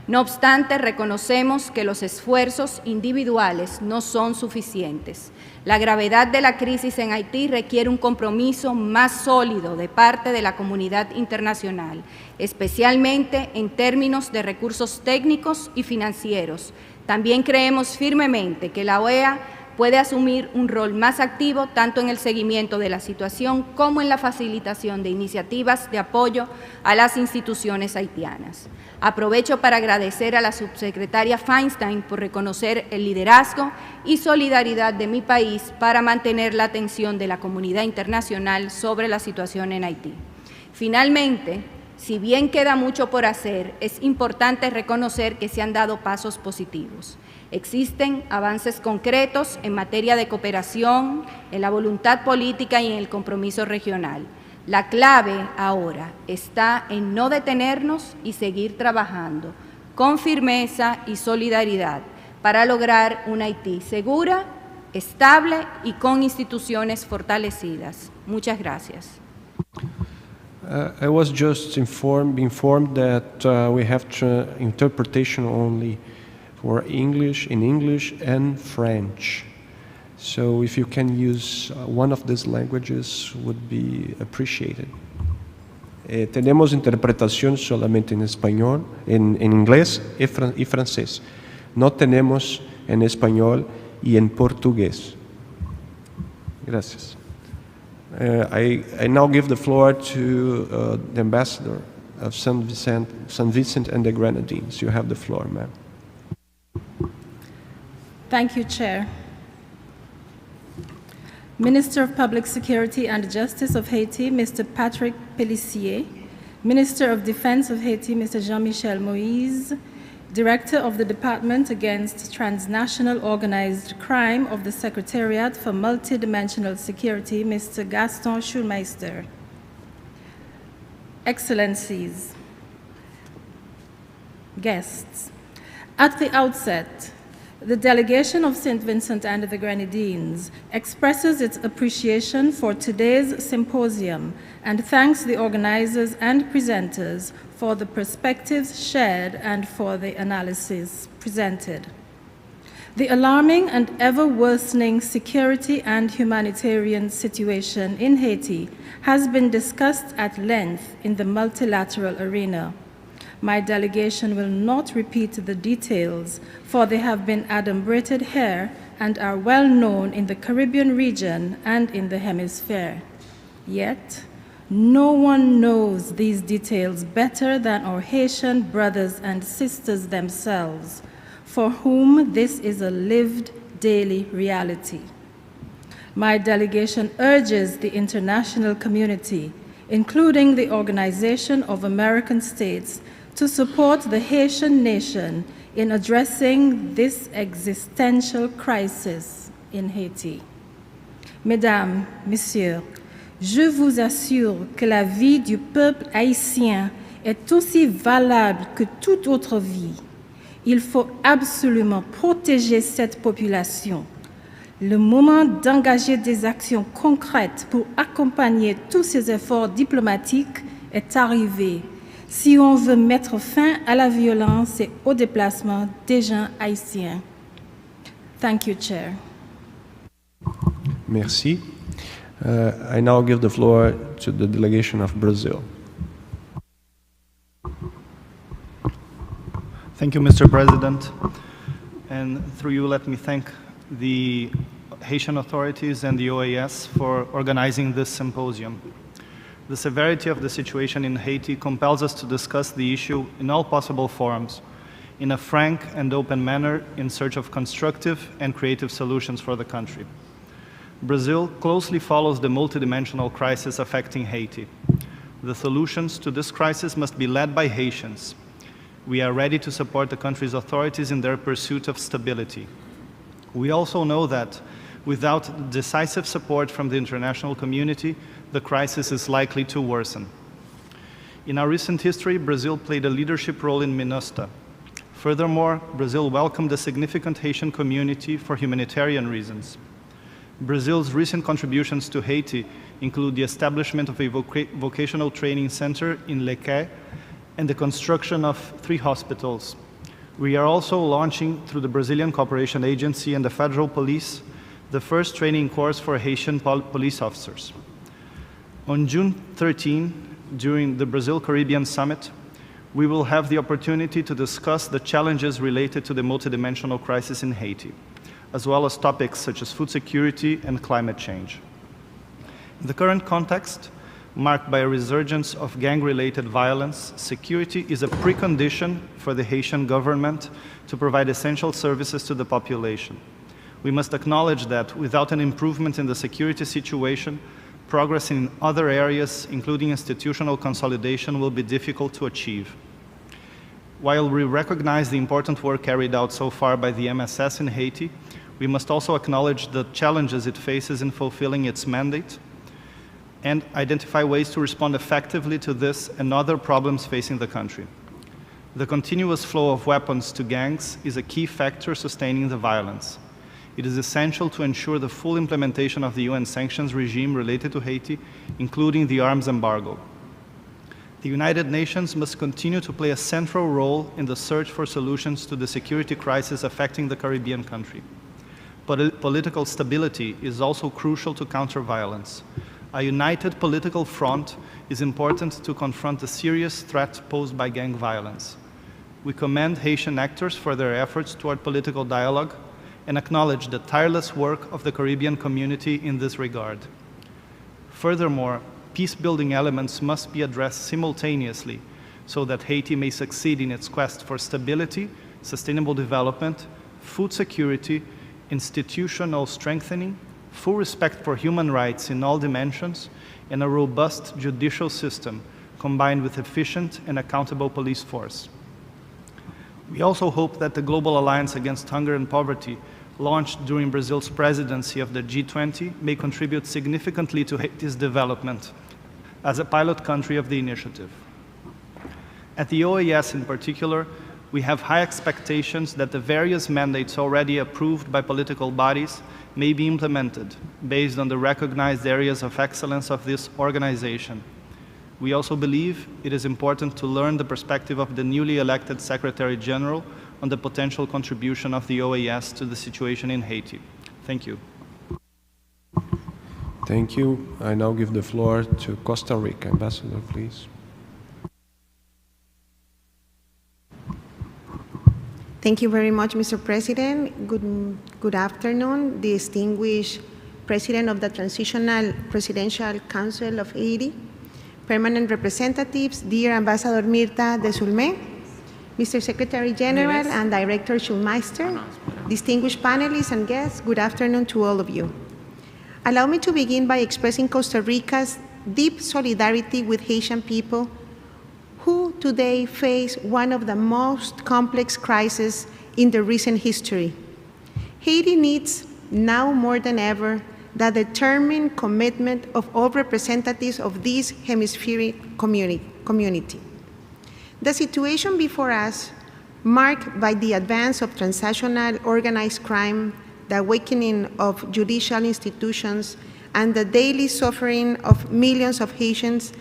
No obstante, reconocemos que los esfuerzos individuales no son suficientes. La gravedad de la crisis en Haití requiere un compromiso más sólido de parte de la comunidad internacional, especialmente en términos de recursos técnicos y financieros. También creemos firmemente que la OEA puede asumir un rol más activo tanto en el seguimiento de la situación como en la facilitación de iniciativas de apoyo a las instituciones haitianas. Aprovecho para agradecer a la subsecretaria Feinstein por reconocer el liderazgo y solidaridad de mi país para mantener la atención de la comunidad internacional sobre la situación en Haití. Finalmente, si bien queda mucho por hacer, es importante reconocer que se han dado pasos positivos. Existen avances concretos en materia de cooperación, en la voluntad política y en el compromiso regional. La clave ahora está en no detenernos y seguir trabajando con firmeza y solidaridad para lograr una Haití segura, estable y con instituciones fortalecidas. Muchas gracias. I was just informed that we have interpretation only for English, in English and French. So if you can use one of these languages would be appreciated. Tenemos interpretación solamente en español, en inglés y francés. No tenemos en español y en portugués. Gracias. I now give the floor to the ambassador of San Vicente and the Grenadines. You have the floor, ma'am. Thank you, Chair. Minister of Public Security and Justice of Haiti, Mr. Patrick Pellissier. Minister of Defense of Haiti, Mr. Jean-Michel Moïse. Director of the Department Against Transnational Organized Crime of the Secretariat for Multidimensional Security, Mr. Gaston Schulmeister. Excellencies, guests, at the outset, the delegation of St. Vincent and the Grenadines expresses its appreciation for today's symposium and thanks the organizers and presenters for the perspectives shared and for the analysis presented. The alarming and ever-worsening security and humanitarian situation in Haiti has been discussed at length in the multilateral arena. My delegation will not repeat the details, for they have been adumbrated here and are well known in the Caribbean region and in the hemisphere. Yet, no one knows these details better than our Haitian brothers and sisters themselves, for whom this is a lived daily reality. My delegation urges the international community, including the Organization of American States, to support the Haitian nation in addressing this existential crisis in Haiti. Mesdames, Messieurs, je vous assure que la vie du peuple haïtien est aussi valable que toute autre vie. Il faut absolument protéger cette population. Le moment d'engager des actions concrètes pour accompagner tous ces efforts diplomatiques est arrivé si on veut mettre fin à la violence et au déplacement des gens haïtiens. Thank you, Chair. Merci. I now give the floor to the delegation of Brazil. Thank you, Mr. President. And through you, let me thank the Haitian authorities and the OAS for organizing this symposium. The severity of the situation in Haiti compels us to discuss the issue in all possible forums, in a frank and open manner in search of constructive and creative solutions for the country. Brazil closely follows the multidimensional crisis affecting Haiti. The solutions to this crisis must be led by Haitians. We are ready to support the country's authorities in their pursuit of stability. We also know that without decisive support from the international community, the crisis is likely to worsen. In our recent history, Brazil played a leadership role in MINUSTA. Furthermore, Brazil welcomed a significant Haitian community for humanitarian reasons. Brazil's recent contributions to Haiti include the establishment of a vocational training center in Lequé and the construction of 3 hospitals. We are also launching, through the Brazilian Cooperation Agency and the Federal Police, the first training course for Haitian police officers. On June 13, during the Brazil-Caribbean Summit, we will have the opportunity to discuss the challenges related to the multidimensional crisis in Haiti, as well as topics such as food security and climate change. In the current context, marked by a resurgence of gang-related violence, security is a precondition for the Haitian government to provide essential services to the population. We must acknowledge that without an improvement in the security situation, progress in other areas, including institutional consolidation, will be difficult to achieve. While we recognize the important work carried out so far by the MSS in Haiti, we must also acknowledge the challenges it faces in fulfilling its mandate and identify ways to respond effectively to this and other problems facing the country. The continuous flow of weapons to gangs is a key factor sustaining the violence. It is essential to ensure the full implementation of the UN sanctions regime related to Haiti, including the arms embargo. The United Nations must continue to play a central role in the search for solutions to the security crisis affecting the Caribbean country. Political stability is also crucial to counter violence. A united political front is important to confront the serious threat posed by gang violence. We commend Haitian actors for their efforts toward political dialogue and acknowledge the tireless work of the Caribbean community in this regard. Furthermore, peace-building elements must be addressed simultaneously so that Haiti may succeed in its quest for stability, sustainable development, food security, institutional strengthening, full respect for human rights in all dimensions, and a robust judicial system combined with efficient and accountable police force. We also hope that the Global Alliance Against Hunger and Poverty, launched during Brazil's presidency of the G20, may contribute significantly to Haiti's development as a pilot country of the initiative. At the OES in particular, we have high expectations that the various mandates already approved by political bodies may be implemented based on the recognized areas of excellence of this organization. We also believe it is important to learn the perspective of the newly elected Secretary General on the potential contribution of the OAS to the situation in Haiti. Thank you. Thank you. I now give the floor to Costa Rica. Ambassador, please. Thank you very much, Mr. President. Good afternoon, distinguished President of the Transitional Presidential Council of Haiti, permanent representatives, dear Ambassador Mirta de Sulmé, Mr. Secretary General and Director Schulmeister, distinguished panelists and guests, good afternoon to all of you. Allow me to begin by expressing Costa Rica's deep solidarity with Haitian people who today face one of the most complex crises in the recent history. Haiti needs, now more than ever, the determined commitment of all representatives of this hemispheric community. The situation before us, marked by the advance of transnational organized crime, the awakening of judicial institutions, and the daily suffering of millions of Haitians,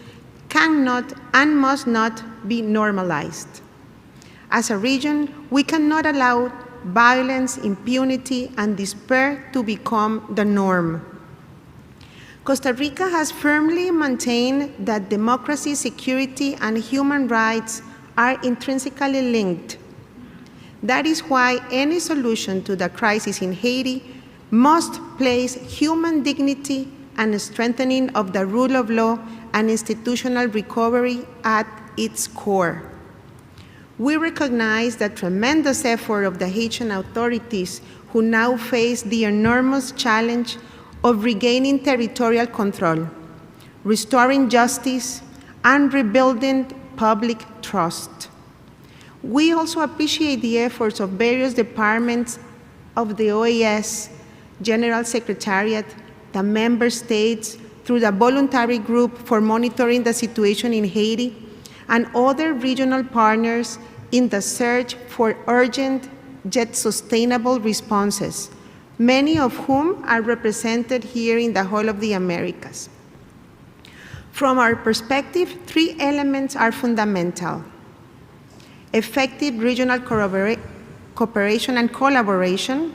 cannot and must not be normalized. As a region, we cannot allow violence, impunity, and despair to become the norm. Costa Rica has firmly maintained that democracy, security, and human rights are intrinsically linked. That is why any solution to the crisis in Haiti must place human dignity and strengthening of the rule of law and institutional recovery at its core. We recognize the tremendous effort of the Haitian authorities who now face the enormous challenge of regaining territorial control, restoring justice, and rebuilding public trust. We also appreciate the efforts of various departments of the OES, General Secretariat, the member states, through the voluntary group for monitoring the situation in Haiti, and other regional partners in the search for urgent yet sustainable responses, many of whom are represented here in the Hall of the Americas. From our perspective, three elements are fundamental: effective regional cooperation and collaboration.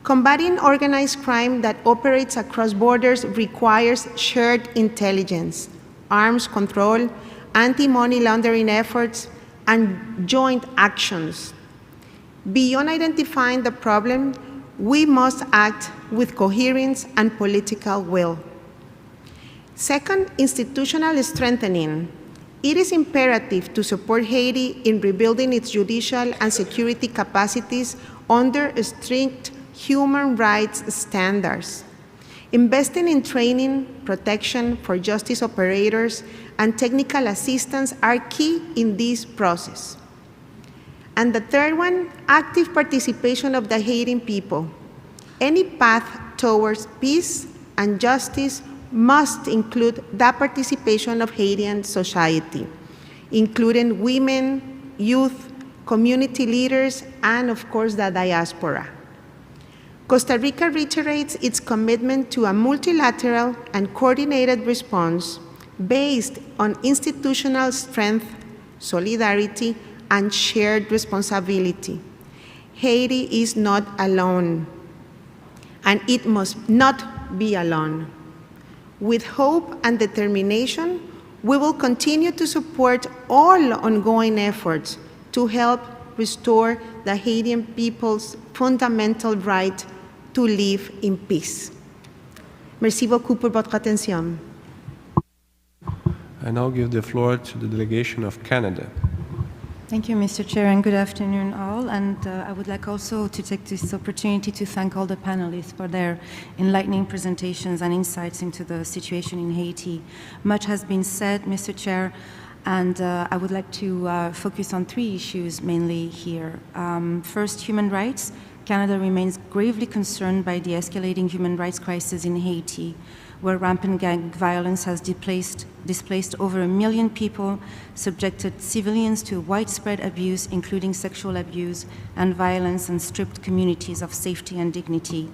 Combating organized crime that operates across borders requires shared intelligence, arms control, anti-money laundering efforts, and joint actions. Beyond identifying the problem, we must act with coherence and political will. Second, institutional strengthening. It is imperative to support Haiti in rebuilding its judicial and security capacities under strict human rights standards. Investing in training, protection for justice operators, and technical assistance are key in this process. And the third one, active participation of the Haitian people. Any path towards peace and justice must include the participation of Haitian society, including women, youth, community leaders, and of course the diaspora. Costa Rica reiterates its commitment to a multilateral and coordinated response based on institutional strength, solidarity, and shared responsibility. Haiti is not alone, and it must not be alone. With hope and determination, we will continue to support all ongoing efforts to help restore the Haitian people's fundamental right to live in peace. Merci beaucoup pour votre attention. I now give the floor to the delegation of Canada. Thank you, Mr. Chair, and good afternoon all. And I would like also to take this opportunity to thank all the panelists for their enlightening presentations and insights into the situation in Haiti. Much has been said, Mr. Chair, and I would like to focus on three issues mainly here. First, human rights. Canada remains gravely concerned by the escalating human rights crisis in Haiti, where rampant gang violence has displaced over 1 million people, subjected civilians to widespread abuse, including sexual abuse and violence, and stripped communities of safety and dignity.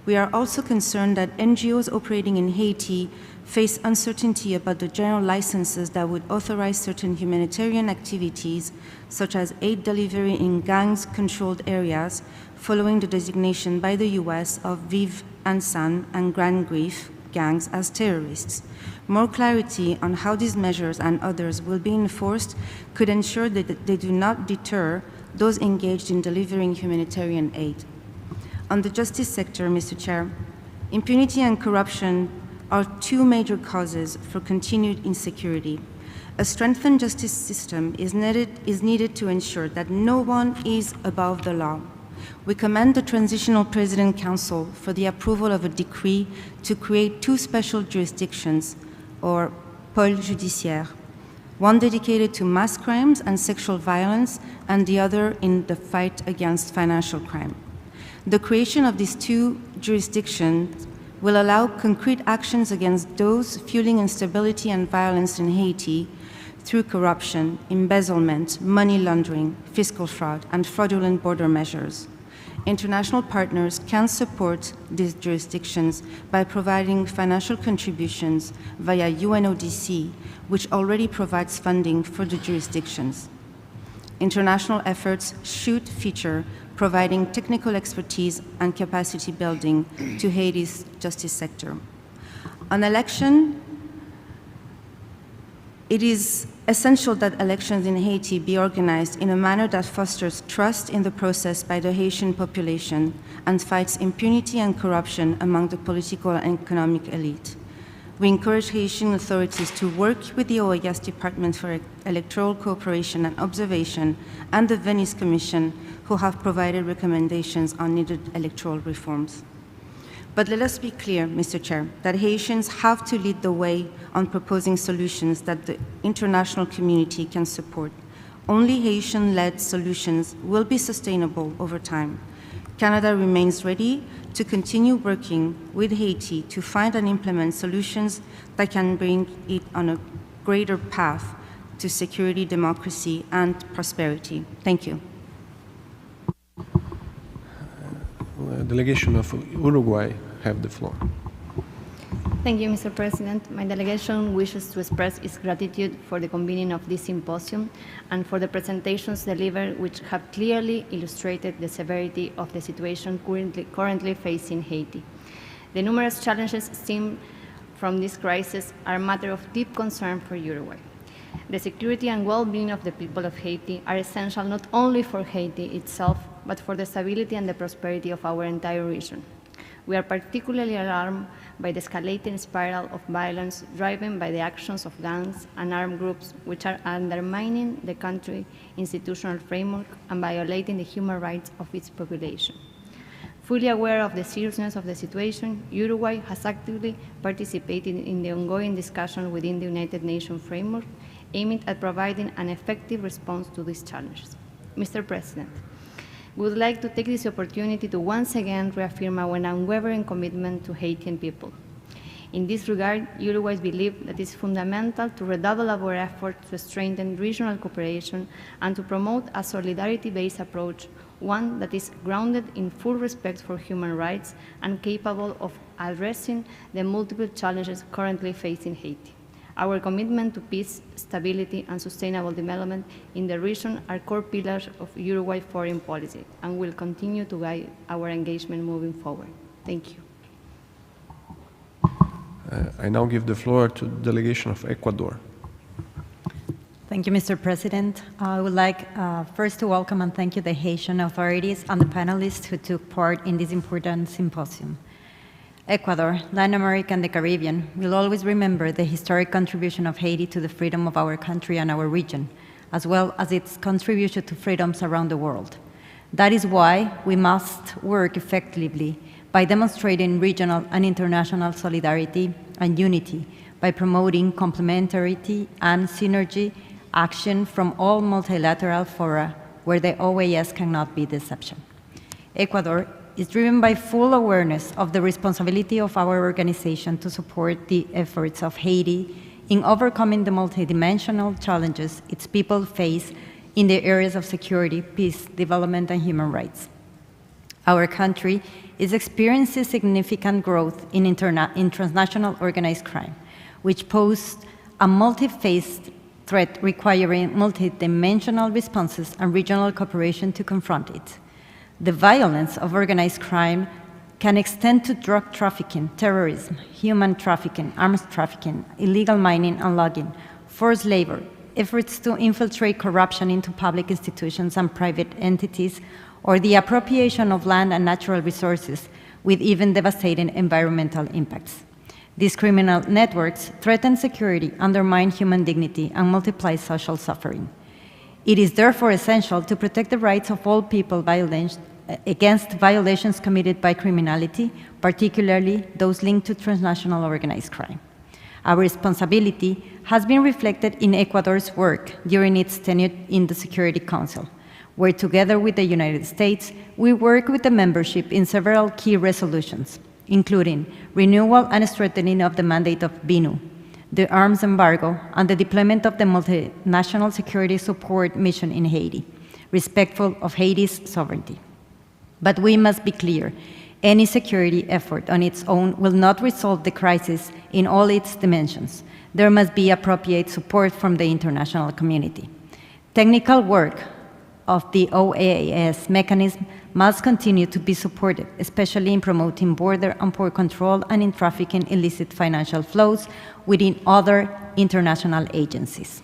We are also concerned that NGOs operating in Haiti face uncertainty about the general licenses that would authorize certain humanitarian activities, such as aid delivery in gangs-controlled areas, following the designation by the US of Vive, Ansan, and Grand Grief gangs as terrorists. More clarity on how these measures and others will be enforced could ensure that they do not deter those engaged in delivering humanitarian aid. On the justice sector, Mr. Chair, impunity and corruption are two major causes for continued insecurity. A strengthened justice system is needed to ensure that no one is above the law. We commend the Transitional President Council for the approval of a decree to create two special jurisdictions, or pôles judiciaires, one dedicated to mass crimes and sexual violence, and the other in the fight against financial crime. The creation of these two jurisdictions will allow concrete actions against those fueling instability and violence in Haiti through corruption, embezzlement, money laundering, fiscal fraud, and fraudulent border measures. International partners can support these jurisdictions by providing financial contributions via UNODC, which already provides funding for the jurisdictions. International efforts should feature providing technical expertise and capacity building to Haiti's justice sector. On election, it is essential that elections in Haiti be organized in a manner that fosters trust in the process by the Haitian population and fights impunity and corruption among the political and economic elite. We encourage Haitian authorities to work with the OEA's Department for Electoral Cooperation and Observation and the Venice Commission, who have provided recommendations on needed electoral reforms. But let us be clear, Mr. Chair, that Haitians have to lead the way on proposing solutions that the international community can support. Only Haitian-led solutions will be sustainable over time. Canada remains ready to continue working with Haiti to find and implement solutions that can bring it on a greater path to security, democracy, and prosperity. Thank you. Delegation of Uruguay have the floor. Thank you, Mr. President. My delegation wishes to express its gratitude for the convening of this symposium and for the presentations delivered, which have clearly illustrated the severity of the situation currently facing Haiti. The numerous challenges stemmed from this crisis are a matter of deep concern for Uruguay. The security and well-being of the people of Haiti are essential not only for Haiti itself, but for the stability and the prosperity of our entire region. We are particularly alarmed by the escalating spiral of violence driven by the actions of gangs and armed groups which are undermining the country's institutional framework and violating the human rights of its population. Fully aware of the seriousness of the situation, Uruguay has actively participated in the ongoing discussion within the United Nations framework aimed at providing an effective response to these challenges. Mr. President, we would like to take this opportunity to once again reaffirm our unwavering commitment to Haitian people. In this regard, Uruguay believes that it is fundamental to redouble our efforts to strengthen regional cooperation and to promote a solidarity-based approach, one that is grounded in full respect for human rights and capable of addressing the multiple challenges currently facing Haiti. Our commitment to peace, stability, and sustainable development in the region are core pillars of Uruguay foreign policy and will continue to guide our engagement moving forward. Thank you. I now give the floor to the delegation of Ecuador. Thank you, Mr. President. I would like first to welcome and thank you the Haitian authorities and the panelists who took part in this important symposium. Ecuador, Latin America, and the Caribbean will always remember the historic contribution of Haiti to the freedom of our country and our region, as well as its contribution to freedoms around the world. That is why we must work effectively by demonstrating regional and international solidarity and unity, by promoting complementarity and synergy action from all multilateral fora where the OES cannot be the exception. Ecuador is driven by full awareness of the responsibility of our organization to support the efforts of Haiti in overcoming the multidimensional challenges its people face in the areas of security, peace, development, and human rights. Our country is experiencing significant growth in transnational organized crime, which poses a multi-phased threat requiring multidimensional responses and regional cooperation to confront it. The violence of organized crime can extend to drug trafficking, terrorism, human trafficking, arms trafficking, illegal mining and logging, forced labor, efforts to infiltrate corruption into public institutions and private entities, or the appropriation of land and natural resources with even devastating environmental impacts. These criminal networks threaten security, undermine human dignity, and multiply social suffering. It is therefore essential to protect the rights of all people against violations committed by criminality, particularly those linked to transnational organized crime. Our responsibility has been reflected in Ecuador's work during its tenure in the Security Council, where together with the United States, we work with the membership in several key resolutions, including renewal and strengthening of the mandate of BINU, the arms embargo, and the deployment of the multinational security support mission in Haiti, respectful of Haiti's sovereignty. But we must be clear, any security effort on its own will not resolve the crisis in all its dimensions. There must be appropriate support from the international community. Technical work of the OEA's mechanism must continue to be supported, especially in promoting border and port control and in trafficking illicit financial flows within other international agencies.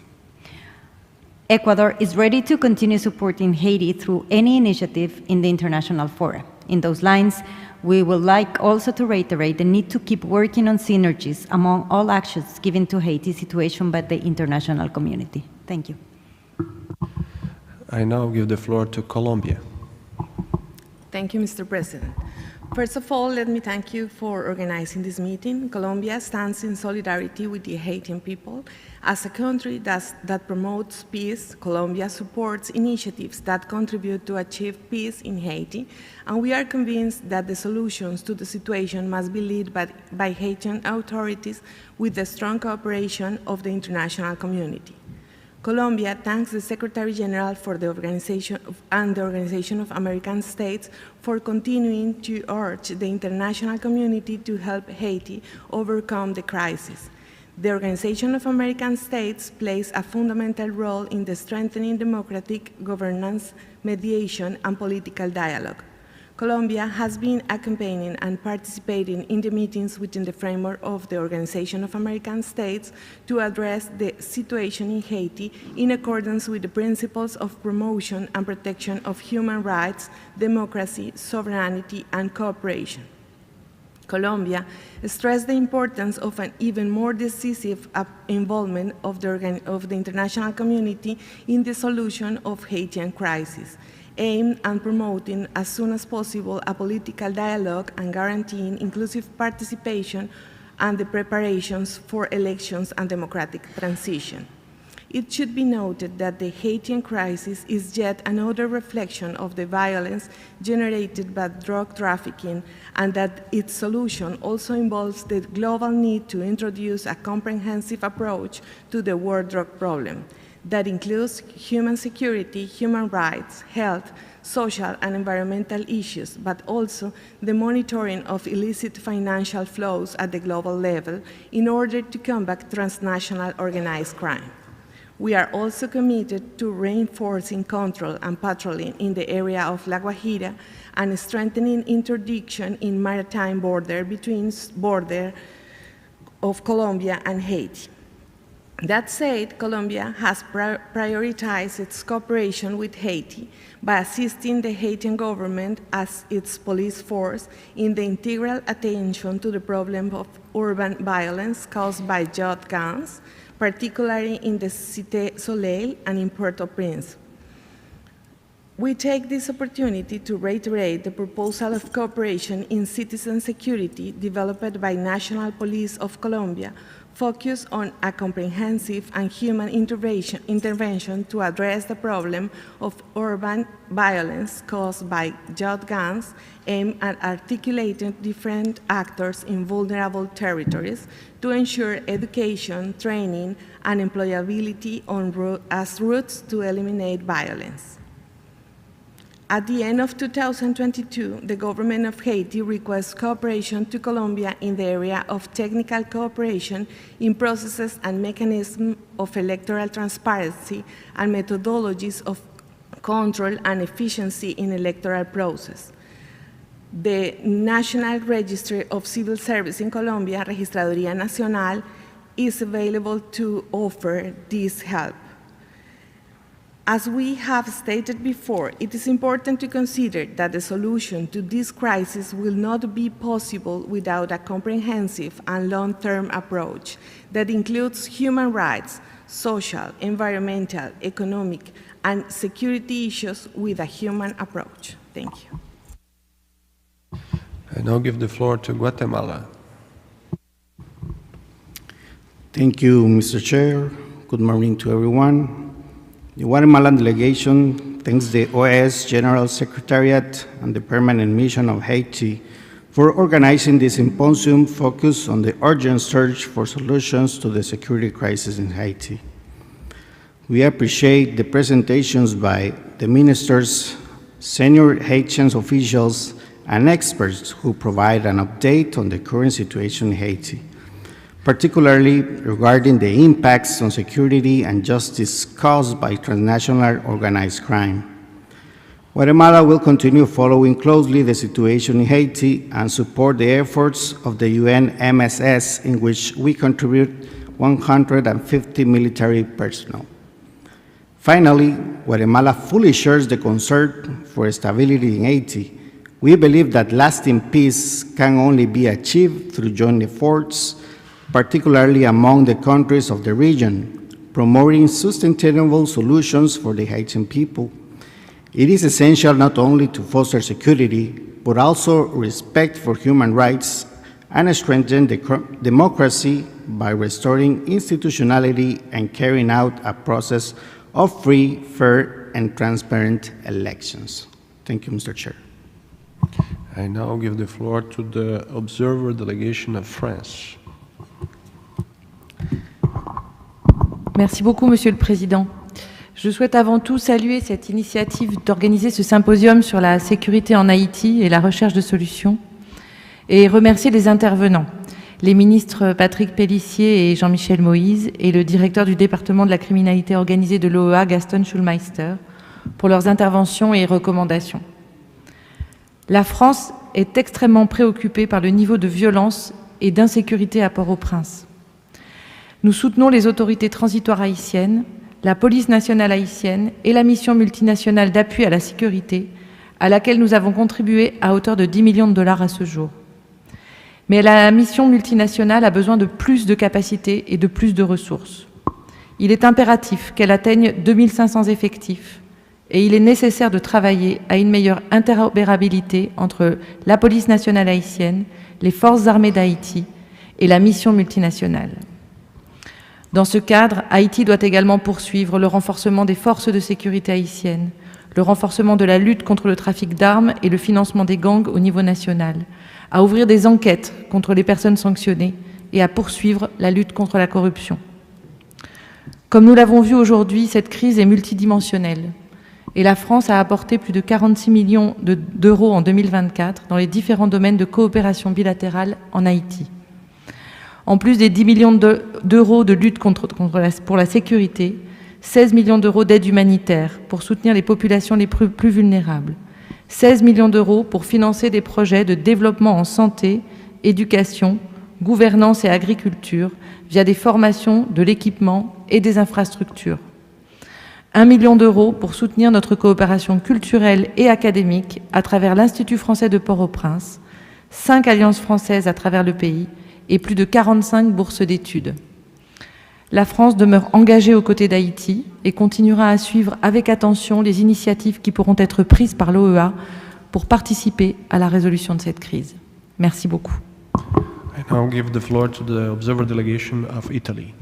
Ecuador is ready to continue supporting Haiti through any initiative in the international fora. In those lines, we would like also to reiterate the need to keep working on synergies among all actions given to Haiti's situation by the international community. Thank you. I now give the floor to Colombia. Thank you, Mr. President. First of all, let me thank you for organizing this meeting. Colombia stands in solidarity with the Haitian people. As a country that promotes peace, Colombia supports initiatives that contribute to achieve peace in Haiti, and we are convinced that the solutions to the situation must be led by Haitian authorities with the strong cooperation of the international community. Colombia thanks the Secretary General for the Organization of American States for continuing to urge the international community to help Haiti overcome the crisis. The Organization of American States plays a fundamental role in the strengthening democratic governance, mediation, and political dialogue. Colombia has been accompanying and participating in the meetings within the framework of the Organization of American States to address the situation in Haiti in accordance with the principles of promotion and protection of human rights, democracy, sovereignty, and cooperation. Colombia stressed the importance of an even more decisive involvement of the international community in the solution of Haitian crisis, aimed at promoting as soon as possible a political dialogue and guaranteeing inclusive participation and the preparations for elections and democratic transition. It should be noted that the Haitian crisis is yet another reflection of the violence generated by drug trafficking, and that its solution also involves the global need to introduce a comprehensive approach to the war drug problem that includes human security, human rights, health, social and environmental issues, but also the monitoring of illicit financial flows at the global level in order to combat transnational organized crime. We are also committed to reinforcing control and patrolling in the area of La Guajira and strengthening interdiction in maritime border between of Colombia and Haiti. That said, Colombia has prioritized its cooperation with Haiti by assisting the Haitian government as its police force in the integral attention to the problem of urban violence caused by youth gangs, particularly in the Cité Soleil and in Port-au-Prince. We take this opportunity to reiterate the proposal of cooperation in citizen security developed by National Police of Colombia, focused on a comprehensive and human intervention to address the problem of urban violence caused by youth gangs, aimed at articulating different actors in vulnerable territories to ensure education, training, and employability as routes to eliminate violence. At the end of 2022, the government of Haiti requests cooperation to Colombia in the area of technical cooperation in processes and mechanisms of electoral transparency and methodologies of control and efficiency in electoral process. The National Register of Civil Service in Colombia, Registraduría Nacional, is available to offer this help. As we have stated before, it is important to consider that the solution to this crisis will not be possible without a comprehensive and long-term approach that includes human rights, social, environmental, economic, and security issues with a human approach. Thank you. I now give the floor to Guatemala. Thank you, Mr. Chair. Good morning to everyone. The Guatemalan delegation thanks the OEA's General Secretariat and the Permanent Mission of Haiti for organizing this symposium focused on the urgent search for solutions to the security crisis in Haiti. We appreciate the presentations by the ministers, senior Haitian officials, and experts who provide an update on the current situation in Haiti, particularly regarding the impacts on security and justice caused by transnational organized crime. Guatemala will continue following closely the situation in Haiti and support the efforts of the UN MSS, in which we contribute 150 military personnel. Finally, Guatemala fully shares the concern for stability in Haiti. We believe that lasting peace can only be achieved through joint efforts, particularly among the countries of the region, promoting sustainable solutions for the Haitian people. It is essential not only to foster security, but also respect for human rights and strengthen the democracy by restoring institutionality and carrying out a process of free, fair, and transparent elections. Thank you, Mr. Chair. I now give the floor to the observer delegation of France. Merci beaucoup, Monsieur le Président. Je souhaite avant tout saluer cette initiative d'organiser ce symposium sur la sécurité en Haïti et la recherche de solutions, et remercier les intervenants, les ministres Patrick Pellissier et Jean-Michel Moïse, et le directeur du département de la criminalité organisée de l'OEA, Gaston Schulmeister, pour leurs interventions et recommandations. La France est extrêmement préoccupée par le niveau de violence et d'insécurité à Port-au-Prince. Nous soutenons les autorités transitoires haïtiennes, la police nationale haïtienne et la mission multinationale d'appui à la sécurité, à laquelle nous avons contribué à hauteur de 10 millions de dollars à ce jour. Mais la mission multinationale a besoin de plus de capacités et de plus de ressources. Il est impératif qu'elle atteigne 2500 effectifs et il est nécessaire de travailler à une meilleure interopérabilité entre la police nationale haïtienne, les forces armées d'Haïti et la mission multinationale. Dans ce cadre, Haïti doit également poursuivre le renforcement des forces de sécurité haïtiennes, le renforcement de la lutte contre le trafic d'armes et le financement des gangs au niveau national, à ouvrir des enquêtes contre les personnes sanctionnées et à poursuivre la lutte contre la corruption. Comme nous l'avons vu aujourd'hui, cette crise est multidimensionnelle et la France a apporté plus de 46 millions d'euros en 2024 dans les différents domaines de coopération bilatérale en Haïti. En plus des 10 millions d'euros de lutte pour la sécurité, 16 millions d'euros d'aide humanitaire pour soutenir les populations les plus vulnérables, 16 millions d'euros pour financer des projets de développement en santé, éducation, gouvernance et agriculture via des formations, de l'équipement et des infrastructures. 1 million d'euros pour soutenir notre coopération culturelle et académique à travers l'Institut français de Port-au-Prince, 5 alliances françaises à travers le pays et plus de 45 bourses d'études. La France demeure engagée aux côtés d'Haïti et continuera à suivre avec attention les initiatives qui pourront être prises par l'OEA pour participer à la résolution de cette crise. Merci beaucoup. I now give the floor to the observer delegation of Italy.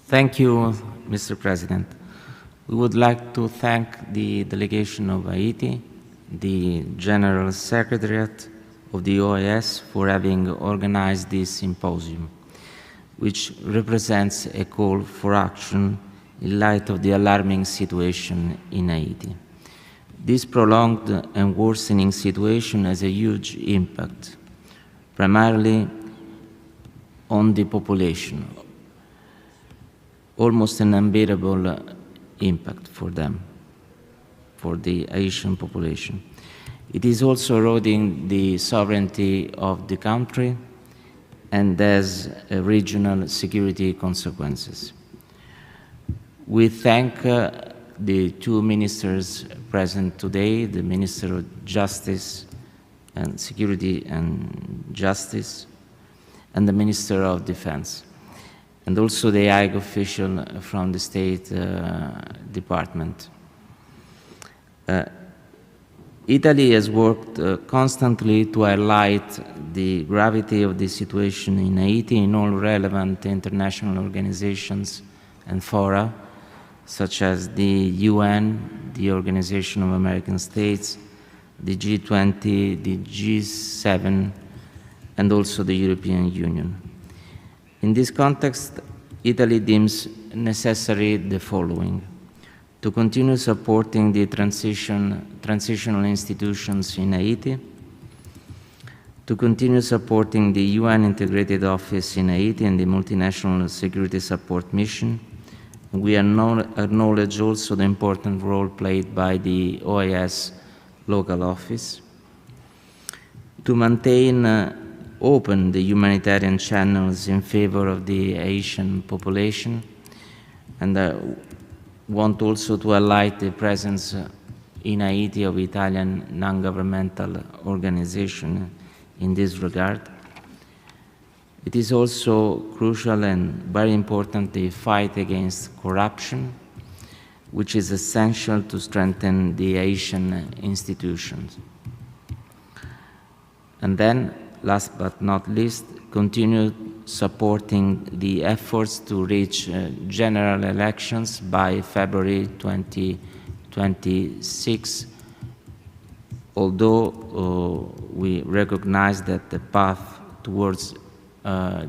Thank you, Mr. President. We would like to thank the delegation of Haiti, the General Secretariat of the OES for having organized this symposium, which represents a call for action in light of the alarming situation in Haiti. This prolonged and worsening situation has a huge impact, primarily on the population, almost an unbearable impact for them, for the Haitian population. It is also eroding the sovereignty of the country and has regional security consequences. We thank the two ministers present today, the Minister of Justice and Security and Justice, and the Minister of Defense, and also the high official from the State Department. Italy has worked constantly to highlight the gravity of the situation in Haiti in all relevant international organizations and fora, such as the UN, the Organization of American States, the G20, the G7, and also the European Union. In this context, Italy deems necessary the following: to continue supporting the transitional institutions in Haiti, to continue supporting the UN Integrated Office in Haiti and the Multinational Security Support Mission. We acknowledge also the important role played by the OES local office, to maintain open the humanitarian channels in favor of the Haitian population, and want also to highlight the presence in Haiti of Italian non-governmental organization in this regard. It is also crucial and very important the fight against corruption, which is essential to strengthen the Haitian institutions. And then, last but not least, continue supporting the efforts to reach general elections by February 2026, although we recognize that the path towards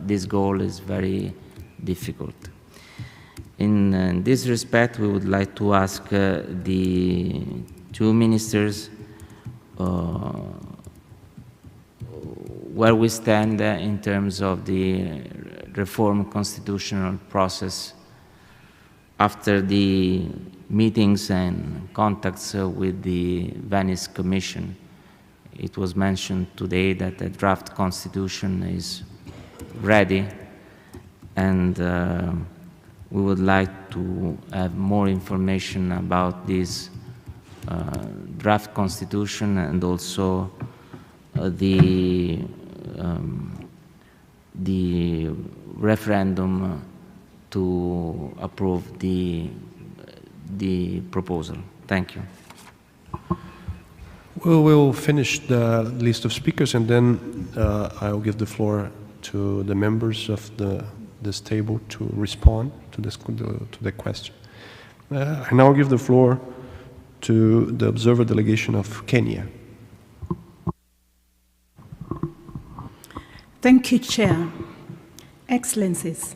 this goal is very difficult. In this respect, we would like to ask the two ministers where we stand in terms of the reform constitutional process after the meetings and contacts with the Venice Commission. It was mentioned today that the draft constitution is ready, and we would like to have more information about this draft constitution and also the referendum to approve the proposal. Thank you. We will finish the list of speakers, and then I'll give the floor to the members of this table to respond to the question. I now give the floor to the observer delegation of Kenya. Thank you, Chair. Excellencies,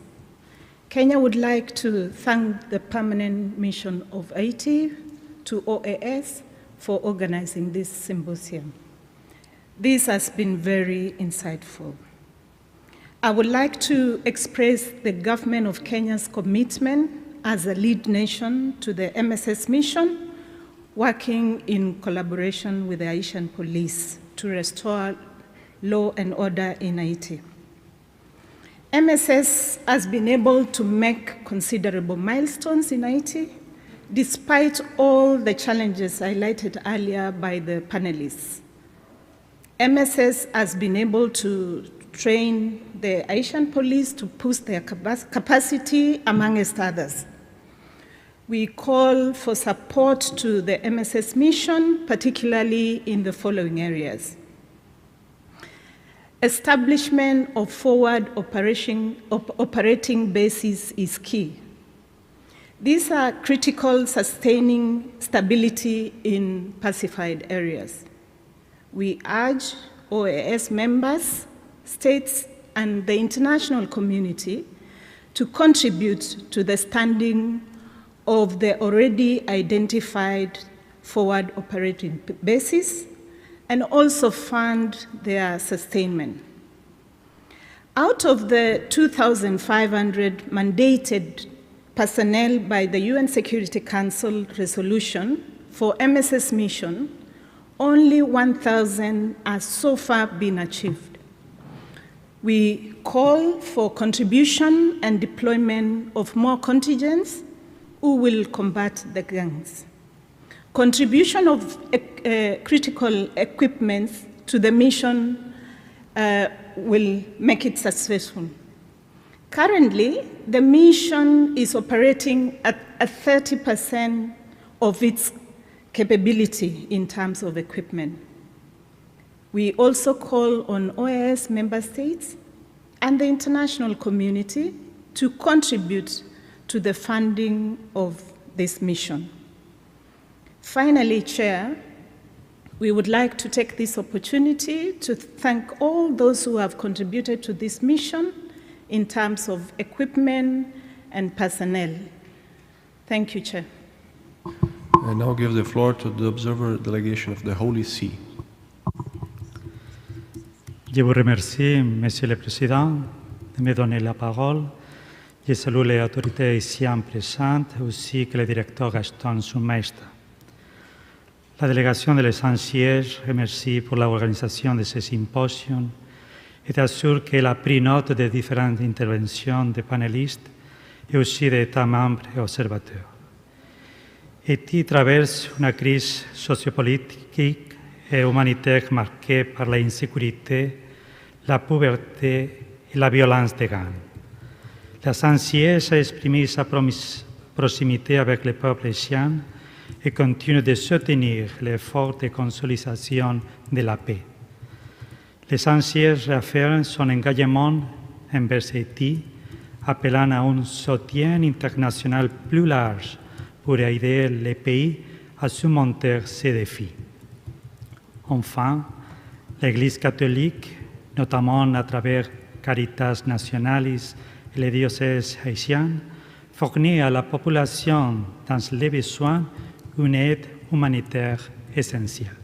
Kenya would like to thank the Permanent Mission of Haiti to OAS for organizing this symposium. This has been very insightful. I would like to express the government of Kenya's commitment as a lead nation to the MSS mission, working in collaboration with the Haitian police to restore law and order in Haiti. MSS has been able to make considerable milestones in Haiti, despite all the challenges highlighted earlier by the panelists. MSS has been able to train the Haitian police to boost their capacity, amongst others. We call for support to the MSS mission, particularly in the following areas. Establishment of forward operating bases is key. These are critical, sustaining stability in pacified areas. We urge OES members, states, and the international community to contribute to the standing of the already identified forward operating bases and also fund their sustainment. Out of the 2,500 mandated personnel by the UN Security Council resolution for MSS mission, only 1,000 has so far been achieved. We call for contribution and deployment of more contingents who will combat the gangs. Contribution of critical equipment to the mission will make it successful. Currently, the mission is operating at 30% of its capability in terms of equipment. We also call on OES member states and the international community to contribute to the funding of this mission. Finally, Chair, we would like to take this opportunity to thank all those who have contributed to this mission in terms of equipment and personnel. Thank you, Chair. I now give the floor to the observer delegation of the Holy See. Je vous remercie, Monsieur le Président, de me donner la parole. Je salue les autorités haïtiennes présentes, ainsi que le directeur Gaston Soumestre. La délégation de l'Essentiel remercie pour l'organisation de ce symposium et assure qu'elle a pris note des différentes interventions des panélistes et aussi des États membres et observateurs. Haïti traverse une crise sociopolitique et humanitaire marquée par l'insécurité, la pauvreté et la violence des gangs. L'Essentiel a exprimé sa proximité avec le peuple haïtien et continue de soutenir l'effort de consolidation de la paix. L'Essentiel réaffirme son engagement envers Haïti, appelant à un soutien international plus large pour aider les pays à surmonter ces défis. Enfin, l'Église catholique, notamment à travers Caritas Nationalis et les diocèses haïtiens, fournit à la population dans les besoins une aide humanitaire essentielle.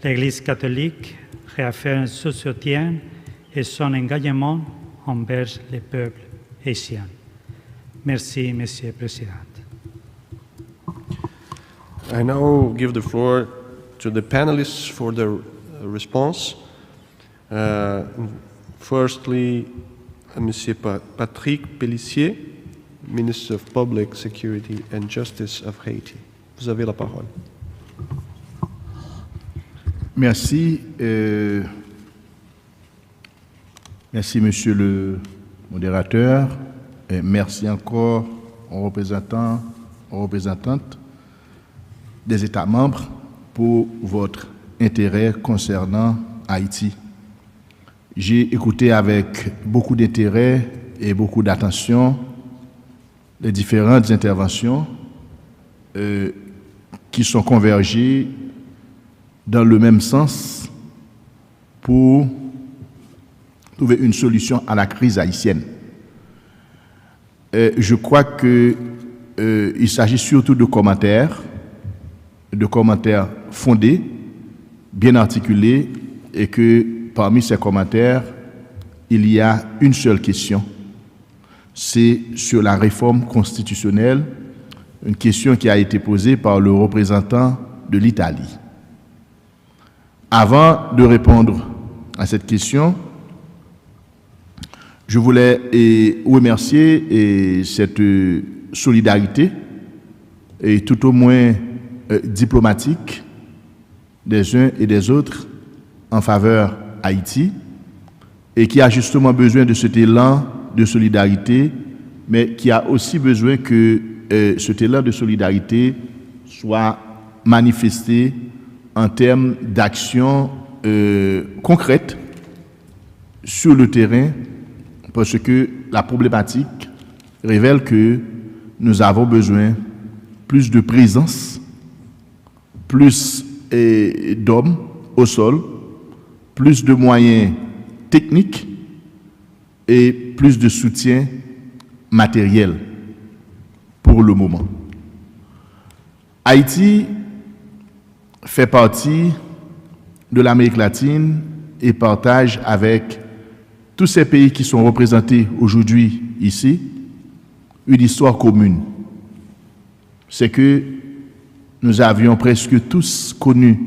L'Église catholique réaffirme son soutien et son engagement envers le peuple haïtien. Merci, Monsieur le Président. I now give the floor to the panelists for their response. Firstly, Monsieur Patrick Pellissier, Minister of Public Security and Justice of Haiti. Vous avez la parole. Merci. Merci, Monsieur le modérateur. Et merci encore aux représentants, aux représentantes des États membres pour votre intérêt concernant Haïti. J'ai écouté avec beaucoup d'intérêt et beaucoup d'attention les différentes interventions qui sont convergées dans le même sens pour trouver une solution à la crise haïtienne. Je crois qu'il s'agit surtout de commentaires fondés, bien articulés, et que parmi ces commentaires, il y a une seule question. C'est sur la réforme constitutionnelle, une question qui a été posée par le représentant de l'Italie. Avant de répondre à cette question. Je voulais remercier cette solidarité, et tout au moins diplomatique, des uns et des autres en faveur d'Haïti, et qui a justement besoin de cet élan de solidarité, mais qui a aussi besoin que cet élan de solidarité soit manifesté en termes d'action concrète sur le terrain, parce que la problématique révèle que nous avons besoin plus de présence, plus d'hommes au sol, plus de moyens techniques et plus de soutien matériel pour le moment. Haïti fait partie de l'Amérique latine et partage avec tous ces pays qui sont représentés aujourd'hui ici une histoire commune. C'est que nous avions presque tous connu